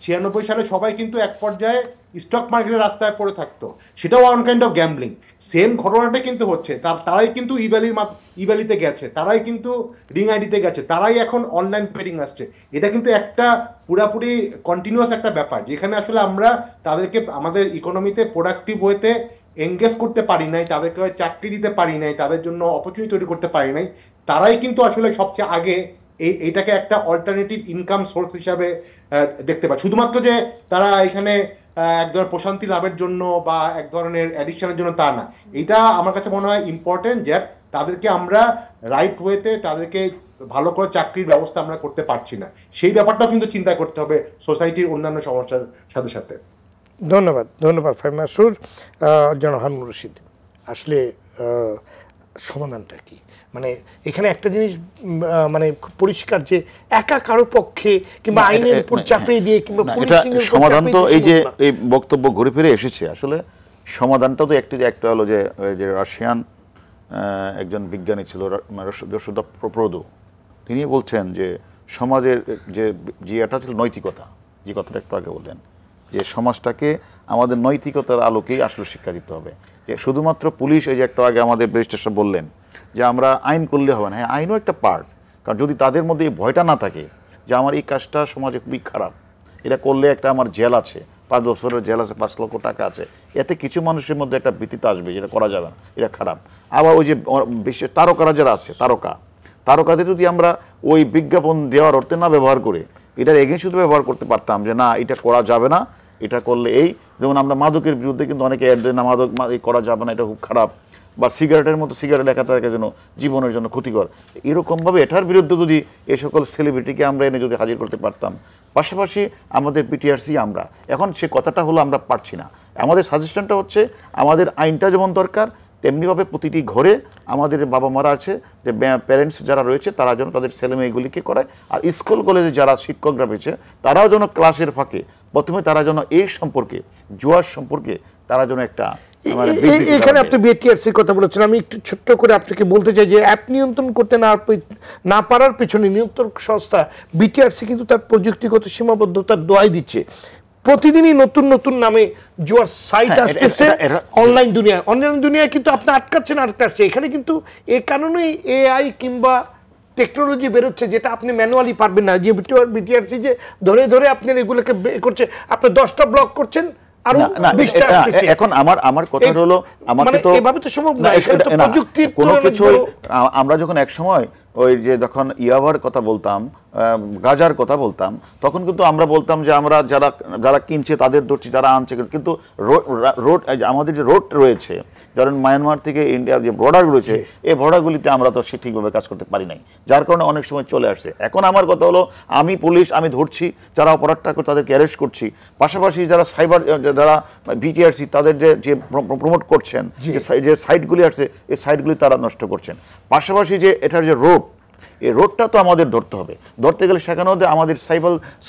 96 সালে সবাই কিন্তু এক পর্যায়ে স্টক মার্কেটের রাস্তায় পড়ে থাকতো, সেটাও one kind of gambling. Same ঘটনাটা কিন্তু হচ্ছে, তারাই কিন্তু ইভ্যালিতে গেছে, তারাই কিন্তু রিং আইডিতে গেছে, তারাই এখন অনলাইন ট্রেডিং আসছে। এটা কিন্তু একটা পুরাপুরি কন্টিনিউয়াস একটা ব্যাপার, যেখানে আসলে আমরা তাদেরকে আমাদের ইকোনমিতে প্রোডাক্টিভ ওয়েতে এঙ্গেজ করতে পারি নাই, তাদেরকে চাকরি দিতে পারি নাই, তাদের জন্য অপরচুনিটি তৈরি করতে পারি নাই। তারাই কিন্তু আসলে সবচেয়ে আগে এইটাকে একটা অল্টারনেটিভ ইনকাম সোর্স হিসাবে দেখতে পায়। শুধুমাত্র যে তারা এখানে এক ধরনের প্রশান্তি লাভের জন্য বা এক ধরনের অ্যাডিকশনের জন্য তা না। এটা আমার কাছে মনে হয় ইম্পর্টেন্ট যে তাদেরকে আমরা রাইট ওয়েতে তাদেরকে ভালো করে চাকরির ব্যবস্থা আমরা করতে পারছি না, সেই ব্যাপারটাও কিন্তু চিন্তা করতে হবে সোসাইটির অন্যান্য সমস্যার সাথে সাথে। ধন্যবাদ ফাহিম মাসুর। জনাব হারুন রশিদ, আসলে সমাধানটা কি? মানে এখানে একটা জিনিস মানে খুব পরিষ্কার যে একা কারো পক্ষে কিংবা আইনের উপর চাপিয়ে দিয়ে কিংবা সমাধান তো এই যে এই বক্তব্য ঘুরে ফিরে এসেছে, আসলে সমাধানটা তো একটা হলো যে রাশিয়ান একজন বিজ্ঞানী ছিল যশোদা প্রদু, তিনি বলছেন যে সমাজের যে এটা ছিল নৈতিকতা, যে কথাটা একটু আগে বললেন, যে সমাজটাকে আমাদের নৈতিকতার আলোকেই আসলে শিক্ষা দিতে হবে। যে শুধুমাত্র পুলিশ, এই যে একটু আগে আমাদের ব্যারিস্টার সাহেব বললেন যে আমরা আইন করলে হবে না, হ্যাঁ আইনও একটা পার্ট, কারণ যদি তাদের মধ্যে এই ভয়টা না থাকে যে আমার এই কাজটা সমাজে খুবই খারাপ, এটা করলে একটা আমার জেল আছে, 5 বছরের জেল আছে, 5 লক্ষ টাকা আছে, এতে কিছু মানুষের মধ্যে একটা ভীতিতে আসবে যেটা করা যাবে না, এটা খারাপ। আবার ওই যে বিশেষ তারকারা যারা আছে, তারকাদের যদি আমরা ওই বিজ্ঞাপন দেওয়ার অর্থে না ব্যবহার করে এটার এগেইনস্ট শুধু ব্যবহার করতে পারতাম যে না এটা করা যাবে না, এটা করলে এই, যেমন আমরা মাদকের বিরুদ্ধে কিন্তু অনেকে অ্যাড দেয় না, মাদক করা যাবে না, এটা খুব খারাপ, বা সিগারেটের মতো সিগারেট লেখা থাকে যেন জীবনের জন্য ক্ষতিকর, এরকমভাবে এটার বিরুদ্ধে যদি এই সকল সেলিব্রিটিকে আমরা এনে যদি হাজির করতে পারতাম, পাশাপাশি আমাদের পিটিআরসি আমরা এখন সে কথাটা হলো আমরা পারছি না। আমাদের সাজেশনটা হচ্ছে আমাদের আইনটা যেমন দরকার তেমনিভাবে প্রতিটি ঘরে আমাদের বাবা মারা আছে, যে প্যারেন্টস যারা রয়েছে তারা যেন তাদের ছেলে মেয়েগুলিকে করায়, আর স্কুল কলেজে যারা শিক্ষকরা রয়েছে তারাও যেন ক্লাসের ফাঁকে প্রথমে তারা যেন এই সম্পর্কে, জুয়ার সম্পর্কে তারা যেন একটা, এখানে আপনি বিটিআরসির কথা বলেছেন, আমি একটু ছোট্ট করে আপনাকে বলতে চাই যে অ্যাপ নিয়ন্ত্রণ করতে না পারার পেছনে নিয়ন্ত্রক সংস্থা বিটিআরসি কিন্তু তার প্রযুক্তিগত সীমাবদ্ধতার দোহাই দিচ্ছে। প্রতিদিনই নতুন নতুন নামে জুয়ার সাইট আসতেছে অনলাইন দুনিয়ায়, কিন্তু আপনি আটকাচ্ছে। এখানে কিন্তু এ কারণেই এআই কিংবা টেকনোলজি বেরোচ্ছে যেটা আপনি ম্যানুয়ালি পারবেন না। যে বিটিআরসি যে ধরে ধরে আপনি এগুলোকে করছে, আপনি 10টা ব্লক করছেন, এখন আমার কথা হলো আমাকে তো কোনো কিছু, আমরা যখন এক সময় ওই যে যখন ইয়াবার কথা বলতাম, গাজার কথা বলতাম, তখন কিন্তু আমরা বলতাম যে আমরা যারা কিনছে তাদের ধরছি, যারা আনছে, কিন্তু রোড আমাদের যে রোড রয়েছে, ধরেন মায়ানমার থেকে ইন্ডিয়ার যে বর্ডার রয়েছে, এই বর্ডারগুলিতে আমরা তো ঠিকভাবে কাজ করতে পারি নাই, যার কারণে অনেক সময় চলে আসছে। এখন আমার কথা হলো আমি পুলিশ, আমি ধরছি যারা অপরাধটা করে তাদেরকে অ্যারেস্ট করছি, পাশাপাশি যারা সাইবার, যারা বিটিআরসি তাদের যে প্রমোট করছেন, যে সাইটগুলি আসছে এই সাইটগুলি তারা নষ্ট করছেন, পাশাপাশি যে এটার যে রোড, এই রোডটা তো আমাদের ধরতে গেলে সেখানেও আমাদের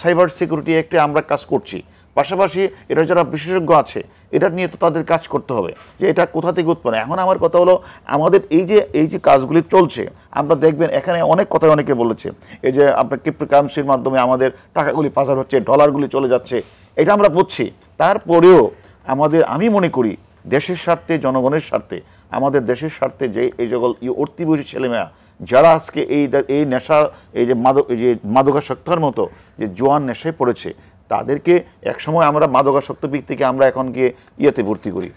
সাইবার সিকিউরিটি একটি আমরা কাজ করছি, পাশাপাশি এটা যারা বিশেষজ্ঞ আছে এটা নিয়ে তো তাদের কাজ করতে হবে যে এটা কোথা থেকে উৎপন্ন। এখন আমার কথা হলো আমাদের এই যে কাজগুলি চলছে, আমরা দেখবেন এখানে অনেক কথা অনেকে বলেছে, এই যে আপনার ক্রিপ্টোকারেন্সির মাধ্যমে আমাদের টাকাগুলি পাচার হচ্ছে, ডলারগুলি চলে যাচ্ছে, এটা আমরা বুঝছি। তারপরেও আমি মনে করি দেশের স্বার্থে, জনগণের স্বার্থে, আমাদের দেশের স্বার্থে যে এই সকল উঠতি বয়সী ছেলেমেয়া যারা আজকে এই নেশা, এই যে মাদকাসক্তর মতো যে জোয়ান নেশায় পড়েছে, তাদেরকে একসময় আমরা মাদকাসক্ত ব্যক্তিকে আমরা এখন গিয়ে ইয়েতে ভর্তি করি,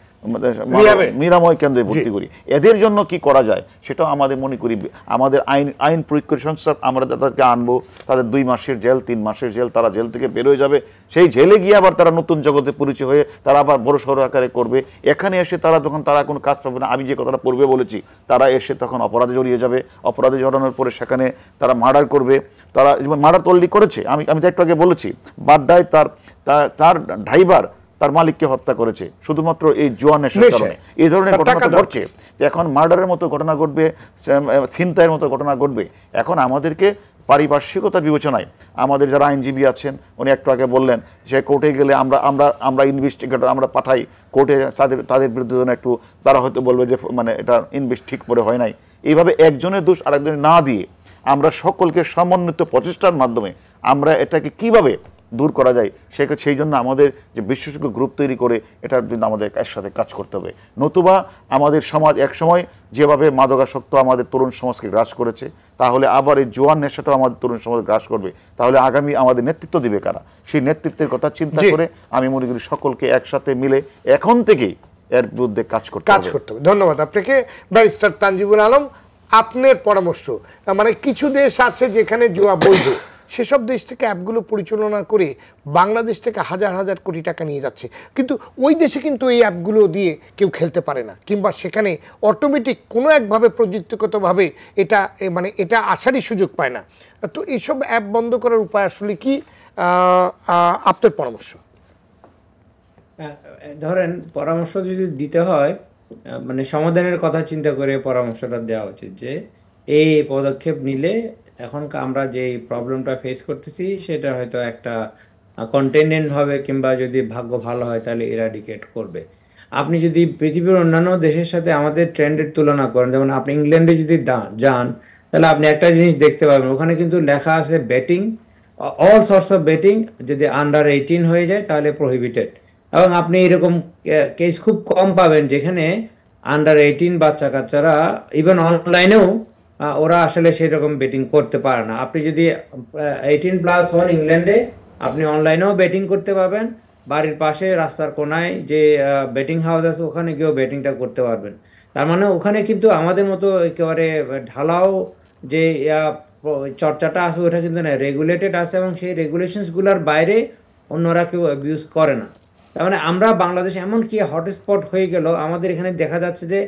নিরাময় কেন্দ্রে ভর্তি করি। এদের জন্য কি করা যায় সেটাও আমাদের মনে করি আমাদের আইন প্রয়োগ করে সংস্থা আমরা তাদেরকে আনবো, তাদের 2 মাসের জেল 3 মাসের জেল, তারা জেল থেকে বের হয়ে যাবে, সেই জেলে গিয়ে আবার তারা নতুন জগতে পরিচয় হয়ে তারা আবার বড় সড়ো আকারে করবে। এখানে এসে তারা যখন তারা কোনো কাজ পাবে না, আমি যে কথাটা পূর্বে বলেছি, তারা এসে তখন অপরাধে জড়িয়ে যাবে, অপরাধে জড়ানোর পরে সেখানে তারা মার্ডার করবে। তারা মার্ডার তো অলরেডি করেছে, আমি তো একটু আগে বলেছি, বাড্ডায় তার ড্রাইভার তার মালিককে হত্যা করেছে শুধুমাত্র এই জুয়া নেশার কারণে। এই ধরনের ঘটনা ঘটছে। এখন মার্ডারের মতো ঘটনা ঘটবে, ছিনতাইয়ের মতো ঘটনা ঘটবে। এখন আমাদেরকে পারিপার্শ্বিকতার বিবেচনায় আমাদের যারা আইনজীবী আছেন, উনি একটু আগে বললেন যে কোর্টে গেলে আমরা ইনভেস্টিগেটর আমরা পাঠাই কোর্টে, তাদের বিরুদ্ধে একটু তারা হয়তো বলবে যে মানে এটা ইনভেস্ট ঠিক করে হয় নাই। এইভাবে একজনের দোষ আরেকজনের না দিয়ে আমরা সকলকে সমন্বিত প্রচেষ্টার মাধ্যমে আমরা এটাকে কিভাবে দূর করা যায় সেই জন্য আমাদের যে বিশেষজ্ঞ গ্রুপ তৈরি করে এটার জন্য আমাদের একসাথে কাজ করতে হবে। নতুবা আমাদের সমাজ একসময় যেভাবে মাদকাসক্ত আমাদের তরুণ সমাজকে গ্রাস করেছে, তাহলে আবার এই জোয়ান নেশাটাও আমাদের তরুণ সমাজ গ্রাস করবে। তাহলে আগামী আমাদের নেতৃত্ব দিবে কারা? সেই নেতৃত্বের কথা চিন্তা করে আমি মনে করি সকলকে একসাথে মিলে এখন থেকেই এর বিরুদ্ধে কাজ করতে হবে। ধন্যবাদ আপনাকে ব্যারিস্টার তানজিবুল আলম। আপনার পরামর্শ, মানে কিছু দেশ আছে যেখানে জুয়া বৈধ, সেসব দেশ থেকে অ্যাপগুলো পরিচালনা করে বাংলাদেশ থেকে হাজার হাজার কোটি টাকা নিয়ে যাচ্ছে, কিন্তু ওই দেশে কিন্তু এই অ্যাপগুলো দিয়ে কেউ খেলতে পারে না, কিংবা সেখানে অটোমেটিক কোনো একভাবে প্রযুক্তিগতভাবে এটা আসারই সুযোগ পায় না। তো এইসব অ্যাপ বন্ধ করার উপায় আসলে কি, আপনার পরামর্শ? ধরেন পরামর্শ যদি দিতে হয়, মানে সমাধানের কথা চিন্তা করে পরামর্শটা দেওয়া উচিত যে এই পদক্ষেপ নিলে এখন আমরা যে প্রবলেমটা ফেস করতেছি সেটা হয়তো একটা কন্টেনমেন্ট হবে, কিংবা যদি ভাগ্য ভালো হয় তাহলে এরাডিকেট করবে। আপনি যদি পৃথিবীর অন্যান্য দেশের সাথে আমাদের ট্রেন্ডের তুলনা করেন, যেমন আপনি ইংল্যান্ডে যদি যান তাহলে আপনি একটা জিনিস দেখতে পাবেন, ওখানে কিন্তু লেখা আছে betting, all source of betting যদি আন্ডার 18 হয়ে যায় তাহলে প্রহিবিটেড। এবং আপনি এরকম কেস খুব কম পাবেন যেখানে আন্ডার 18 বাচ্চা কাচ্চারা ইভেন অনলাইনেও ওরা আসলে সেরকম বেটিং করতে পারে না। আপনি যদি 18+1 ইংল্যান্ডে আপনি অনলাইনেও বেটিং করতে পারবেন, বাড়ির পাশে রাস্তার কোনায় যে বেটিং হাউস আছে ওখানে গিয়েও বেটিংটা করতে পারবেন। তার মানে ওখানে কিন্তু আমাদের মতো একেবারে ঢালাও যে চর্চাটা আছে ওটা কিন্তু না, রেগুলেটেড আছে, এবং সেই রেগুলেশনসগুলোর বাইরে অন্যরা কেউ অ্যাবিউজ করে না। তার মানে আমরা বাংলাদেশ এমন কি হটস্পট হয়ে গেল, আমাদের এখানে দেখা যাচ্ছে যে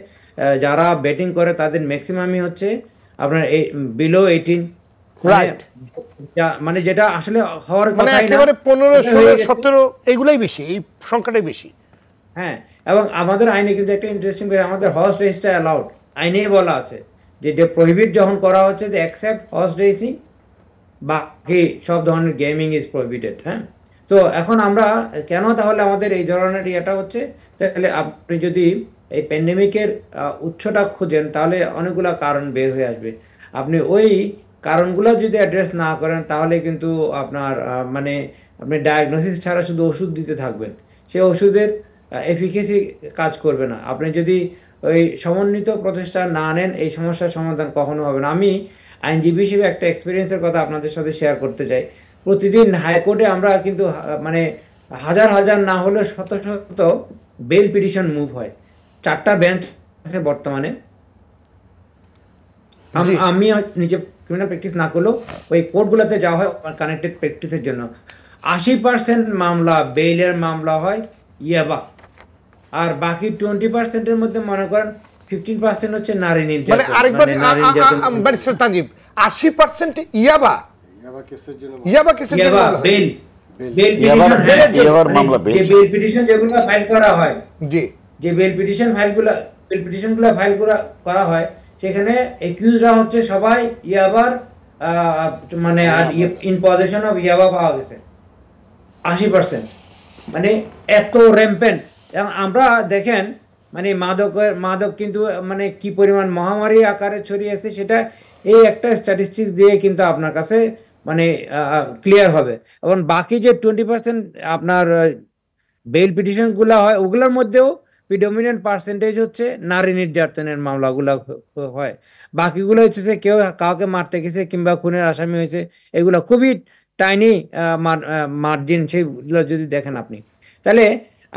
যারা বেটিং করে তাদের ম্যাক্সিমামই হচ্ছে আপনার বিলো 18, মানে যেটা আসলে হওয়ার কথা না, একেবারে 15, 16, 17 এগুলাই বেশি, এই সংখ্যাটাই বেশি। হ্যাঁ, এবং আমাদের আইনে কিন্তু একটা ইন্টারেস্টিং, আমাদের হর্স রেসটা অ্যালাউড, আইনেই বলা আছে যে প্রহিবিট যখন করা হচ্ছে যে অ্যাকসেপ্ট হর্স রেসিং, বাকি সব ধরনের গেমিং ইজ প্রহিবিটেড। হ্যাঁ, তো এখন আমরা কেন তাহলে আমাদের এই ধরনের ইয়েটা হচ্ছে, তাহলে আপনি যদি এই প্যান্ডেমিকের উৎসটা খুঁজেন তাহলে অনেকগুলো কারণ বের হয়ে আসবে। আপনি ওই কারণগুলো যদি অ্যাড্রেস না করেন তাহলে কিন্তু আপনার মানে আপনি ডায়াগনোসিস ছাড়া শুধু ওষুধ দিতে থাকবেন, সেই ওষুধের এফিকেসি কাজ করবে না। আপনি যদি ওই সমন্বিত প্রচেষ্টা না নেন এই সমস্যার সমাধান কখনো হবে না। আমি আইনজীবী হিসেবে একটা এক্সপিরিয়েন্সের কথা আপনাদের সাথে শেয়ার করতে চাই। প্রতিদিন হাইকোর্টে আমরা কিন্তু মানে হাজার হাজার না হলে শত শত বেল পিটিশন মুভ হয়। 4টা বেঞ্চ আছে বর্তমানে। আমি নিজে ক্রিমিনাল প্র্যাকটিস না করলেও ওই কোর্টগুলোতে যাওয়া হয় কানেক্টেড প্র্যাকটিসের জন্য। 80% মামলা বেইলের মামলা হয় ইয়াবা, আর বাকি 20%-এর মধ্যে মনে করেন 15% হচ্ছে নারী নির্যাতন। মানে আরেকবার ব্যারিস্টার তানজিব, 80% ইয়াবা কেসের জন্য বেল পিটিশন যেগুলো ফাইল করা হয়, যে বেল পিটিশনগুলো ফাইল করা হয় সেখানে একিউজরা হচ্ছে সবাই ইয়াবার মানে ইন পজিশন অফ ইয়াবা পাওয়া গেছে 80%। মানে এত র্যাম্পেন্ট। এবং আমরা দেখেন মানে মাদক কিন্তু মানে কি পরিমাণ মহামারী আকারে ছড়িয়েছে সেটা এই একটা স্ট্যাটিস্টিক্স দিয়ে কিন্তু আপনার কাছে মানে ক্লিয়ার হবে। এবং বাকি যে 20% আপনার বেল পিটিশনগুলো হয় ওগুলোর মধ্যেও প্রিডমিনেন্ট পার্সেন্টেজ হচ্ছে নারী নির্যাতনের মামলাগুলো হয়। বাকিগুলো হচ্ছে যে কেউ কাউকে মারতে গেছে কিংবা খুনের আসামি হয়েছে, এগুলো খুবই টাইনি মার্জিন, সেইগুলো যদি দেখেন আপনি। তাহলে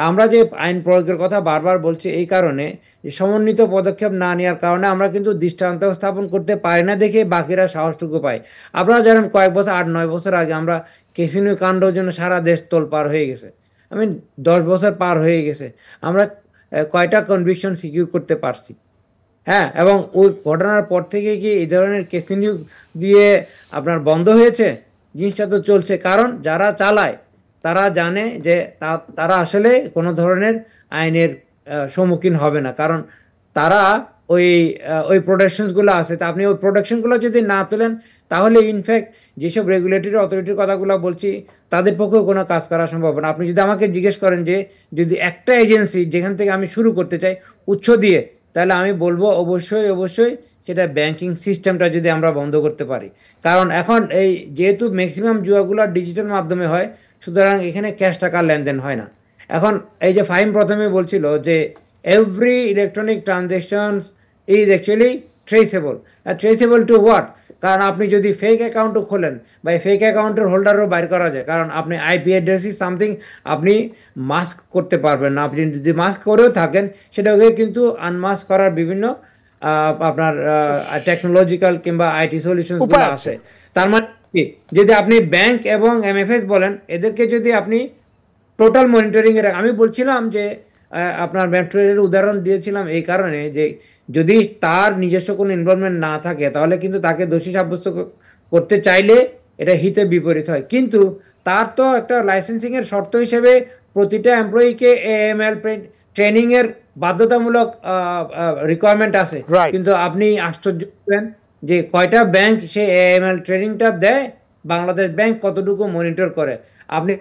আমরা যে আইন প্রয়োগের কথা বারবার বলছি এই কারণে যে সমন্বিত পদক্ষেপ না নেওয়ার কারণে আমরা কিন্তু দৃষ্টান্ত স্থাপন করতে পারি না দেখে বাকিরা সাহসটুকু পায়। আপনারা জানেন কয়েক বছর 8-9 বছর আগে আমরা ক্যাসিনো কাণ্ডের জন্য সারা দেশ তোলপাড় হয়ে গেছে। 10 বছর পার হয়ে গেছে, আমরা কয়টা কনভিকশন সিকিউর করতে পারছি? হ্যাঁ, এবং ওই ঘটনার পর থেকে কি এই ধরনের ক্যাসিনো দিয়ে আপনার বন্ধ হয়েছে? জিনিসটা তো চলছে, কারণ যারা চালায় তারা জানে যে তারা আসলে কোনো ধরনের আইনের সম্মুখীন হবে না, কারণ তারা ওই প্রোটেকশনসগুলো আছে। তা আপনি ওই প্রোটেকশনগুলো যদি না তোলেন তাহলে ইনফ্যাক্ট যেসব রেগুলেটরি অথরিটির কথাগুলো বলছি তাদের পক্ষেও কোনো কাজ করা সম্ভব না। আপনি যদি আমাকে জিজ্ঞেস করেন যে যদি একটা এজেন্সি যেখান থেকে আমি শুরু করতে চাই উৎস দিয়ে, তাহলে আমি বলবো অবশ্যই সেটা ব্যাংকিং সিস্টেমটা যদি আমরা বন্ধ করতে পারি। কারণ এখন এই যেহেতু ম্যাক্সিমাম জুয়াগুলো ডিজিটাল মাধ্যমে হয়, সুতরাং এখানে ক্যাশ টাকার লেনদেন হয় না। এখন এই যে ফাহিম প্রথমে বলছিল যে every electronic transactions is actually traceable to what? কারণ আপনি যদি ফেক অ্যাকাউন্টও খোলেন বা ফেক অ্যাকাউন্টের হোল্ডারও বাইর করা যায়, কারণ আপনি আইপি অ্যাড্রেস ইজ সামথিং আপনি মাস্ক করতে পারবেন না। আপনি যদি মাস্ক করেও থাকেন সেটাকে কিন্তু আনমাস্ক করার বিভিন্ন আপনার টেকনোলজিক্যাল কিংবা আইটি সলিউশনগুলো আছে। তার মানে কি, যদি আপনি ব্যাংক এবং এমএফএস বলেন, এদেরকে যদি আপনি টোটাল মনিটরিংয়ের, আমি বলছিলাম যে আপনার মেট্রো রেলের উদাহরণ দিয়েছিলাম এই কারণে যে যদি তার নিজস্ব কোনো ইনভলভমেন্ট না থাকে তাহলে কিন্তু তাকে দোষী সাব্যস্ত করতে চাইলে এটা হিতে বিপরীত হয়। কিন্তু তার তো একটা লাইসেন্সিংয়ের শর্ত হিসেবে প্রতিটা এমপ্লয়িকে AML ট্রেনিংয়ের বাধ্যতামূলক রিকোয়ারমেন্ট আছে, কিন্তু আপনি আশ্চর্য হবেন যে কয়টা ব্যাংক সে AML ট্রেনিংটা দেয়, বাংলাদেশ ব্যাংক কতটুকু মনিটর করে। আপনি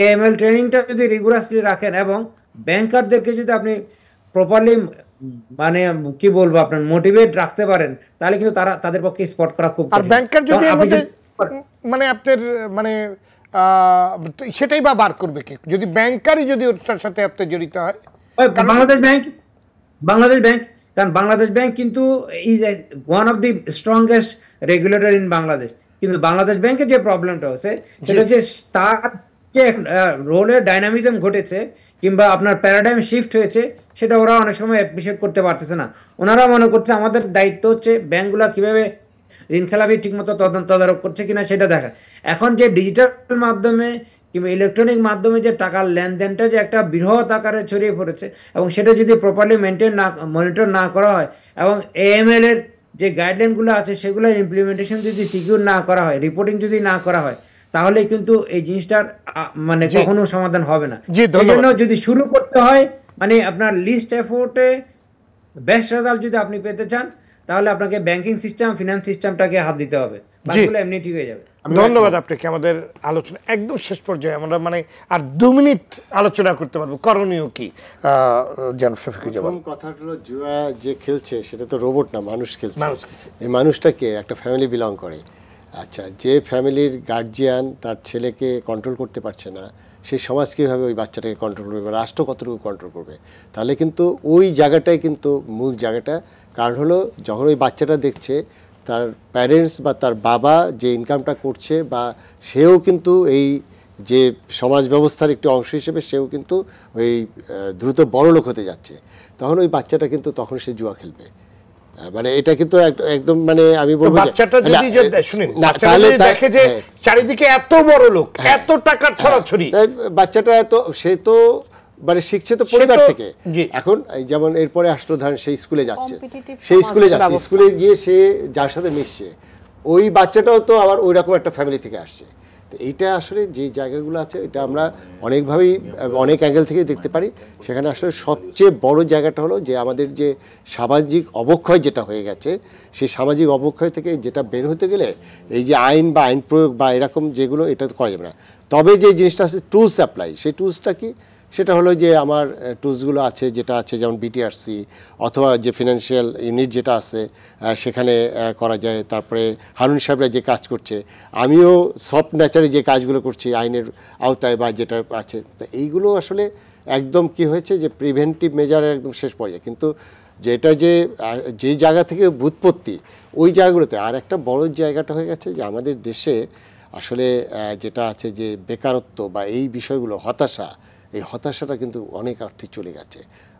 AML ট্রেনিংটা যদি রিগুলাসলি রাখেন এবং ব্যাংকারদেরকে যদি আপনি প্রপারলি মানে কি বলবো আপনার মোটিভেট রাখতে পারেন, তাহলে কিন্তু তাদের পক্ষে স্পট করা খুব কঠিন। আর ব্যাংকার যদি মানে আপনার মানে সেটাই বা বার করবে কি যদি ব্যাংকারই যদি ওটার সাথে আপনি জড়িত হয়? বাংলাদেশ ব্যাংক, কারণ বাংলাদেশ ব্যাংক কিন্তু is one of the strongest regulator in Bangladesh. কিন্তু বাংলাদেশ ব্যাংকের যে প্রবলেমটা হচ্ছে সেটা হচ্ছে তার যে রোলের ডাইনামিজম ঘটেছে কিংবা আপনার প্যারাডাইম শিফট হয়েছে, সেটা ওরা অনেক সময় অ্যাপ্রিশিয়েট করতে পারতেছে না। ওনারা মনে করছে আমাদের দায়িত্ব হচ্ছে ব্যাংকগুলো কিভাবে ঋণ খেলাপি ঠিকমতো তদারক করছে কিনা সেটা দেখা। এখন যে ডিজিটাল মাধ্যমে কিংবা ইলেকট্রনিক মাধ্যমে যে টাকার লেনদেনটা যে একটা বৃহৎ আকারে ছড়িয়ে পড়েছে এবং সেটা যদি প্রপারলি মনিটর না করা হয় এবং AML এর যে গাইডলাইনগুলো আছে সেগুলোর ইমপ্লিমেন্টেশন যদি সিকিউর না করা হয়, রিপোর্টিং যদি না করা হয়, তাহলে কিন্তু এই জিনিসটার মানে কখনো সমাধান হবে না। সেজন্য যদি শুরু করতে হয় মানে আপনার লিস্ট এফোর্টে বেস্ট রেজাল্ট যদি আপনি পেতে চান, তাহলে আপনাকে ব্যাংকিং সিস্টেম, ফিনান্স সিস্টেমটাকে হাত দিতে হবে, বাকিগুলো এমনি ঠিক হয়ে যাবে। ধন্যবাদ আপনাকে। আমাদের আলোচনা একদম শেষ পর্যায়ে, আমরা মানে আর 2 মিনিট আলোচনা করতে পারবো। করণীয় কি জান শফিকুল জামান? কথাটা হলো জুয়া যে খেলছে সেটা তো রোবট না, মানুষ খেলছে। এই মানুষটাকে একটা ফ্যামিলি বিলং করে। আচ্ছা, যে ফ্যামিলির গার্জিয়ান তার ছেলেকে কন্ট্রোল করতে পারছে না, সেই সমাজ কীভাবে ওই বাচ্চাটাকে কন্ট্রোল করবে, রাষ্ট্র কতটুকু কন্ট্রোল করবে? তাহলে কিন্তু ওই জায়গাটাই কিন্তু মূল জায়গাটা। কারণ হলো যখন ওই বাচ্চাটা দেখছে তার প্যারেন্টস বা তার বাবা যে ইনকামটা করছে বা সেও কিন্তু এই যে সমাজ ব্যবস্থার একটি অংশ হিসেবে সেও কিন্তু ওই দ্রুত বড়লোক হতে যাচ্ছে, তখন ওই বাচ্চাটা কিন্তু তখন সে জুয়া খেলবে। মানে এটা কিন্তু একদম মানে আমি বলবো বাচ্চাটা যদি শুনেন তাহলে দেখে যে চারিদিকে এত বড় লোক, এত টাকার ছড়াছড়ি, বাচ্চাটা এত সে তো মানে শিখছে তো পরিবার থেকে। এখন যেমন এরপরে আসলো ধরেন সেই স্কুলে যাচ্ছে, স্কুলে গিয়ে সে যার সাথে মিশছে ওই বাচ্চাটাও তো আবার ওই রকম একটা ফ্যামিলি থেকে আসছে। তো এইটা আসলে যে জায়গাগুলো আছে এটা আমরা অনেকভাবেই অনেক অ্যাঙ্গেল থেকে দেখতে পারি। সেখানে আসলে সবচেয়ে বড় জায়গাটা হলো যে আমাদের যে সামাজিক অবক্ষয় যেটা হয়ে গেছে, সেই সামাজিক অবক্ষয় থেকে যেটা বের হতে গেলে এই যে আইন বা আইন প্রয়োগ বা এরকম যেগুলো এটা করা যাবে না। তবে যে জিনিসটা আছে টুলস অ্যাপ্লাই, সেই টুলসটা কি? সেটা হলো যে আমার টুলসগুলো আছে যেটা আছে যেমন বিটিআরসি অথবা যে ফিনান্সিয়াল ইউনিট যেটা আছে সেখানে করা যায়। তারপরে হারুন সাহেবরা যে কাজ করছে, আমিও সফট নেচারে যে কাজগুলো করছি আইনের আওতায় বা যেটা আছে, তো এইগুলো আসলে একদম কি হয়েছে যে প্রিভেন্টিভ মেজারের একদম শেষ পর্যায়ে। কিন্তু যেটা যেই জায়গা থেকে উৎপত্তি ওই জায়গাগুলোতে আর একটা বড় জায়গাটা হয়ে গেছে যে আমাদের দেশে আসলে যেটা আছে যে বেকারত্ব বা এই বিষয়গুলো, হতাশা, এই হতাশাটা কিন্তু অনেক অর্থে চলে গেছে।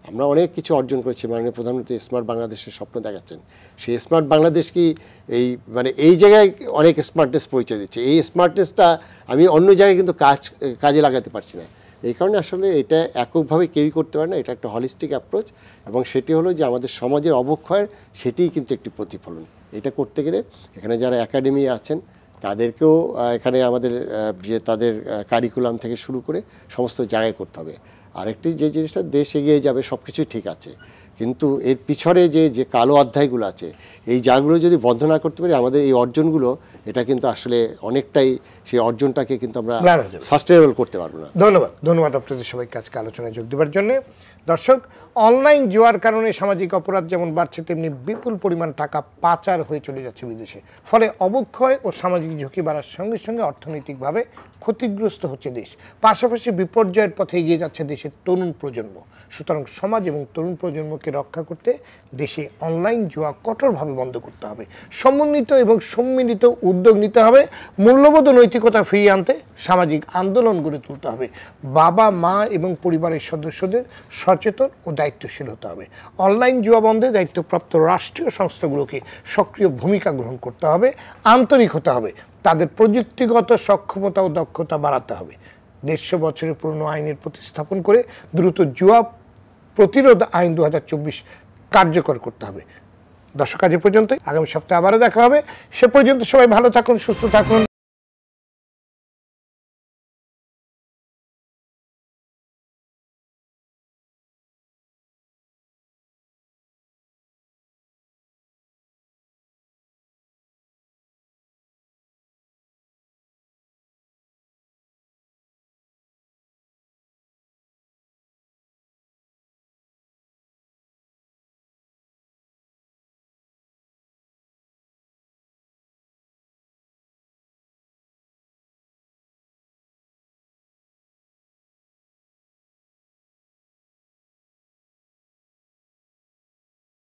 আমরা অনেক কিছু অর্জন করেছি, মাননীয় প্রধানমন্ত্রী স্মার্ট বাংলাদেশের স্বপ্ন দেখাচ্ছেন। সেই স্মার্ট বাংলাদেশ কি এই জায়গায় অনেক স্মার্টনেস পরিচয় দিচ্ছে। এই স্মার্টনেসটা আমি অন্য জায়গায় কিন্তু কাজে লাগাতে পারছি না। এই কারণে আসলে এটা এককভাবে কেউই করতে পারে না, এটা একটা হলিস্টিক অ্যাপ্রোচ, এবং সেটি হলো যে আমাদের সমাজের অবক্ষয়ের সেটিই কিন্তু একটি প্রতিফলন। এটা করতে গেলে এখানে যারা একাডেমি আছেন তাদেরকেও এখানে আমাদের যে তাদের কারিকুলাম থেকে শুরু করে সমস্ত জায়গায় করতে হবে। আরেকটি যে জিনিসটা, দেশ এগিয়ে যাবে সব কিছুই ঠিক আছে, কিন্তু এর পিছনে যে কালো অধ্যায়গুলো আছে, এই জায়গাগুলো যদি বন্ধ না করতে পারি আমাদের এই অর্জনগুলো, এটা কিন্তু আসলে অনেকটাই সেই অর্জনটাকে কিন্তু আমরা সাস্টেনেবল করতে পারবো না। ধন্যবাদ আপনাদের সবাইকে আজকে আলোচনায় যোগ দেওয়ার জন্য। দর্শক, অনলাইন জুয়ার কারণে সামাজিক অপরাধ যেমন বাড়ছে, তেমনি বিপুল পরিমাণ টাকা পাচার হয়ে চলে যাচ্ছে বিদেশে। ফলে অবক্ষয় ও সামাজিক ঝুঁকি বাড়ার সঙ্গে সঙ্গে অর্থনৈতিকভাবে ক্ষতিগ্রস্ত হচ্ছে দেশ। পাশাপাশি বিপর্যয়ের পথে এগিয়ে যাচ্ছে দেশের তরুণ প্রজন্ম। সুতরাং সমাজ এবং তরুণ প্রজন্মকে রক্ষা করতে দেশে অনলাইন জুয়া কঠোরভাবে বন্ধ করতে হবে। সমন্বিত এবং সম্মিলিত উদ্যোগ নিতে হবে। মূল্যবোধ ও নৈতিকতা ফিরিয়ে আনতে সামাজিক আন্দোলন গড়ে তুলতে হবে। বাবা মা এবং পরিবারের সদস্যদের সচেতন ও দায়িত্বশীল হতে হবে। অনলাইন জুয়া বন্ধে দায়িত্বপ্রাপ্ত রাষ্ট্রীয় সংস্থাগুলোকে সক্রিয় ভূমিকা গ্রহণ করতে হবে। আন্তরিক হতে হবে। তাদের প্রযুক্তিগত সক্ষমতা ও দক্ষতা বাড়াতে হবে। 150 বছরের পুরনো আইনের প্রতিস্থাপন করে দ্রুত জুয়া প্রতিরোধ আইন 2024 কার্যকর করতে হবে। দর্শক, আজ পর্যন্ত। আগামী সপ্তাহে আবারও দেখা হবে। সে পর্যন্ত সবাই ভালো থাকুন, সুস্থ থাকুন।